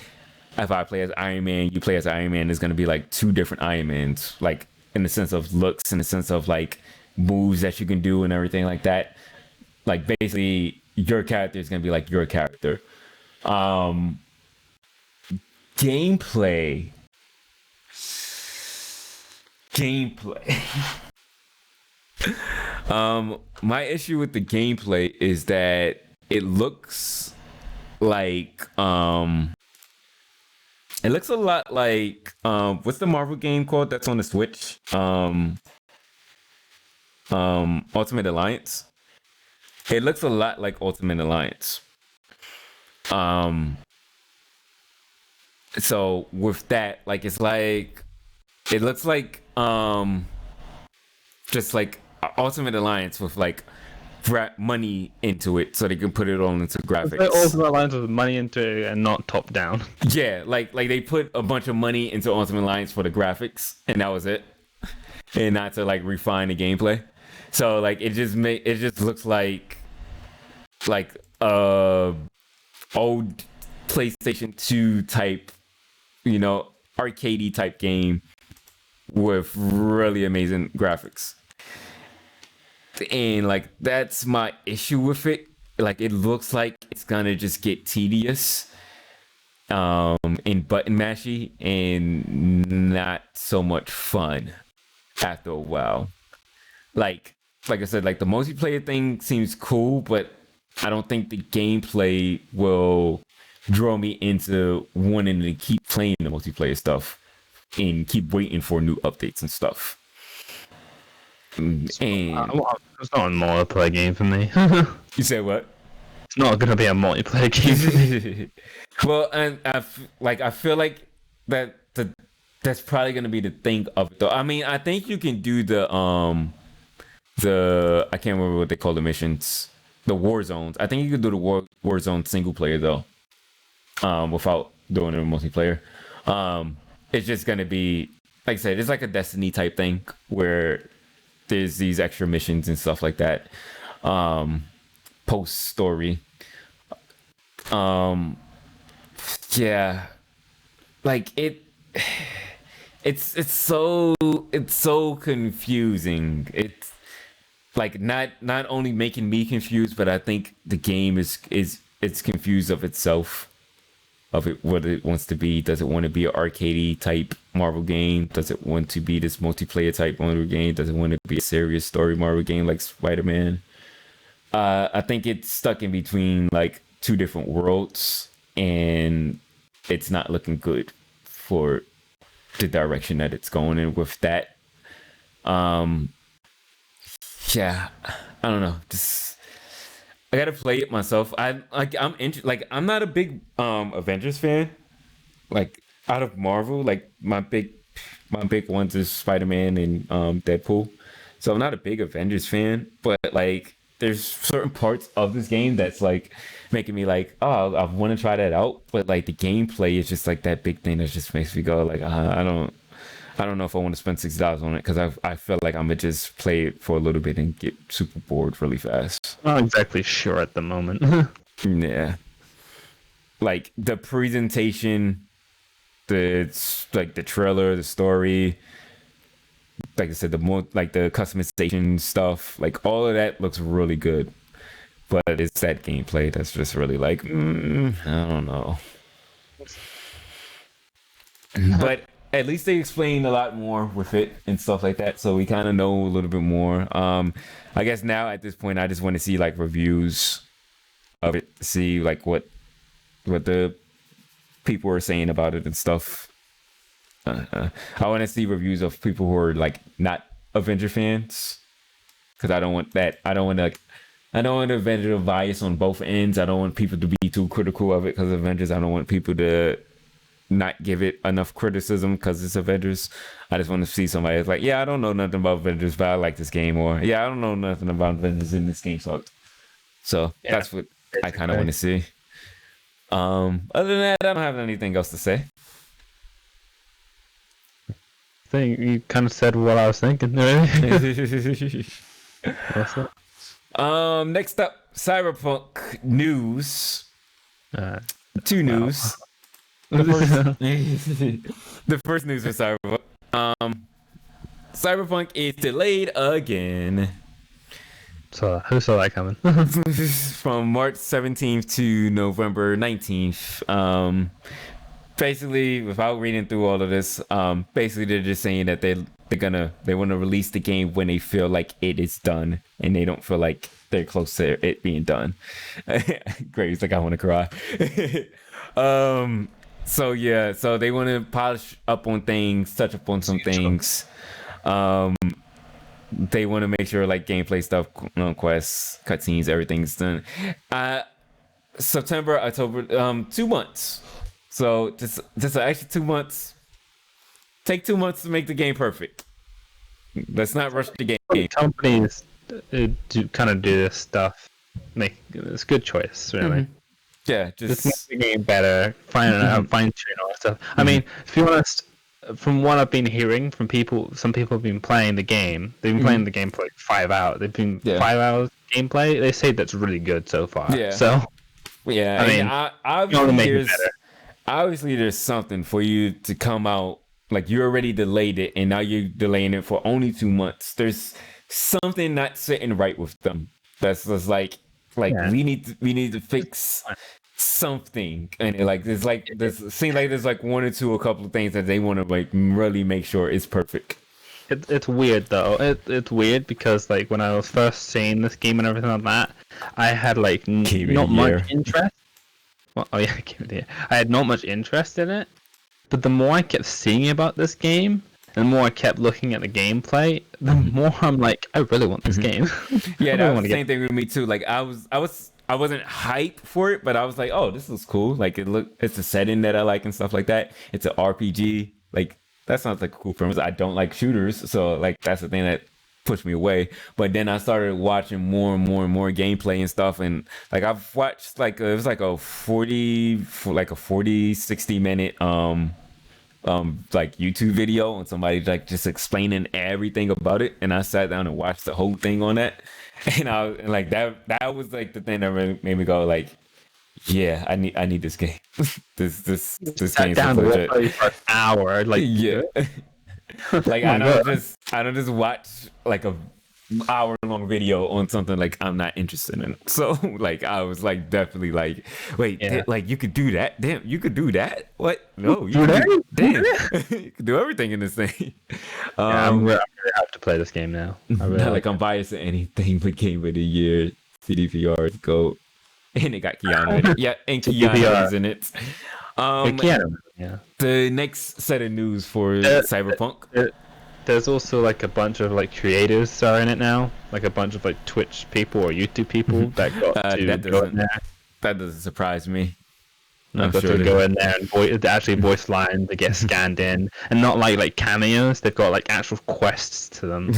if I play as Iron Man, you play as Iron Man, there's gonna be like 2 different Iron Mans, like in the sense of looks, in the sense of like moves that you can do and everything like that. Like basically your character is going to be like your character. Gameplay. My issue with the gameplay is that it looks like It looks a lot like what's the Marvel game called that's on the Switch? Ultimate Alliance. It looks a lot like Ultimate Alliance. So with that, like it's like it looks like just like Ultimate Alliance with like money into it so they can put it all into graphics. Ultimate Alliance with money into it and not top down. Yeah, like they put a bunch of money into Ultimate Alliance for the graphics and that was it. And not to like refine the gameplay. So like it just looks like old PlayStation 2 type, arcadey type game with really amazing graphics. And like that's my issue with it. Like it looks like it's gonna just get tedious and button mashy and not so much fun after a while. Like I said, like the multiplayer thing seems cool, but I don't think the gameplay will draw me into wanting to keep playing the multiplayer stuff and keep waiting for new updates and stuff. And It's not a multiplayer game for me. you said what? It's not gonna be a multiplayer game for me. Well, and I feel like that's probably gonna be the thing of it though. I mean, I think you can do the I can't remember what they call the missions, the war zones. I think you can do the war zone single player though, without doing it in multiplayer. It's just gonna be like I said, it's like a Destiny type thing where there's these extra missions and stuff like that. Post story. Yeah, like it's so confusing. It's like not only making me confused, but I think the game is it's confused of itself, of it what it wants to be. Does it want to be an arcadey type Marvel game? Does it want to be this multiplayer type Marvel game? Does it want to be a serious story Marvel game like Spider-Man? I think it's stuck in between like two different worlds, and it's not looking good for the direction that it's going in with that. Yeah, I don't know. Just I gotta play it myself. I'm not a big Avengers fan. Like out of Marvel, like my big ones is Spider-Man and Deadpool. So I'm not a big Avengers fan, but like there's certain parts of this game that's like making me like, oh, I want to try that out. But like the gameplay is just like that big thing that just makes me go like, I don't know if I want to spend $60 on it because I feel like I'm gonna just play it for a little bit and get super bored really fast. Not exactly sure at the moment. Yeah, like the presentation, the trailer, the story, like I said, the customization stuff, like all of that looks really good. But it's that gameplay that's just really like, I don't know. But at least they explain a lot more with it and stuff like that, so we kind of know a little bit more. I guess now at this point, I just want to see like reviews of it, see like what the people are saying about it and stuff. I want to see reviews of people who are like not Avenger fans, because I don't want that. I don't want Avenger bias on both ends. I don't want people to be too critical of it because Avengers. I don't want people to not give it enough criticism because it's Avengers. I just want to see somebody that's like, yeah, I don't know nothing about Avengers, but I like this game, or yeah, I don't know nothing about Avengers in this game sucked. So yeah, that's what I kind of want to see. Other than that, I don't have anything else to say. I think you kind of said what I was thinking. Really? What's that? Next up, Cyberpunk news. Two news. The first news for Cyberpunk. Cyberpunk is delayed again. So who saw that coming? From March 17th to November 19th. Basically, without reading through all of this, basically they're just saying that they want to release the game when they feel like it is done, and they don't feel like they're close to it being done. Great, it's like I want to cry. So they want to polish up on things, touch up on some things. They want to make sure like gameplay stuff, quests, cutscenes, everything's done. September, October, 2 months. So just an extra 2 months. Take 2 months to make the game perfect. Let's not rush the game. Companies do this stuff. It's a good choice, really. Mm-hmm. Yeah, just make the game better, fine tune all that stuff. I mean, to be honest, from what I've been hearing from some people have been playing the game. They've been playing the game for like 5 hours. They've been 5 hours gameplay. They say that's really good so far. Yeah. So yeah, I mean, obviously there's something for you to come out. Like you already delayed it, and now you're delaying it for only 2 months. There's something not sitting right with them. That's just like we need to fix something, and there's like one or two, a couple of things that they want to like really make sure is perfect. It's weird though. It's weird because like when I was first seeing this game and everything like that, I had like not much interest. Well, I had not much interest in it. But the more I kept seeing about this game, and the more I kept looking at the gameplay, the more I'm like, I really want this game. Yeah, that was the same thing with me too. Like I wasn't hyped for it, but I was like, oh, this looks cool. Like it's a setting that I like and stuff like that. It's an RPG. Like that sounds like a cool premise. I don't like shooters, so like that's the thing that pushed me away. But then I started watching more and more gameplay and stuff, and like I've watched like it was like a 40 60 minute like YouTube video on somebody like just explaining everything about it, and I sat down and watched the whole thing on that, and like that was like the thing that really made me go like, yeah, I need this game. this game down to play for an hour, like yeah. Like I don't just watch like a hour-long video on something like I'm not interested in. So like I was like definitely like, wait, like you could do that? Damn, you could do that? What? No, you can damn, you could do everything in this thing. I'm gonna have to play this game now. I'm biased to anything but Game of the Year, CDPR, GOAT, and it got Keanu in it. Yeah, and Keanu's in it. The next set of news for Cyberpunk. There's also like a bunch of like creators are in it now, like a bunch of like Twitch people or YouTube people that got to go in there. That doesn't surprise me. Got to go in there and actually voice lines that get scanned in, and not like cameos. They've got like actual quests to them,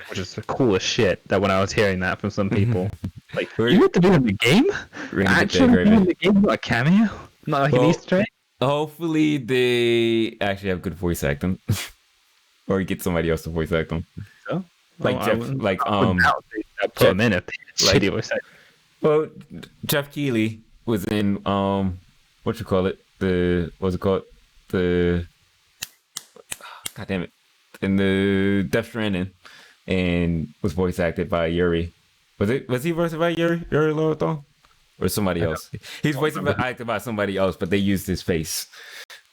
which is the coolest shit. That when I was hearing that from some people, like you have to do in the game, actually in the game, not a cameo, not like an Easter egg. Hopefully they actually have good voice acting. Or you get somebody else to voice act them. So? Like Jeff, like put him in a shitty voice act. Well, Jeff Keighley was in what you call it? What's it called? God damn it! In the Death Stranding, and was voice acted by Yuri. Was he voiced by Yuri Lowenthal? Or somebody else? He's voiced acted by somebody else, but they used his face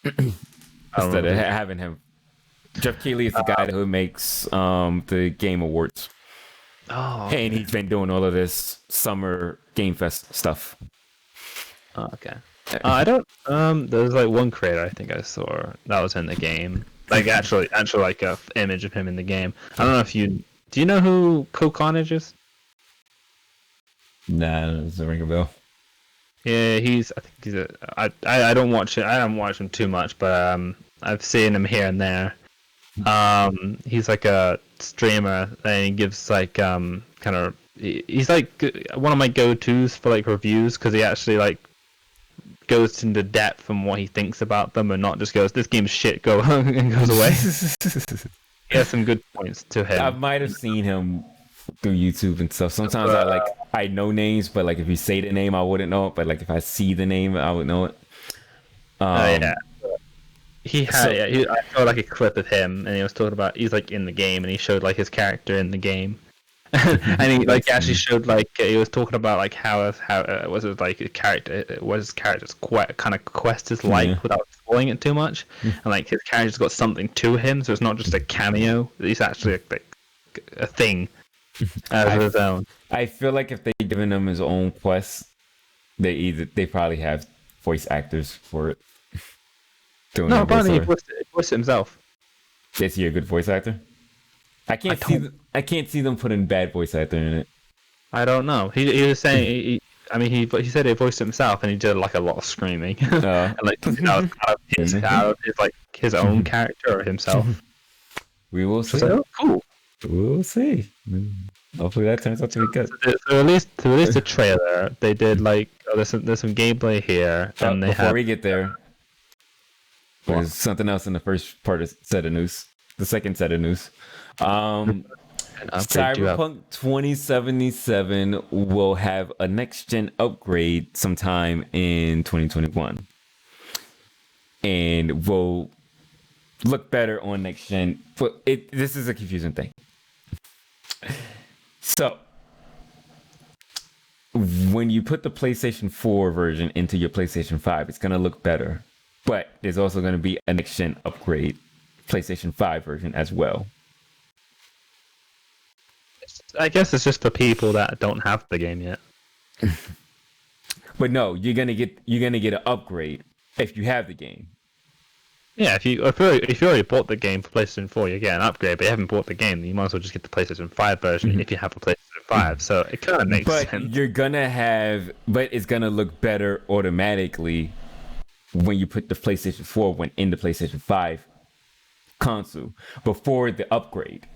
instead of having him. Jeff Keighley is the guy who makes the Game Awards. Oh, okay. And he's been doing all of this summer Game Fest stuff. Oh, okay. I don't. There's like one creator I think I saw that was in the game. Like actually like a image of him in the game. I don't know if you do. You know who Co-Carnage is? Nah, it doesn't ring a bell. Yeah, I don't watch it. I don't watch him too much, but I've seen him here and there. He's like a streamer, and he gives like he's like one of my go-tos for like reviews, because he actually like goes into depth on what he thinks about them, and not just goes, this game's shit, go and goes away. He has some good points to him. I might have seen him through YouTube and stuff. Sometimes I know names, but like if you say the name I wouldn't know it, but like if I see the name I would know it. Yeah. I saw like a clip of him, and he was talking about, he's like in the game, and he showed like his character in the game, and he like actually showed like he was talking about like how was it like a character, what his character's kind of quest is like, without spoiling it too much, and like his character's got something to him, so it's not just a cameo. He's actually like a thing of his own. I feel like if they given him his own quest, they probably have voice actors for it. doing No, a apparently he voiceover. voiced it himself. Is he a good voice actor? I can't see them putting bad voice actor in it. I don't know. He was saying he said he voiced it himself and he did like a lot of screaming and like that was out of his like his own character or himself. We will see. So, cool. We'll see. Hopefully that turns out to be good. So at least the trailer, they did like there's some gameplay here, and they before we get there, there's something else in the first part of set of news. The second set of news. Cyberpunk 2077 will have a next gen upgrade sometime in 2021, and will look better on next gen. But this is a confusing thing. So, when you put the PlayStation 4 version into your PlayStation 5, it's going to look better. But there's also going to be a next-gen upgrade, PlayStation 5 version as well. I guess it's just for people that don't have the game yet. But no, you're gonna get an upgrade if you have the game. Yeah, if you already bought the game for PlayStation 4, you get an upgrade. But you haven't bought the game, then you might as well just get the PlayStation 5 version if you have a PlayStation 5. So it kind of makes sense. But it's gonna look better automatically when you put the PlayStation 4 in the PlayStation 5 console before the upgrade.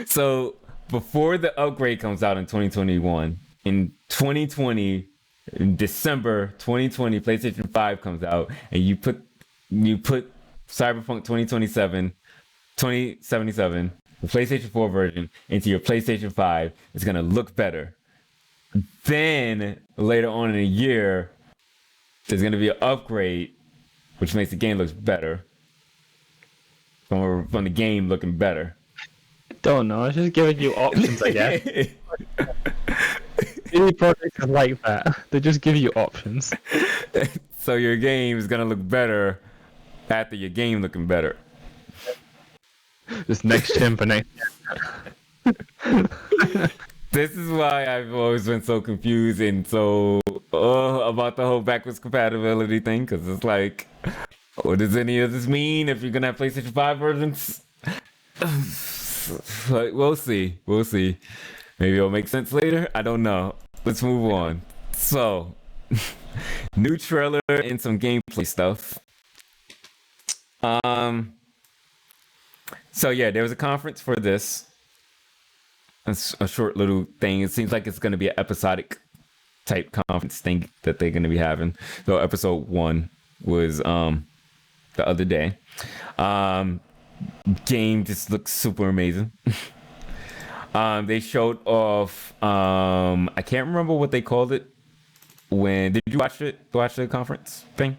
So before the upgrade comes out in 2021, in 2020. In December 2020, PlayStation 5 comes out, and you put Cyberpunk 2077, the PlayStation 4 version, into your PlayStation 5. It's gonna look better. Then later on in the year, there's gonna be an upgrade, which makes the game look better. From the game looking better. I don't know. It's just giving you options, I guess. Any projects are like that. They just give you options. So your game is gonna look better after your game looking better. This next gen for next gen. This is why I've always been so confused and so about the whole backwards compatibility thing, because it's like, what does any of this mean if you're gonna have PlayStation 5 versions? We'll see. Maybe it'll make sense later. I don't know. Let's move on. So, new trailer and some gameplay stuff. So yeah, there was a conference for this. It's a short little thing. It seems like it's going to be an episodic type conference thing that they're going to be having. So episode 1 was the other day. Game just looks super amazing. They showed off. I can't remember what they called it. Did you watch it? Watch the conference thing?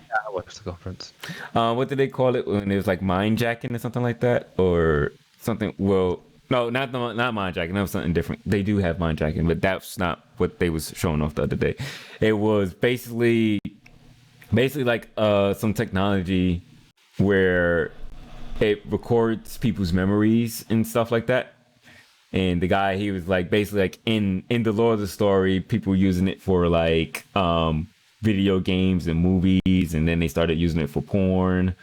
Yeah, I watched the conference. What did they call it when it was like mind jacking or something like that, or something? Well, no, not mind jacking. That was something different. They do have mind jacking, but that's not what they was showing off the other day. It was basically like some technology where it records people's memories and stuff like that. And the guy, he was like basically like in the lore of the story, people using it for like video games and movies, and then they started using it for porn.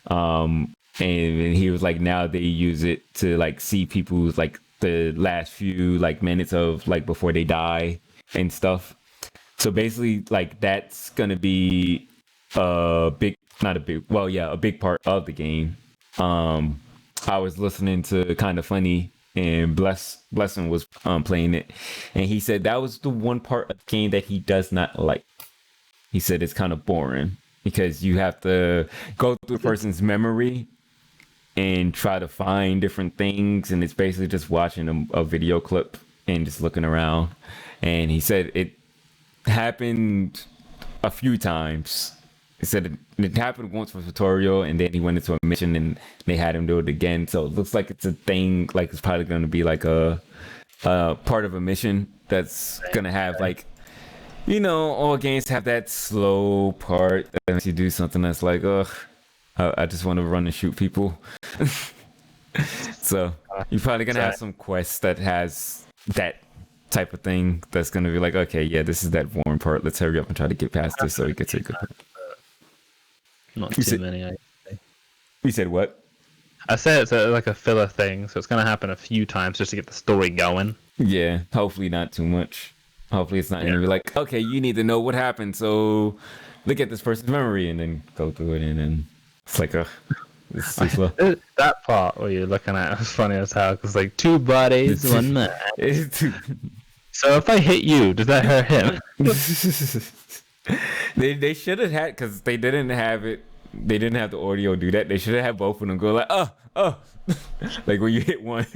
And he was like, now they use it to like see people's like the last few like minutes of like before they die and stuff. So basically, like that's gonna be a big part of the game. I was listening to Kind of Funny, and Blessing was playing it, and he said that was the one part of the game that he does not like. He said it's kind of boring because you have to go through a person's memory and try to find different things, and it's basically just watching a video clip and just looking around. And he said it happened a few times. He said it happened once for tutorial, and then he went into a mission and they had him do it again. So it looks like it's a thing, like it's probably going to be like a part of a mission that's going to have like, you know, all games have that slow part that makes you do something that's like, I just want to run and shoot people. So you're probably going to have some quests that has that type of thing that's gonna be like, okay, yeah, this is that boring part. Let's hurry up and try to get past this so we get to a good part. Not too many. You said what? I said it's like a filler thing, so it's gonna happen a few times just to get the story going. Yeah, hopefully not too much. Hopefully it's not gonna be like, okay, you need to know what happened, so look at this person's memory and then go through it, and then it's like, this is too slow. That part where you're looking at it was funny as hell, because like 2 bodies, 1 man. So if I hit you, does that hurt him? They should have had, because they didn't have it. They didn't have the audio do that. They should have had both of them go like, oh, like when you hit one.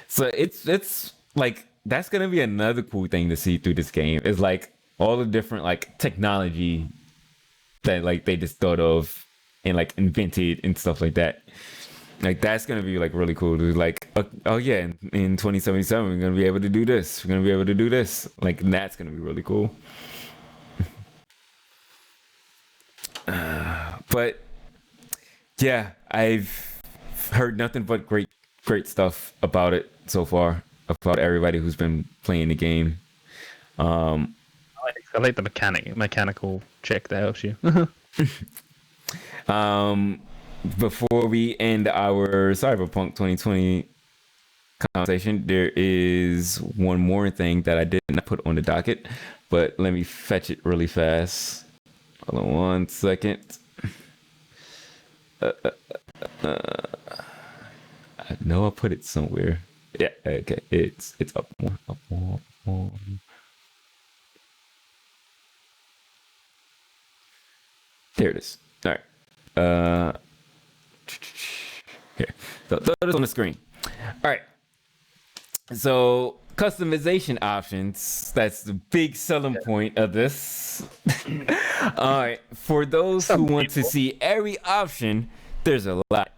So it's like, that's gonna be another cool thing to see through this game. Is like all the different like technology that like they just thought of and like invented and stuff like that. Like that's gonna be like really cool. Like, oh yeah, in 2077 we're gonna be able to do this. We're gonna be able to do this. Like that's gonna be really cool. But yeah, I've heard nothing but great stuff about it so far. About everybody who's been playing the game. I like the mechanical check that helps you. Before we end our Cyberpunk 2020 conversation, there is one more thing that I did not put on the docket, but let me fetch it really fast. Hold on 1 second. I know I put it somewhere. Yeah, okay. It's up more. There it is. All right. Here. So throw this on the screen. All right. So customization options. That's the big selling point of this. All right. For those who want to see every option, there's a lot.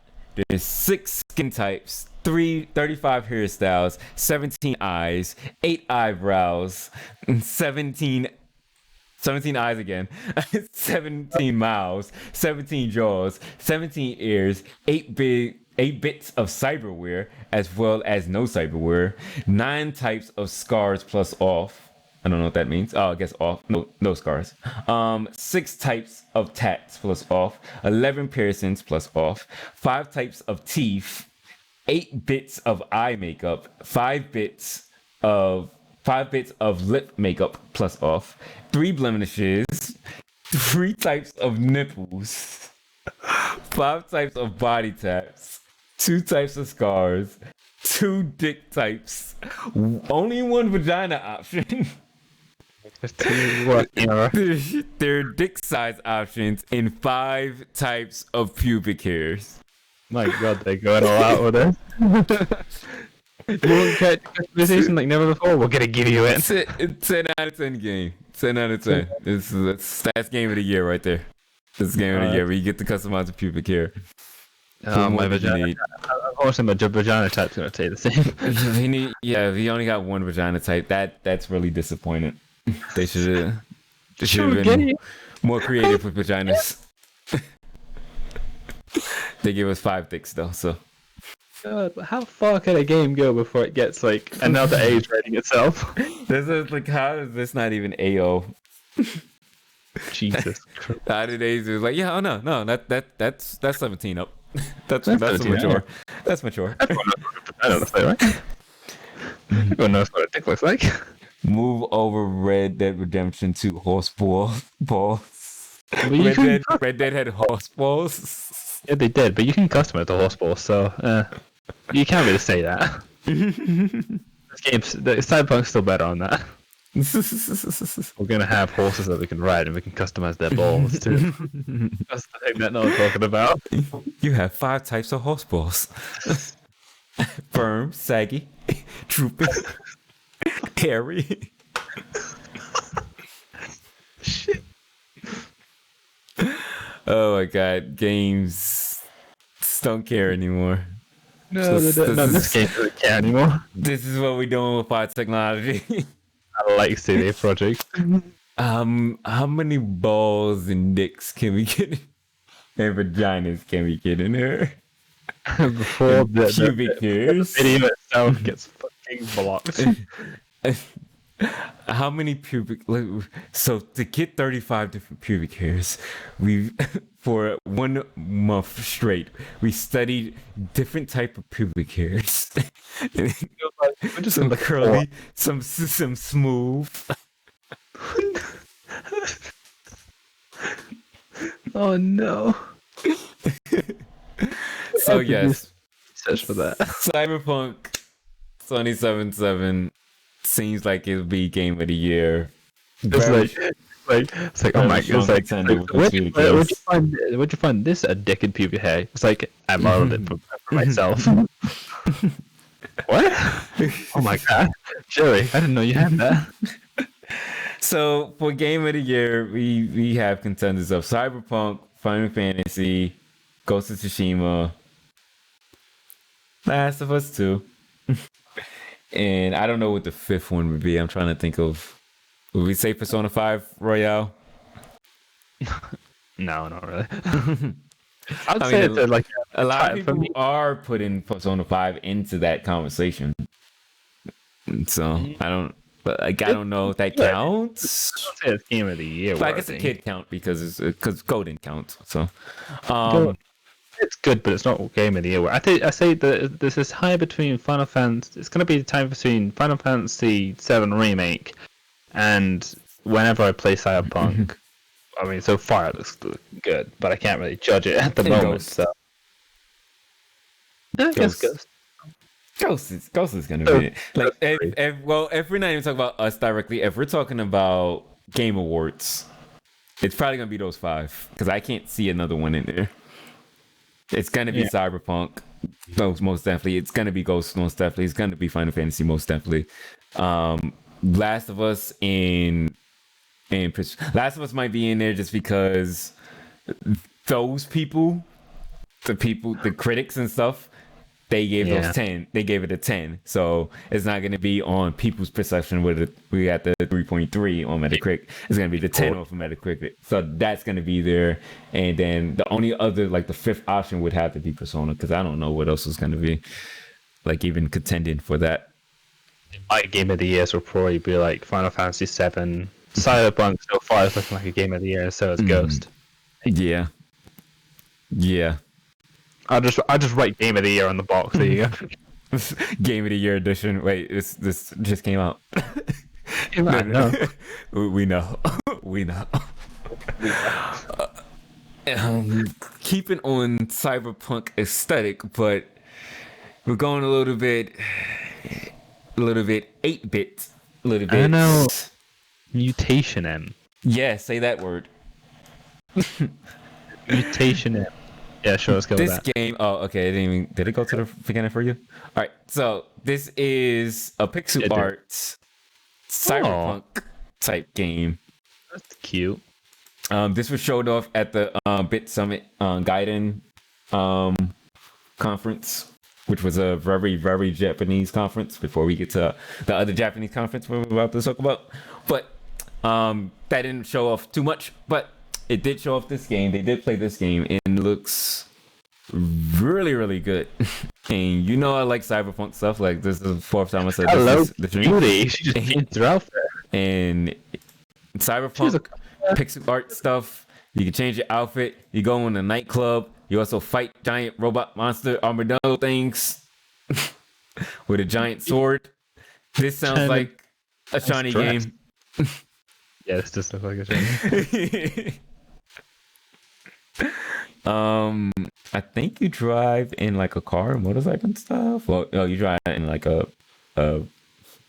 There's 6 skin types, 35 hairstyles, 17 eyes, 8 eyebrows, 17 eyes again, 17 mouths, 17 jaws, 17 ears, 8 bits of cyberware, as well as no cyberware, 9 types of scars plus off. I don't know what that means. Oh, I guess off. No scars. 6 types of tats plus off, 11 piercings plus off, 5 types of teeth, 8 bits of eye makeup, 5 bits of lip makeup plus off, 3 blemishes, 3 types of nipples, 5 types of body taps, 2 types of scars, 2 dick types, only 1 vagina option. There are dick size options, and 5 types of pubic hairs. My God, they're going all out with it. You won't catch customization like never before. We're gonna give you it. It's 10 out of 10 game. 10 out of 10. That's game of the year right there. This game of the year where you get to customize the pubic hair. My vagina. Unfortunately, my vagina type's gonna stay the same. If you only got 1 vagina type, that's really disappointing. They should have been more creative with vaginas. They give us 5 dicks though, so. God, how far can a game go before it gets like another age rating itself? This is like, how is this not even AO? Jesus Christ. The other days it was like, yeah, no, that's 17 up. That's mature. That's mature. Everyone knows what a vagina looks like, right? Everyone knows what a dick looks like. Move over Red Dead Redemption 2 horse balls. Red Dead had horse balls. Yeah, they did, but you can customize the horse balls, so you can't really say that. Cyberpunk's still better on that. We're gonna have horses that we can ride, and we can customize their balls too. That's the thing that no one's talking about. You have 5 types of horse balls: firm, saggy, drooping, hairy. Shit. Oh my God, games don't care anymore. No, this game doesn't care anymore. This is what we're doing with our technology. I like CD Projekt. How many balls and dicks can we get and vaginas can we get in her? Before the pubic hairs. video Self gets fucking blocked. How many pubic? So to get 35 different pubic hairs, we for 1 month straight we studied different type of pubic hairs. Some curly, some smooth. Oh no! So yes, search for that. Cyberpunk 2077 seems like it'll be game of the year. It's like oh my god! It's like where'd you find this addicted pubic hair? It's like I modeled it for myself. What? Oh my god, Joey! I didn't know you had that. So for game of the year, we have contenders of Cyberpunk, Final Fantasy, Ghost of Tsushima, Last of Us 2, and I don't know what the 5th one would be. I'm trying to think of. Would we say Persona 5 Royale? No, not really. I'd say it's like a lot of people are putting Persona 5 into that conversation. So I don't. But like, I don't know if that counts. I don't say it's game of the year. But I guess it could count because Go didn't count. So, it's good, but it's not game of the year. I say that this is high between Final Fantasy. It's going to be the time between Final Fantasy VII Remake and whenever I play Cyberpunk. I mean, so far it looks good, but I can't really judge it at the moment. So, I guess Ghost is gonna be it. Like, if we're not even talking about us directly, if we're talking about Game Awards, it's probably gonna be those 5 because I can't see another one in there. It's gonna be Cyberpunk, most definitely. It's gonna be Ghost, most definitely. It's gonna be Final Fantasy, most definitely. Last of Us and Last of Us might be in there just because those people, the critics and stuff. They gave those 10. They gave it a 10. So it's not going to be on people's perception with we got the 3.3 on Metacritic. It's going to be the 10 off of Metacritic. So that's going to be there. And then the only other, like the 5th option would have to be Persona because I don't know what else is going to be like even contending for that. My game of the year will probably be like Final Fantasy VII. Cyberpunk so far is looking like a game of the year, and so is Ghost. Yeah. I'll just write Game of the Year on the box. There you go. Game of the Year edition. Wait, this just came out. No. We know. Keeping on cyberpunk aesthetic, but we're going a little bit 8-bit. A little bit. I know. Mutation M. Yeah, say that word. Mutation M. Yeah, sure, let's go with that. This game, did it go to the beginning for you? All right, so this is a pixel art cyberpunk type game. That's cute. This was showed off at the Bit Summit Gaiden conference, which was a very, very Japanese conference before we get to the other Japanese conference we're about to talk about. But that didn't show off too much, but it did show off this game. They did play this game, and it looks really, really good. And you know I like cyberpunk stuff. Like, this is the 4th time I said this is the dream. She just changed her outfit. And cyberpunk pixel art stuff. You can change your outfit. You go in a nightclub. You also fight giant robot monster armadillo things with a giant sword. This sounds like a Shawny game. Yeah, this does look like a Shawny game. I think you drive in like a car, motorcycle and stuff. Well, no, you drive in like a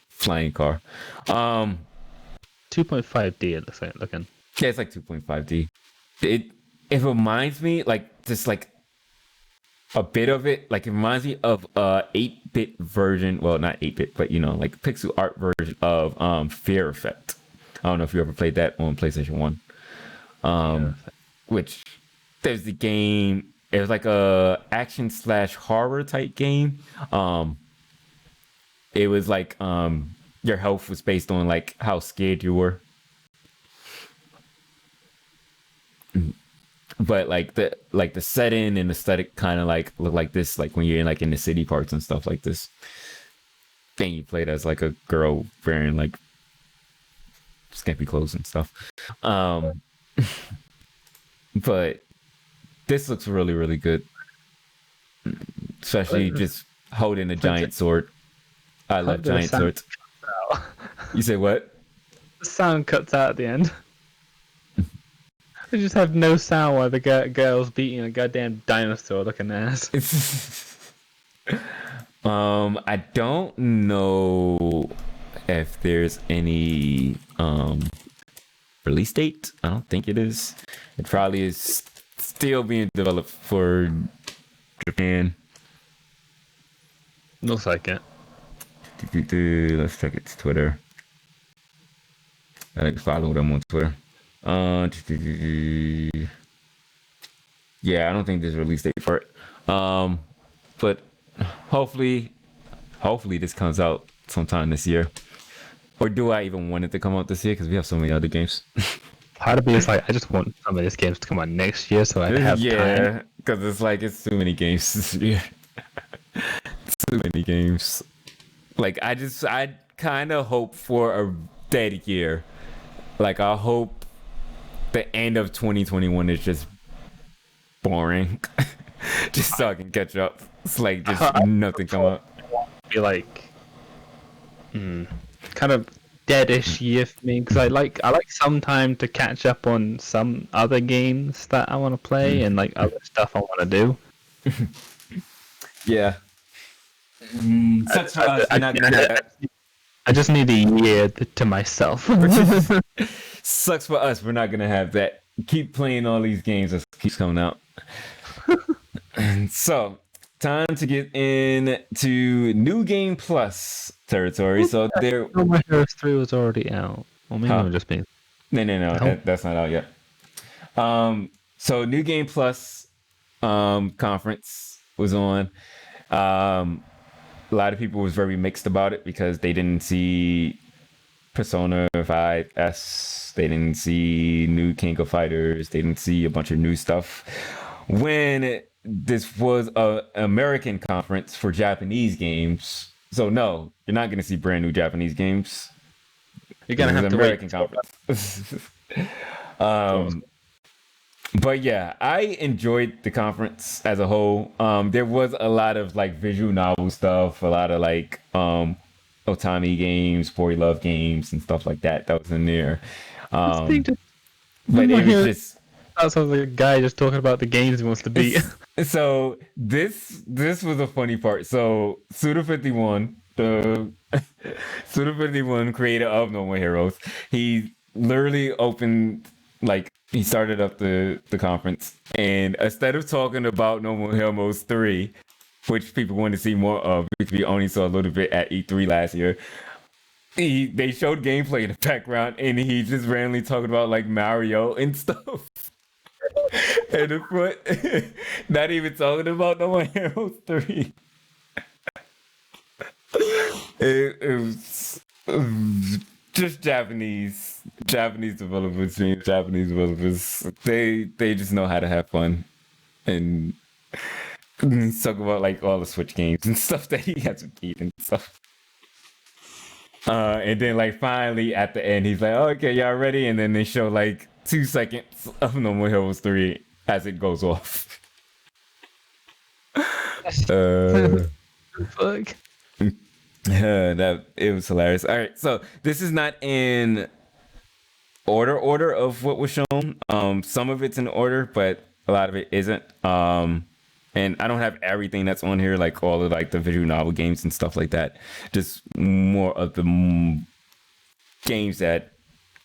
flying car. 2.5D it looks like looking. Yeah, it's like 2.5D. It reminds me like just like a bit of it. Like, it reminds me of a 8-bit version. Well, not 8-bit, but like pixel art version of Fear Effect. I don't know if you ever played that on PlayStation 1. Which there's the game. It was like a action/horror type game. It was like your health was based on like how scared you were. But like the setting and aesthetic kind of like look like this, like when you're in like in the city parts and stuff like this. thing you played as like a girl wearing like skimpy clothes and stuff. But this looks really, really good. Especially just holding a giant sword. I love giant swords. You say what? The sound cuts out at the end. They just have no sound while the girl's beating a goddamn dinosaur looking ass. I don't know if there's any release date. I don't think it is. It probably is still being developed for Japan. Looks like it. Let's check its Twitter. I like follow them on Twitter. Yeah, I don't think there's a release date for it. But hopefully this comes out sometime this year. Or do I even want it to come out this year? Because we have so many other games. Part of me is like, I just want some of these games to come out next year so I have time. Yeah, because it's like, it's too many games this year. Too many games. Like, I kind of hope for a dead year. Like, I hope the end of 2021 is just boring. Just so I can catch up. It's like, just nothing come up. Be like, kind of deadish year for me, because I like some time to catch up on some other games that I want to play and like other stuff I want to do. Yeah. I just need a year to myself. Sucks for us. We're not gonna have that. Keep playing all these games that keeps coming out. And so, time to get into New Game Plus territory. So there. No, My Heroes 3 was already out. Or maybe I'm just being. No. That's not out yet. So New Game Plus conference was on. A lot of people was very mixed about it because they didn't see Persona 5S, they didn't see new King of Fighters, they didn't see a bunch of new stuff. When this was an American conference for Japanese games, so no, you're not going to see brand new Japanese games. You're going to have to American wait. conference. But yeah, I enjoyed the conference as a whole. There was a lot of like visual novel stuff, a lot of like Otami games, Boy Love games, and stuff like that was in there. But it was just. That sounds like a guy just talking about the games he wants to beat. So this was a funny part. So Suda51, the Suda51 creator of No More Heroes, he literally opened like. He started up the conference, and instead of talking about No More Heroes 3, which people want to see more of, which we only saw a little bit at E3 last year, they showed gameplay in the background, and he just randomly talking about like Mario and stuff. And the front, not even talking about No More Heroes 3. It was just Japanese developers, Japanese developers. They just know how to have fun, and talk about like all the Switch games and stuff that he hasn't beat and stuff. And then like finally at the end, he's like, oh, "Okay, y'all ready?" And then they show like 2 seconds of No More Heroes 3 as it goes off. Fuck. That it was hilarious. All right, so this is not in order of what was shown. Some of it's in order, but a lot of it isn't. And I don't have everything that's on here, like all of like the visual novel games and stuff like that. Just more of the games that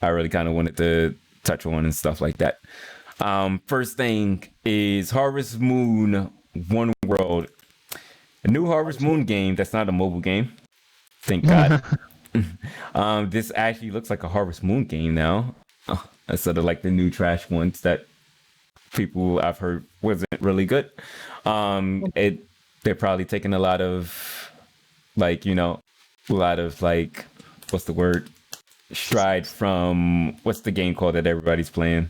I really kind of wanted to touch on and stuff like that. First thing is Harvest Moon One World, a new Harvest Moon game that's not a mobile game. Thank God. This actually looks like a Harvest Moon game now, instead of like the new trash ones that people I've heard wasn't really good. They're probably taking a lot of like, what's the word? Stride from what's the game called that everybody's playing?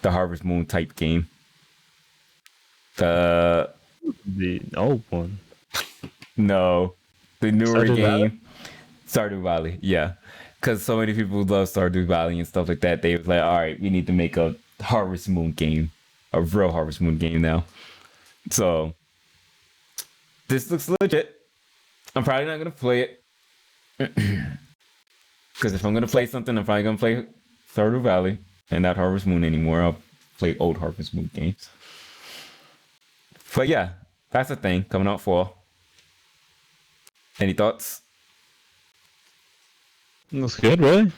The Harvest Moon type game. The old one. No. the newer Stardew Valley? game, Stardew Valley. Yeah, because so many people love Stardew Valley and stuff like that. They was like, all right, we need to make a Harvest Moon game, a real Harvest Moon game now. So this looks legit. I'm probably not gonna play it because if I'm gonna play something, I'm probably gonna play Stardew Valley and not Harvest Moon anymore. I'll play old Harvest Moon games. But yeah, that's a thing coming out fall. Any thoughts? Looks good, really.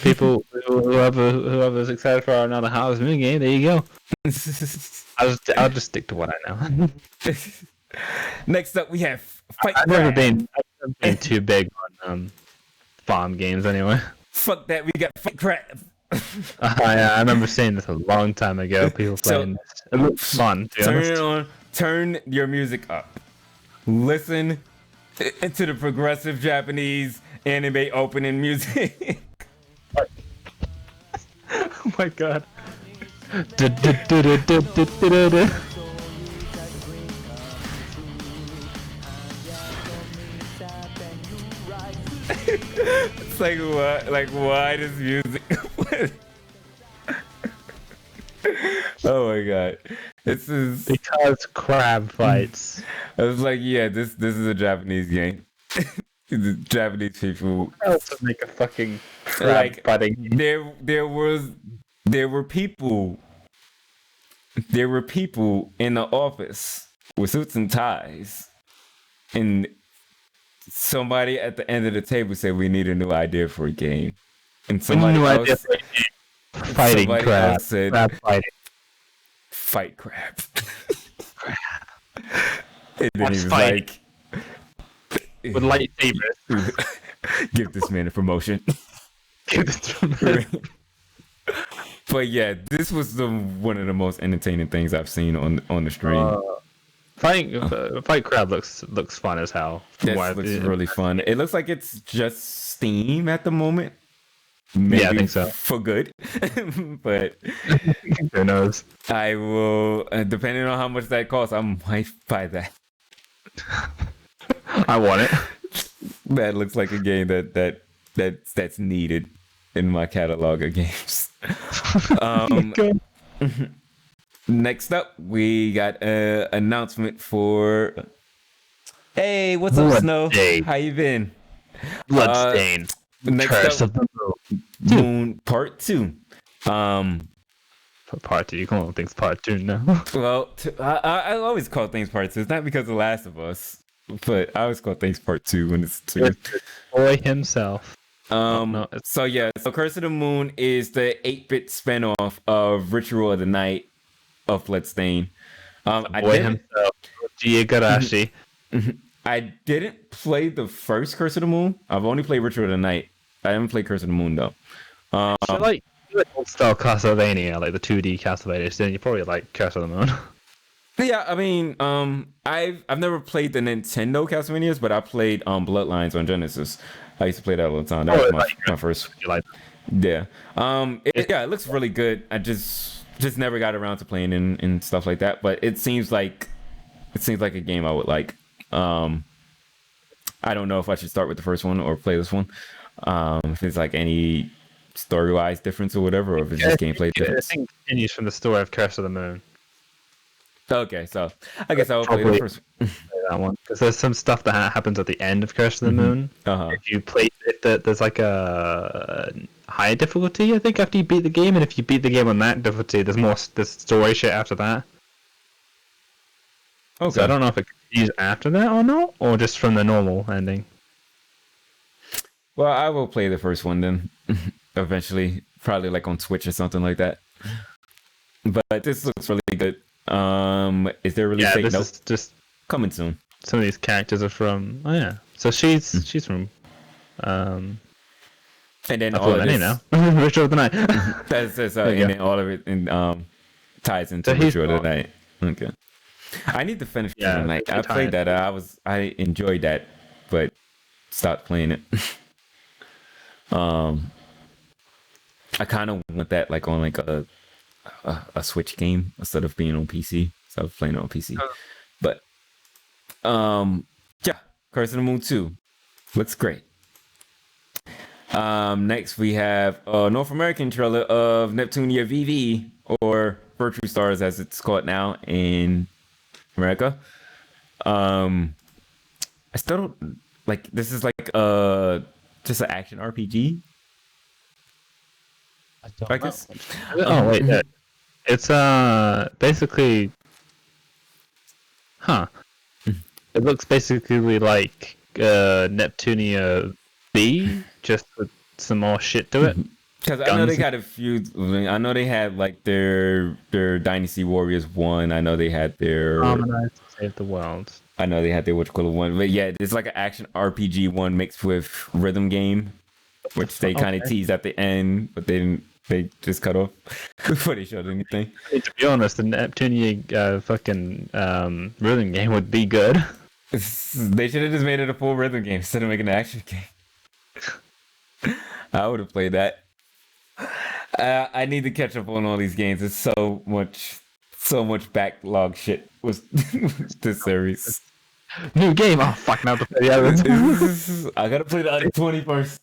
People, whoever's excited for another Harvest Moon game, there you go. I'll just stick to what I know. Next up, we have Fight I've never Crab. been too big on farm games anyway. Fuck that, we got Fight Crab. I remember seeing this a long time ago. People playing this. It looks fun. To be Turn honest. it on. Turn your music up. Listen to the progressive Japanese anime opening music. Oh my god. It's like what? Like why does music? Oh my god! This is. Because crab fights. I was like, yeah, this is a Japanese game. The Japanese people Else would make a fucking crab like fighting. there were people in the office with suits and ties, and somebody at the end of the table said we need a new idea for a game, and somebody else Fighting somebody crab. else said Crab fighting. fight crab. And then What's he was fighting? like, With lightsabers. give this man a promotion. But yeah, this was one of the most entertaining things I've seen on the stream. Fight crab looks fun as hell. This looks really fun. It looks like it's just Steam at the moment. Maybe Yeah, I think so. for good. But Who knows? I will, depending on how much that costs, I might buy that. I want it. That looks like a game that's needed in my catalog of games. Next up, we got an announcement for. Hey, what's up, Snow? Bloodstained. How you been? Bloodstained. Next Curse up, of the Moon Part 2. Part 2. You call things Part 2 now. Well, I always call things Part 2. It's not because of The Last of Us, but I always call things Part 2 when it's 2. The boy himself. No, So Curse of the Moon is the 8-bit spinoff of Ritual of the Night of Bloodstain. Boy himself. Igarashi. I didn't play the first Curse of the Moon. I've only played Ritual of the Night. I haven't played Curse of the Moon though. So like old style Castlevania, like the 2D Castlevania, then you probably like Curse of the Moon. Yeah, I mean, I've never played the Nintendo Castlevanias, but I played Bloodlines on Genesis. I used to play that all the time. That was my first. You like? Yeah. It looks really good. I just never got around to playing and stuff like that. But it seems like a game I would like. I don't know if I should start with the first one or play this one. If it's like any story-wise difference or whatever, or if it's just gameplay difference. I think it continues from the story of Curse of the Moon. Okay, so I guess I'll play the first one. That one, because there's some stuff that happens at the end of Curse of the Moon. Uh-huh. If you play it, there's like a high difficulty, I think, after you beat the game, and if you beat the game on that difficulty, there's story shit after that. Okay. So I don't know if it continues after that or not, or just from the normal ending. Well, I will play the first one then, eventually, probably like on Switch or something like that. But this looks really good. Is there a release date? This Nope. is just Coming soon. some of these characters are from. Oh yeah, so she's from. And then I all forgot of her name this, now. Ritual of the Night. that's and you then all of it ties into So he's Ritual of the wrong. Night. Okay. I need to finish Yeah, Ritual of the Night. I it's played tied. that. I enjoyed that, but stopped playing it. I kind of want that like on like a Switch game instead of being on PC. So I was playing it on PC. But yeah, Curse of the Moon 2. Looks great. Next we have a North American trailer of Neptunia VV, or Virtue Stars as it's called now in America. I still don't like, this is like just an action RPG. I guess. Oh wait, it's basically, It looks basically like Neptunia B, just with some more shit to it. Because I know they got a few. I know they had like their Dynasty Warriors 1. I know they had their Harmonize to Save the World. I know they had their one. But yeah, it's like an action RPG one mixed with rhythm game, which they kind of teased at the end, but they just cut off before they showed anything. To be honest, the Neptunia fucking rhythm game would be good. They should have just made it a full rhythm game instead of making an action game. I would have played that. I need to catch up on all these games. There's so much backlog shit with this series. New game. Oh fuck! Now to play the others. I gotta play the other 20 first.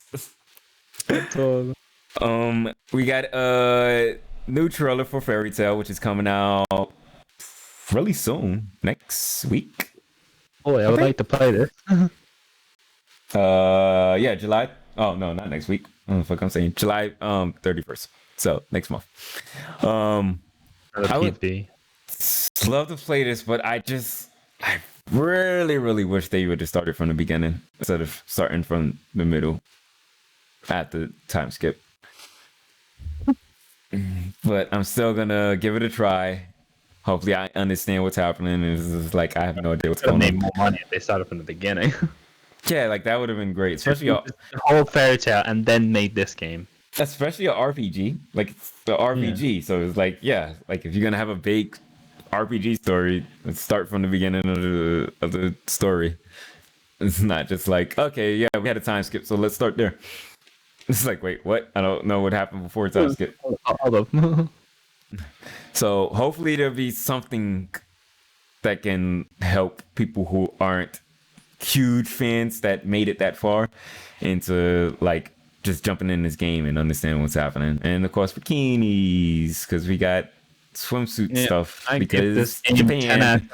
We got a new trailer for Fairy Tail, which is coming out really soon, next week. Boy, I would like to play this. Yeah, July. Oh no, not next week. What the fuck I'm saying? July 31st. So next month. I would love to play this, but I really wish they would have started from the beginning instead of starting from the middle at the time skip. But I'm still gonna give it a try. Hopefully I understand what's happening. It's like I have no idea what's going on. More money if they started from the beginning. Yeah, like that would have been great, especially the whole Fairy Tail and then made this game. Especially an RPG, like it's the RPG. Yeah. So it's like, yeah, like if you're gonna have a big RPG story, let's start from the beginning of the story. It's not just like, okay, yeah, we had a time skip, so let's start there. It's like, wait, what? I don't know what happened before time skip. So hopefully there'll be something that can help people who aren't huge fans that made it that far into like just jumping in this game and understanding what's happening. And of course bikinis, because we got swimsuit stuff. I because this Japan.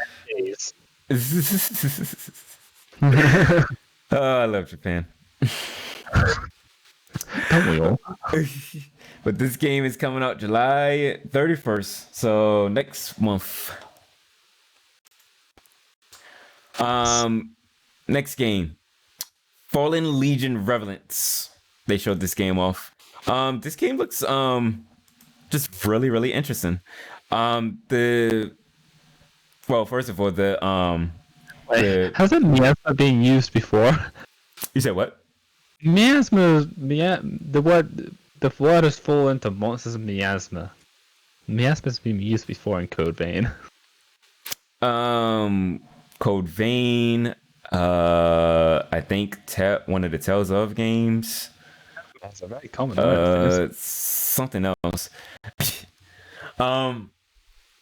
Oh, I love Japan. Don't we all? But this game is coming out July 31st, so next month. Next game, Fallen Legion Revenants. They showed this game off. This game looks just really interesting. First of all, how's that miasma being used before? You said what? Miasma, the waters fall into monsters of miasma. Miasma's been used before in Code Vein. Code Vein. I think one of the Tales of games. That's a very common word. Something else.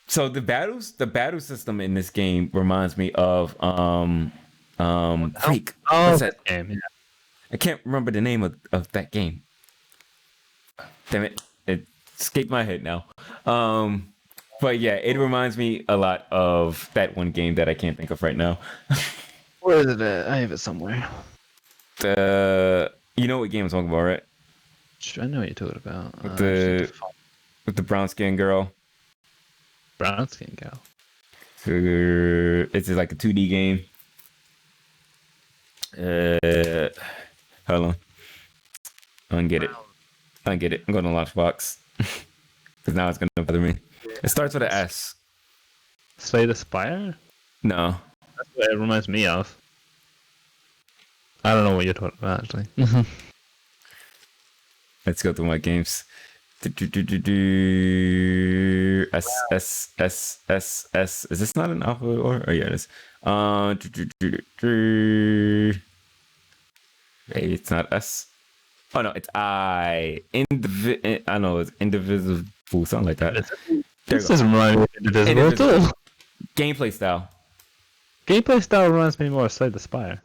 So the battle system in this game reminds me of Freak. What's that game? Yeah. I can't remember the name of that game. Damn it. It escaped my head now. But yeah, it reminds me a lot of that one game that I can't think of right now. Where is it at? I have it somewhere. You know what game I'm talking about, right? I know what you're talking about. With the brown skin girl. Brown skin girl. It's like a 2D game. Hold on. Unget it. I'm going to Launchbox. Because now it's going to bother me. It starts with an S. Slay the Spire? No. That's what it reminds me of. I don't know what you're talking about, actually. Let's go through my games. S. Is this not an alphabet order? Oh, yeah, it is. Maybe it's not S. Oh, no, it's I. I know, it's indivisible, something like that. This doesn't remind me of Indivisible at all. Gameplay style. Gameplay style reminds me more of Slay the Spire.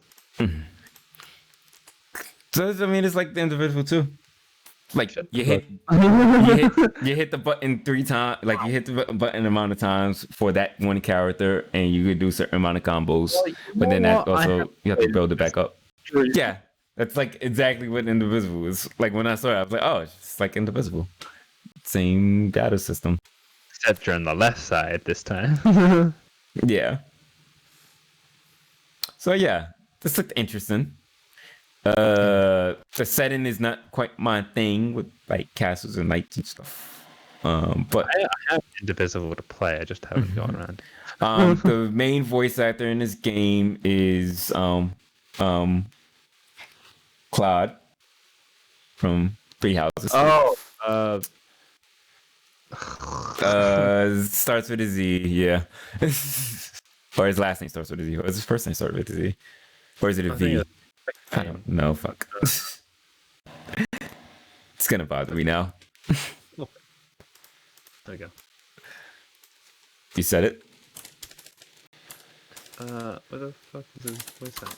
So I mean, it's like the Indivisible too. Like you hit the button 3 times. Like you hit the button amount of times for that one character, and you could do a certain amount of combos. But then that also you have to build it back up. Yeah, that's like exactly what Indivisible is. Like when I saw it, I was like, oh, it's just like Indivisible. Same data system. Except you're on the left side this time. Yeah. So yeah, this looked interesting. The setting is not quite my thing with like castles and knights and stuff. But I have Indivisible to play. I just haven't gone around. the main voice actor in this game is Claude from Three Houses. Starts with a Z, yeah. Or his last name starts with a Z. Or his first name starts with a Z. Or is it a V? I don't know. Fuck. It's gonna bother me now. There we go. You said it? What the fuck is his voice at?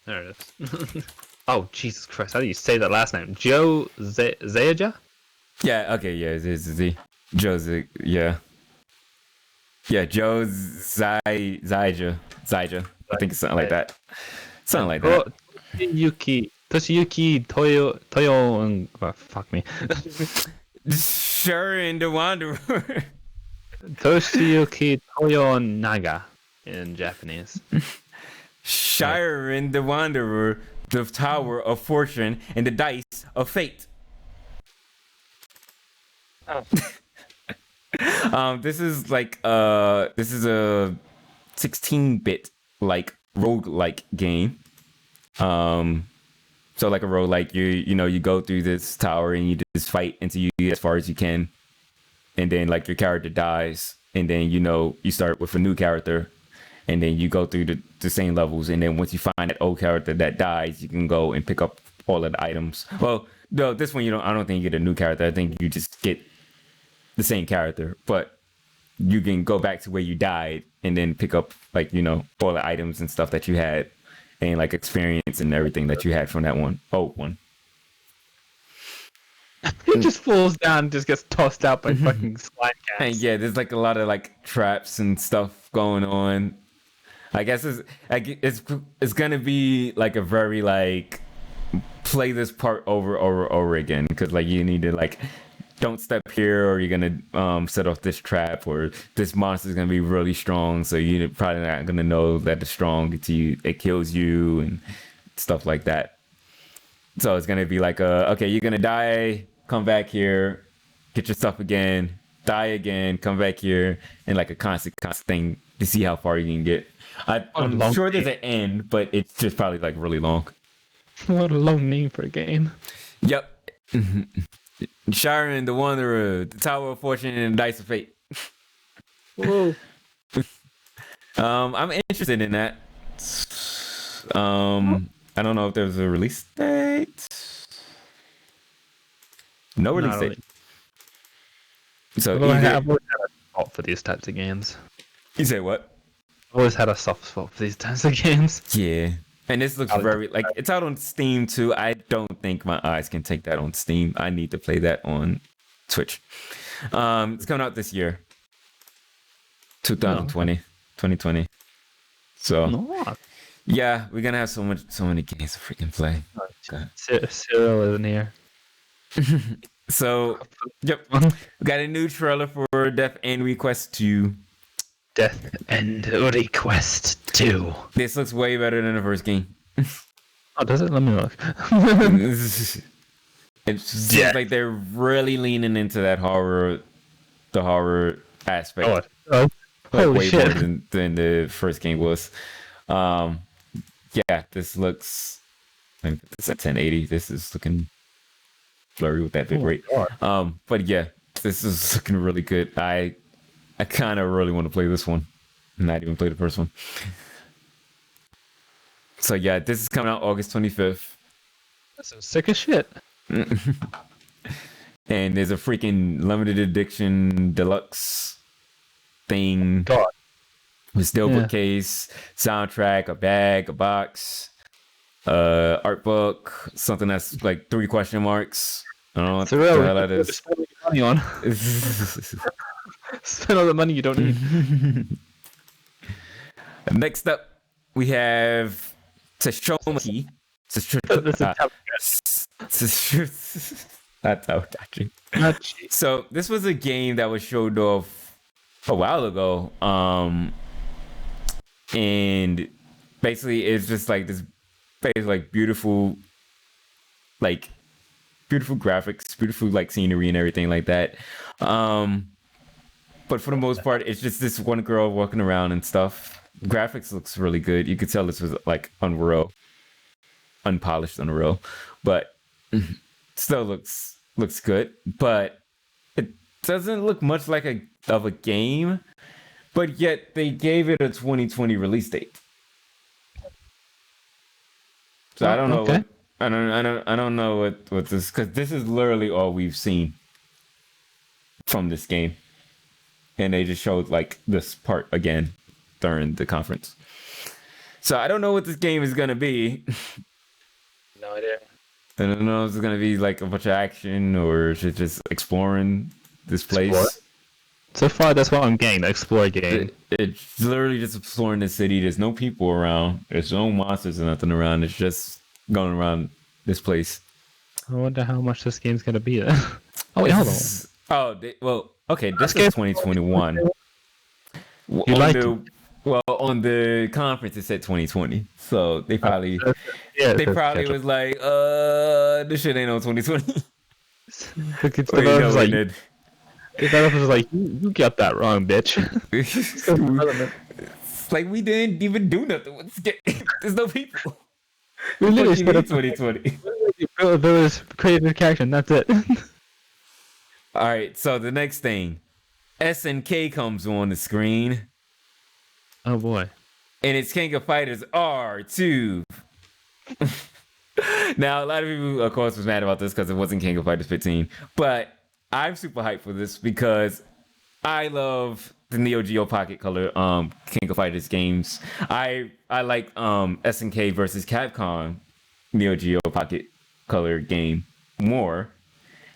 There it is. Oh, Jesus Christ. How do you say that last name? Joe Zayaja? Yeah, okay, yeah, it's a Z. Joe yeah. Yeah, Joe Zaija. I think it's something like that. Something like that. Toshiyuki Toyo, fuck me. Sure, in the Wanderer. Toshiyuki Toyo Naga in Japanese. Shire in the Wanderer, the Tower of Fortune, and the Dice of Fate. This is like this is a 16-bit like roguelike game. So like a roguelike, you go through this tower and you just fight until you get as far as you can, and then like your character dies, and then you start with a new character, and then you go through the same levels, and then once you find that old character that dies, you can go and pick up all of the items. Well, no, this one I don't think you get a new character. I think you just get the same character, but you can go back to where you died and then pick up like all the items and stuff that you had and like experience and everything that you had from that old one. He just falls down and just gets tossed out by fucking slime cats. And yeah, there's like a lot of like traps and stuff going on. I guess it's gonna be like a very like play this part over again, because like you need to like don't step here or you're gonna set off this trap, or this monster's gonna be really strong, so you're probably not gonna know that it's strong until it kills you and stuff like that. So it's gonna be like okay, you're gonna die, come back here, get your stuff again, die again, come back here, and like a constant thing to see how far you can get. I'm sure there's an end, but it's just probably like really long. What a long name for a game. Yep. Sharon, the Wanderer, the Tower of Fortune, and the Dice of Fate. Whoa. I'm interested in that. I don't know if there's a release date. No release date. So I've always had a spot for these types of games. You say what? I've always had a soft spot for these types of games. Yeah. And this looks very like it's out on Steam too. I don't think my eyes can take that on Steam. I need to play that on Twitch. It's coming out this year. 2020. So yeah, we're gonna have so many games to freaking play. Cyril isn't here. So yep. We got a new trailer for Death End Request 2. Death End Request 2. This looks way better than the first game. Oh, does it? Let me look. It's just like they're really leaning into that horror aspect. Oh, holy way shit. more than the first game was. Yeah, this looks. It's at 1080. This is looking blurry with that bit rate. But yeah, this is looking really good. I kind of really want to play this one, not even play the first one. So yeah, this is coming out August 25th. That's so sick as shit. And there's a freaking limited edition deluxe thing. God. with steelbook case, soundtrack, a bag, a box, art book, something that's like 3 question marks. I don't know what the hell that is. Spend money on. Spend all the money you don't need. Next up, we have Tashomi. So this was a game that was showed off a while ago. And basically it's just like this like beautiful graphics, beautiful like scenery and everything like that. But for the most part, it's just this one girl walking around and stuff. Graphics looks really good. You could tell this was like Unreal, unpolished Unreal, but still looks good. But it doesn't look much like a game. But yet they gave it a 2020 release date. So I don't know. Okay. I don't know what this, because this is literally all we've seen from this game, and they just showed like this part again during the conference. So I don't know what this game is gonna be. No idea. I don't know if it's gonna be like a bunch of action or is it just exploring this place. Explore? So far, that's what I'm getting. The Explore game. It's literally just exploring the city. There's no people around. There's no monsters or nothing around. It's just going around this place. I wonder how much this game's gonna be then. Oh wait, hold on. Okay. This is 2021. On the conference it said 2020. So they probably was like, this shit ain't no 2020. The developers like, you got that wrong, bitch. It's like we didn't even do nothing with this game. There's no people. We literally set up 2020. Village, creative a character, and that's it. All right, so the next thing, SNK comes on the screen. Oh boy. And it's King of Fighters R2. Now, a lot of people, of course, was mad about this because it wasn't King of Fighters 15. But I'm super hyped for this because I love the Neo Geo Pocket Color King of Fighters games. I like SNK versus Capcom Neo Geo Pocket Color game more.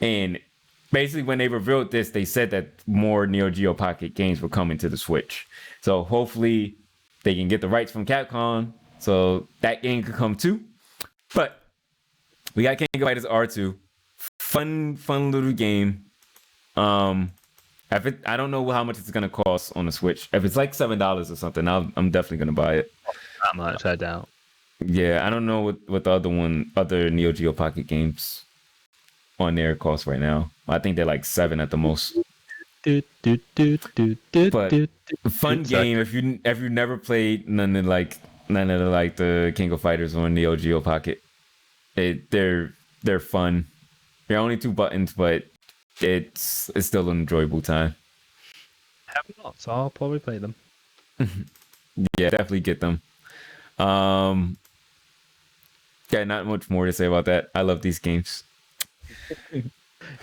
And basically when they revealed this, they said that more Neo Geo Pocket games were coming to the Switch. So hopefully they can get the rights from Capcom so that game could come too. But we got King of Fighters R2. Fun little game. I don't know how much it's gonna cost on the Switch. If it's like $7 or something, I'm definitely gonna buy it. Not much, I doubt. Yeah, I don't know what the other Neo Geo Pocket games on there cost right now. I think they're like $7 at the most. But fun game if you never played none of the King of Fighters on Neo Geo Pocket. They're fun. They're only 2 buttons, but it's still an enjoyable time. Have not, so I'll probably play them. Yeah, definitely get them. Yeah, not much more to say about that. I love these games.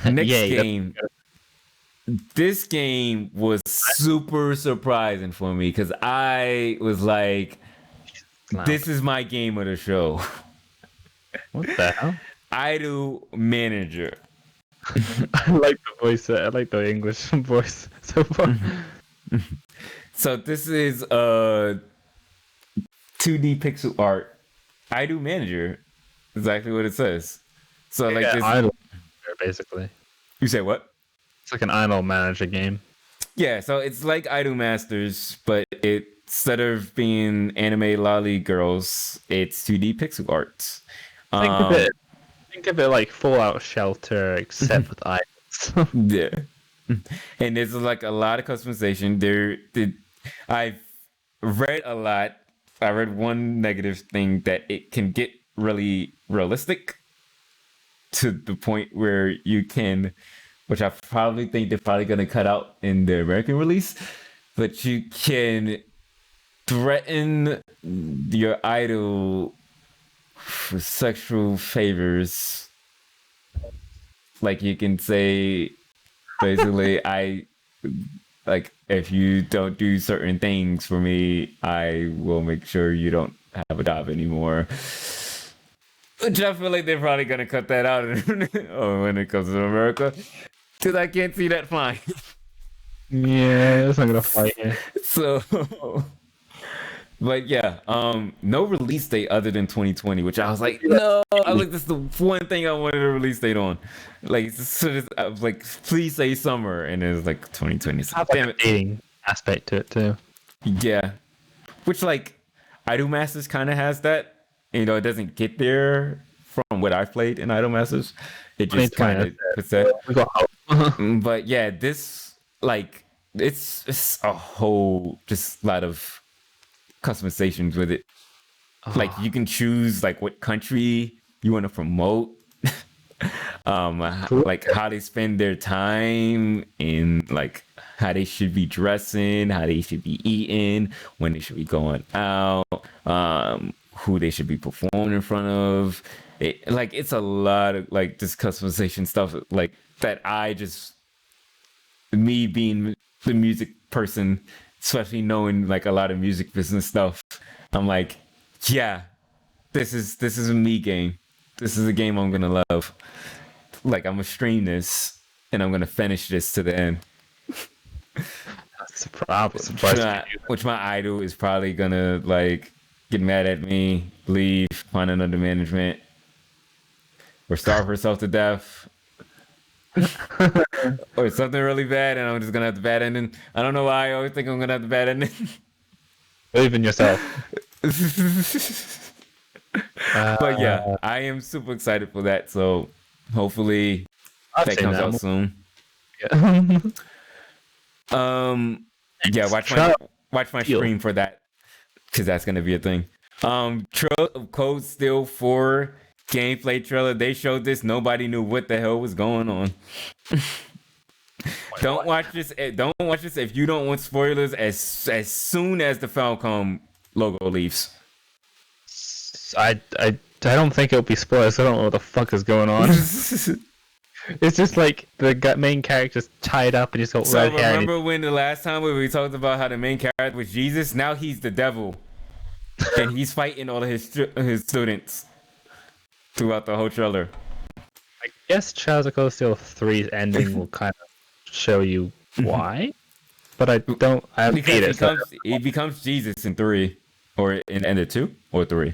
Next game. This game was super surprising for me because I was like, this is my game of the show. What the hell? Idol Manager. I like the voice. I like the English voice so far. So this is 2D pixel art. Idol Manager. Exactly what it says. So like this idol basically. You say what? It's like an idol manager game. Yeah, so it's like Idol Masters, but instead of being anime lolly girls, it's 2D pixel art. Think of it like Fallout Shelter, except with idols. Yeah. And there's like a lot of customization. I've read a lot. I read one negative thing that it can get really realistic to the point where you can, which I probably think they're probably going to cut out in the American release, but you can threaten your idol for sexual favors. Like you can say, basically, like if you don't do certain things for me, I will make sure you don't have a job anymore. Which I feel like they're probably gonna cut that out when it comes to America, because I can't see that flying. Yeah, it's not gonna fly here. So, but yeah, no release date other than 2020, which I was like, no, I like this is the one thing I wanted a release date on. Like, I was like, please say summer, and it was like 2020. So, Have damn like it. a dating aspect to it too. Yeah, which like Idol Masters kind of has that. You know, it doesn't get there from what I've played in Idol Masters. It just kind of puts that. We got hope. But yeah, this like it's a whole just lot of customizations with it. Like you can choose like what country you want to promote. Like how they spend their time and like how they should be dressing, how they should be eating, when they should be going out, who they should be performing in front of. It's a lot of like just customization stuff like that. Me being the music person, especially knowing like a lot of music business stuff, I'm like, yeah, this is a me game. This is a game I'm gonna love. Like I'm gonna stream this and I'm gonna finish this to the end. That's a problem. Which my idol is probably gonna like get mad at me, leave, find another management, or starve herself to death. Or something really bad and I'm just gonna have the bad ending. I don't know why I always think I'm gonna have the bad ending. Believe in yourself. But yeah, I am super excited for that. So hopefully that comes out soon. Yeah, watch my stream for that, because that's gonna be a thing. Trail of Cold Steel 4 gameplay trailer. They showed this. Nobody knew what the hell was going on. Don't watch this if you don't want spoilers as soon as the Falcom logo leaves. I don't think it'll be spoilers. I don't know what the fuck is going on. It's just like the main character's tied up and he's got red hair. Remember when the last time we talked about how the main character was Jesus? Now he's the devil, and he's fighting all of his students throughout the whole trailer. I guess Trials of Cold Steel 3's ending will kind of show you why, but I haven't beat it. He becomes Jesus in 3, or in ended 2 or 3.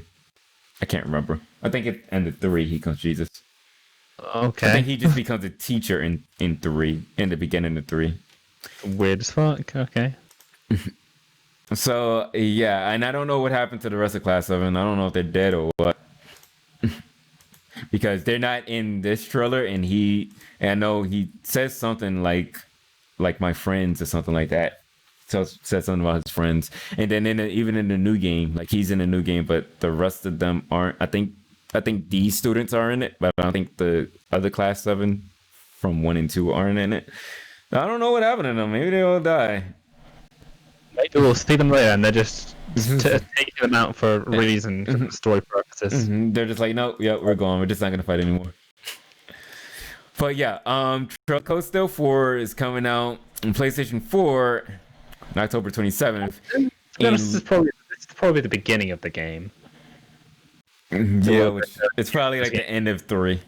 I can't remember. I think it ended 3. He becomes Jesus. Okay. I think he just becomes a teacher in 3, in the beginning of 3. Weird as fuck. Okay. So yeah, and I don't know what happened to the rest of Class 7. I don't know if they're dead or what. Because they're not in this trailer, and I know he says something like my friends or something like that. So said something about his friends, and then even in the new game, like he's in the new game, but the rest of them aren't. I think these students are in it, but I don't think the other Class 7 from 1 and 2 aren't in it. I don't know what happened to them. Maybe they all die. Maybe we'll see them later, and they're just taking them out for a reason, for story purposes. They're just like, no, yeah, we're gone. We're just not gonna fight anymore. But yeah, Cold Steel 4 is coming out on PlayStation 4 on October 27th. This is probably the beginning of the game. Yeah, which it's probably like the end of 3,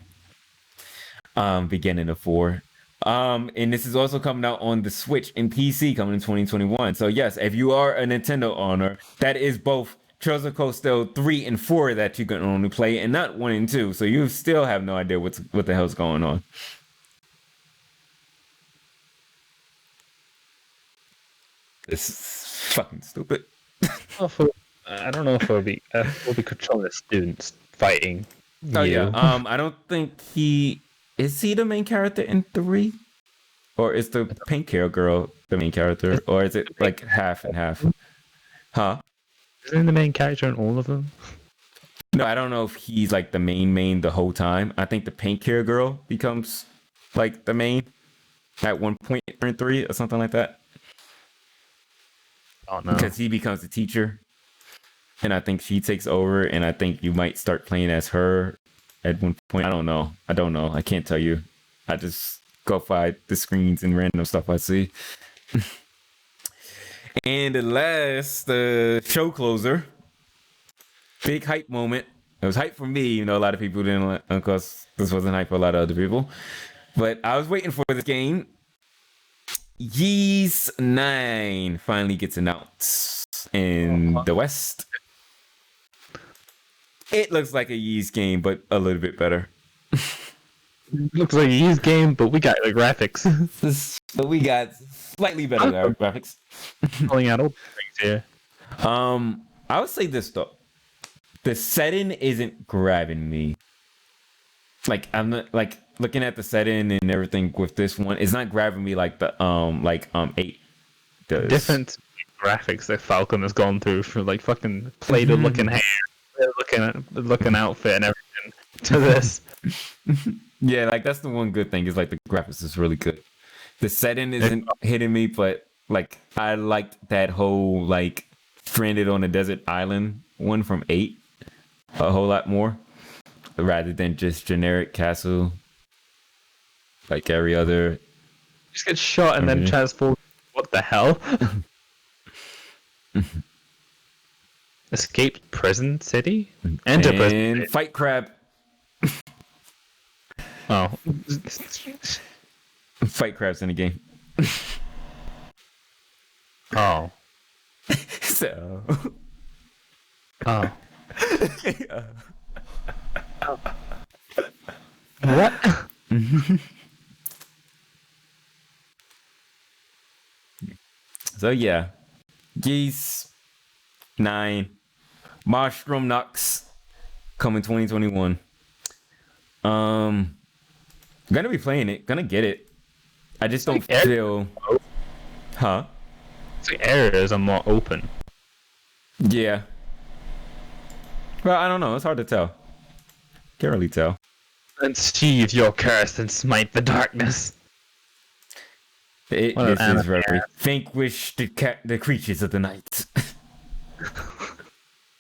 beginning of 4. And this is also coming out on the Switch and PC coming in 2021. So yes, if you are a Nintendo owner, that is both Trails of Cold Steel 3 and 4 that you can only play, and not 1 and 2. So you still have no idea what the hell's going on. This is fucking stupid. I don't know if we'll be controlling the students fighting. Oh yeah. I don't think is he the main character in 3, or is the pink hair girl the main character, or is it like half and half? Huh? Isn't the main character in all of them? No, I don't know if he's like the main the whole time. I think the pink hair girl becomes like the main at one point in 3 or something like that. Oh no. Because he becomes the teacher, and I think she takes over, and I think you might start playing as her at one point. I don't know. I can't tell you. I just go by the screens and random stuff I see. And the last show closer, big hype moment. It was hype for me, you know, a lot of people didn't, of course, this wasn't hype for a lot of other people. But I was waiting for this game. Ys 9 finally gets announced in the West. It looks like a Ys game, but a little bit better. Looks like a Ys game, but we got the graphics. So we got slightly better graphics. Pulling out old things here. I would say this though. The setting isn't grabbing me. Like I'm not like looking at the setting and everything with this one. It's not grabbing me like the 8 does. Different graphics that Falcon has gone through for like fucking plated looking hair, looking outfit and everything to this. Yeah, like that's the one good thing is like the graphics is really good. The setting isn't hitting me, but like I liked that whole like stranded on a desert island one from 8 a whole lot more, rather than just generic castle like every other. Just get shot and then transform. What the hell? Escaped prison city? Enter prison city. Fight crab. Oh. Fight crabs in the game. Oh. So. Oh. What? So yeah, Ys 9, Mushroom Knocks coming 2021. Gonna be playing it, gonna get it. I just don't feel, huh? The areas are more open. Yeah. Well, I don't know. It's hard to tell. Can't really tell. Unsheathe your curse and smite the darkness. This is very vanquish the creatures of the night.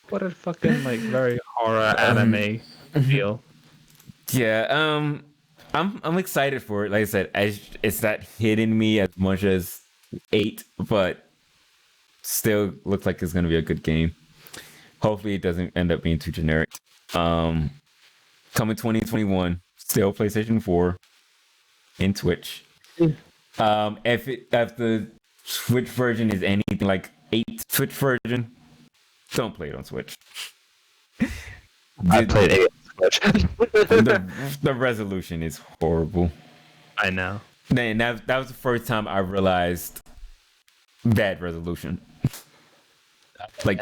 What a fucking like very horror anime feel. Yeah, I'm excited for it. Like I said, it's not hitting me as much as 8, but still looks like it's gonna be a good game. Hopefully, it doesn't end up being too generic. Coming 2021, still PlayStation 4 and Switch. If the Switch version is anything like 8 Switch version, don't play it on Switch. I played 8 on Switch. The resolution is horrible. I know. Man, that was the first time I realized bad resolution. Like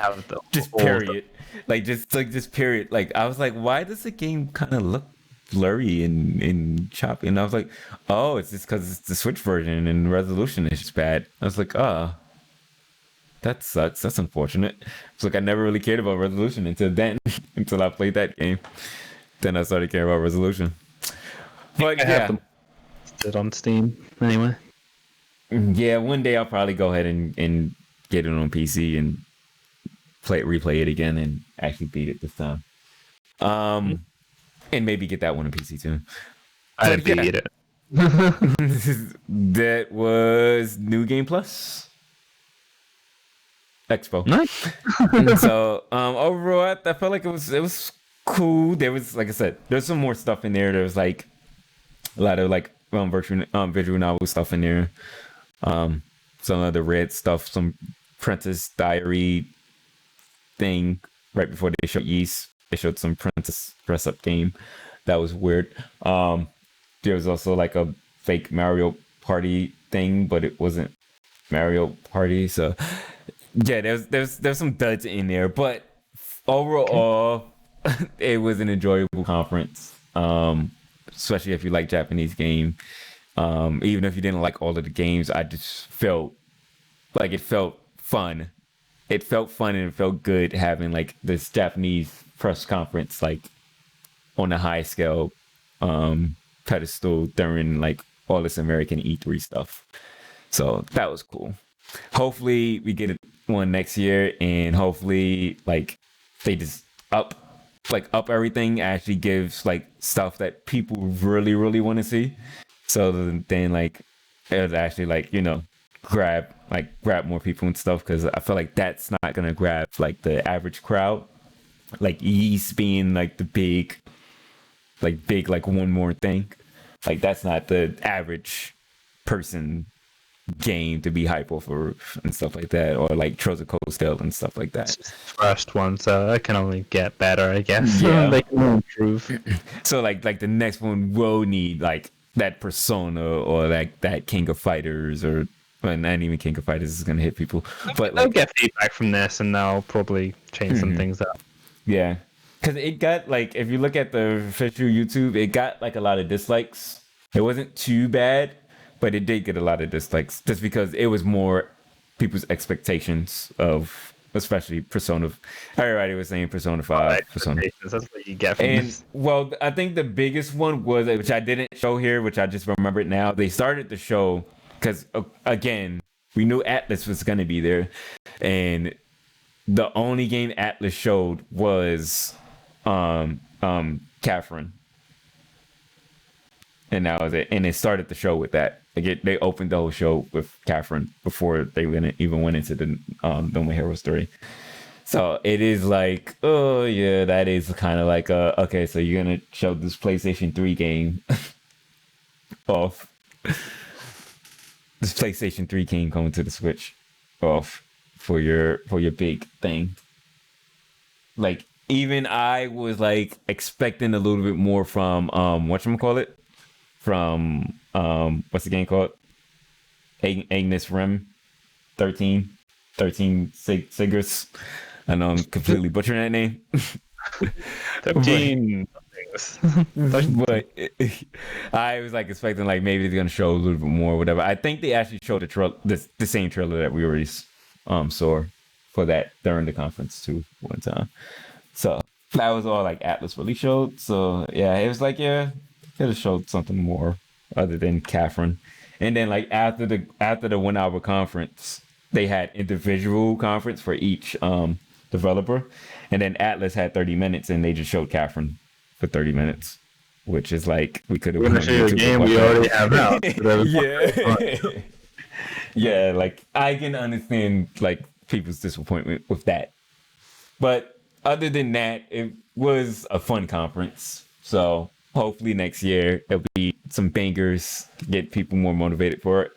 just period. Like just period. Like I was like, why does the game kind of look blurry and choppy? And I was like, oh, it's just because it's the Switch version and the resolution is just bad. I was like, oh, that sucks. That's unfortunate. It's like I never really cared about resolution until then, until I played that game. Then I started caring about resolution. But yeah, it's on Steam anyway. Yeah, one day I'll probably go ahead and get it on PC and replay it again and actually beat it this time. And maybe get that one on PC too. I beat it. That was New Game Plus Expo. Nice. So overall, I felt like it was cool. There was, like I said, there's some more stuff in there. There was like a lot of like visual novel stuff in there. Some of the red stuff, some Princess Diary thing right before they showed Ys. They showed some Princess dress up game. That was weird. There was also like a fake Mario Party thing, but it wasn't Mario Party. So yeah, there's some duds in there, but overall, it was an enjoyable conference. Especially if you like Japanese game. Even if you didn't like all of the games, I just felt like it felt fun. It felt fun and it felt good having like this Japanese press conference like on a high scale pedestal during like all this American E3 stuff. So that was cool. Hopefully we get one next year, and hopefully like they just up everything, actually gives like stuff that people really want to see. So then like it was actually like, you know, grab like grab more people and stuff, because I feel like that's not gonna grab like the average crowd. Like Yeast being like the big like one more thing. Like that's not the average person game to be hype over and stuff like that, or like Trails of Cold Steel and stuff like that. First one, so it can only get better, I guess. Yeah. They can improve. So like the next one will need like that Persona or like that King of Fighters, or well, not even King of Fighters is gonna hit people, but They'll like get feedback from this, and they'll probably change some things up. yeah, because it got like, if you look at the official YouTube, it got like a lot of dislikes. It wasn't too bad, but it did get a lot of dislikes just because it was more people's expectations of, especially Persona. Everybody was saying Persona 5, Persona. That's what you get from And this. well, I think the biggest one was, which I didn't show here, which I just remembered now. They started the show because again, we knew Atlas was going to be there, and the only game Atlas showed was Catherine. And that was it. And they started the show with that. They opened the whole show with Catherine before they even went into the No More Hero story. So it is like, oh yeah, that is kind of like okay, so you're gonna show this PlayStation 3 game off. This PlayStation 3 game coming to the Switch off for your big thing. Like, even I was like expecting a little bit more from whatchamacallit? From what's the game called? Agnes Rim 13 Sigurs. I know I'm completely butchering that name. 13 But I was like expecting like maybe they're gonna show a little bit more or whatever. I think they actually showed the same trailer that we already saw for that during the conference too one time. So that was all like Atlas really showed. So yeah, it was like, yeah, could have showed something more other than Catherine. And then like after the 1 hour conference, they had individual conference for each developer, and then Atlas had 30 minutes, and they just showed Catherine for 30 minutes, which is like, we could have. We're gonna show you a game we already have out. Yeah. Yeah, like I can understand like people's disappointment with that, but other than that, it was a fun conference. So hopefully next year there'll be some bangers, get people more motivated for it.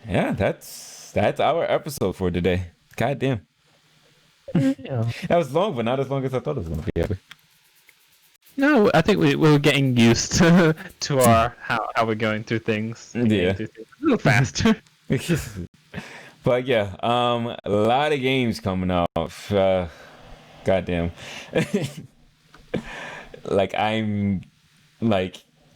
Yeah, that's our episode for today. God damn. Yeah. That was long, but not as long as I thought it was gonna be. No, I think we're getting used to our how we're going through things. Yeah. A little faster. But yeah, a lot of games coming out. Goddamn.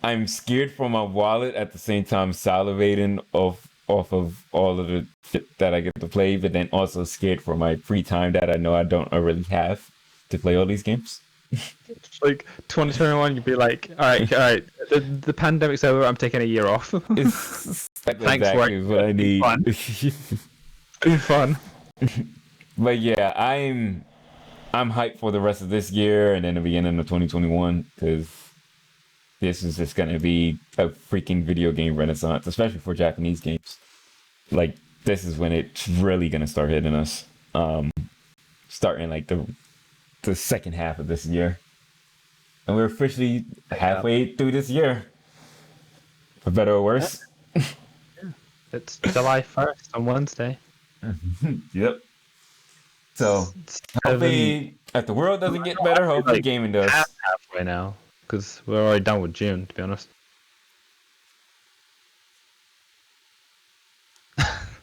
I'm scared for my wallet, at the same time salivating off of all of the shit that I get to play, but then also scared for my free time that I know I don't really have to play all these games. Like 2021, you'd be like, all right, the pandemic's over. I'm taking a year off. It's Thanks, exactly work. what I need. Be fun. But yeah, I'm hyped for the rest of this year and then the beginning of 2021, because this is just gonna be a freaking video game renaissance, especially for Japanese games. Like, this is when it's really gonna start hitting us. Starting like the second half of this year, and we're officially halfway through this year, for better or worse. It's July 1st on Wednesday. Yep. So hopefully, if the world doesn't get better, hopefully gaming does. Halfway now, because we're already done with June, to be honest.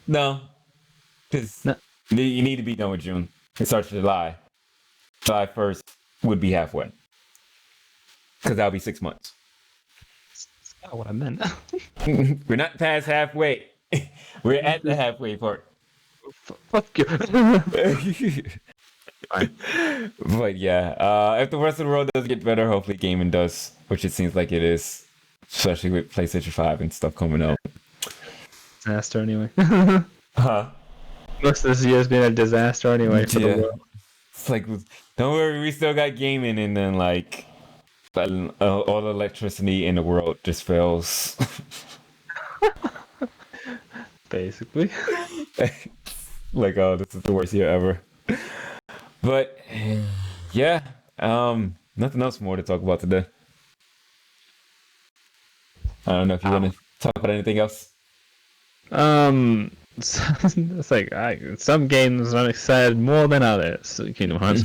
No, because you need to be done with June. It starts July. July 1st would be halfway, because that'll be 6 months. That's not what I meant. We're not past halfway. We're at the halfway part. Fuck you. But yeah, if the rest of the world does get better, hopefully gaming does, which it seems like it is, especially with PlayStation 5 and stuff coming out. Disaster anyway. Huh? Most of this year's been a disaster anyway for the world. It's like, don't worry, we still got gaming, and then like all the electricity in the world just fails. basically. Like, oh, this is the worst year ever. But yeah, nothing else more to talk about today. I don't know if you want to talk about anything else. It's like some games I'm excited more than others. Kingdom Hearts.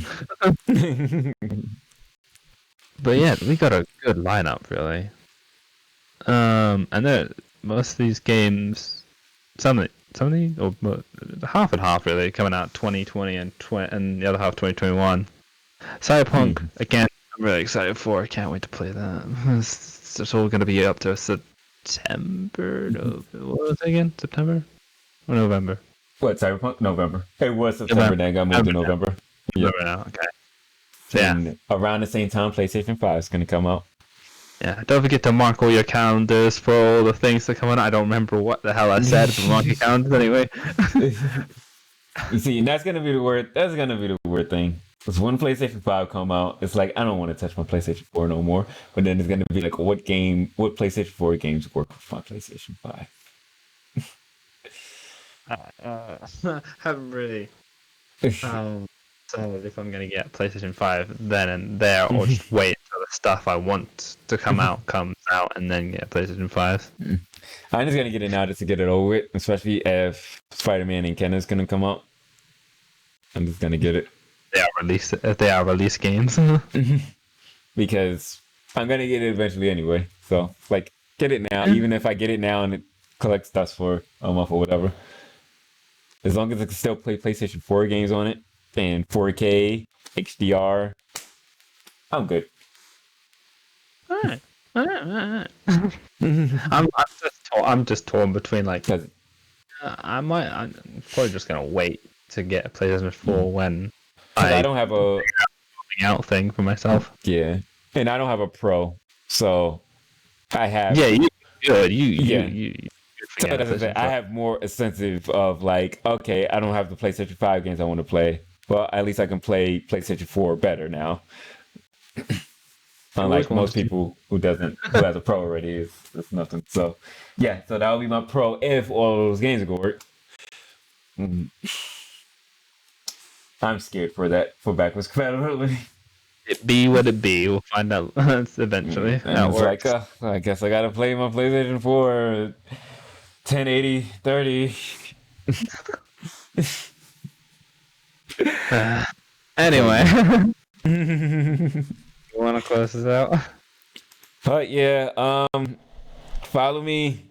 But yeah, we got a good lineup, really. And then most of these games, some of the, or half and half really, coming out 2020 and the other half 2021. Cyberpunk, again, I'm really excited for. I can't wait to play that. It's all going to be up to September. What was it again? September or November? What, Cyberpunk? November. It was September, then got moved to November. Yeah. Now, okay. So, yeah. And around the same time, PlayStation 5 is going to come out. Yeah, don't forget to mark all your calendars for all the things that come on. I don't remember what the hell I said, but mark your calendars anyway. You see, and that's going to be the word. That's going to be the weird thing. Because when PlayStation 5 come out, it's like, I don't want to touch my PlayStation 4 no more. But then it's going to be like, what PlayStation 4 games work with my PlayStation 5? Haven't really decided if I'm going to get PlayStation 5 then and there, or just wait until the stuff I want to come out comes out and then get PlayStation 5. I'm just going to get it now just to get it over with, especially if Spider-Man and Ken is going to come out. I'm just going to get it. They are release games. Because I'm going to get it eventually anyway. So, like, get it now. Even if I get it now and it collects dust for a month or whatever. As long as I can still play PlayStation 4 games on it and 4K, HDR, I'm good. All right. I'm just torn between I'm probably just gonna wait to get a PlayStation 4 when I don't have a coming out thing for myself. Yeah, and I don't have a Pro, so I have. Yeah, you good. So I have more incentive of like, okay, I don't have the PlayStation 5 games I want to play, but at least I can play PlayStation 4 better now. Unlike most people who has a Pro already, it's nothing. So yeah, so that would be my Pro if all those games are gonna work. I'm scared for backwards compatibility. It be what it be. We'll find out eventually. And it's like, I guess I gotta play my PlayStation 4 1080 30. Anyway, you want to close this out? But yeah, follow me,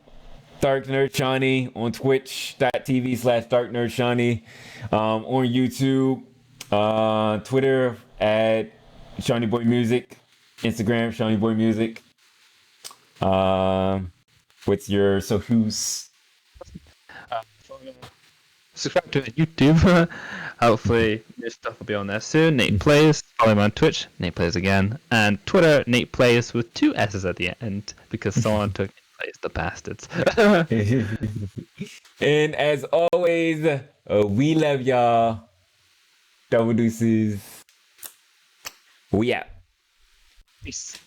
DarkNerdShawny, on twitch.tv/DarkNerdShawny, on YouTube, Twitter at ShawnyBoyMusic, Instagram ShawnyBoyMusic. What's your socials? Subscribe to YouTube. Hopefully, new stuff will be on there soon. NatePlays. Follow me on Twitch. NatePlays again. And Twitter, NatePlays with 2 S's at the end because someone took NatePlays, the bastards. And as always, we love y'all. Double deuces. We out. Peace.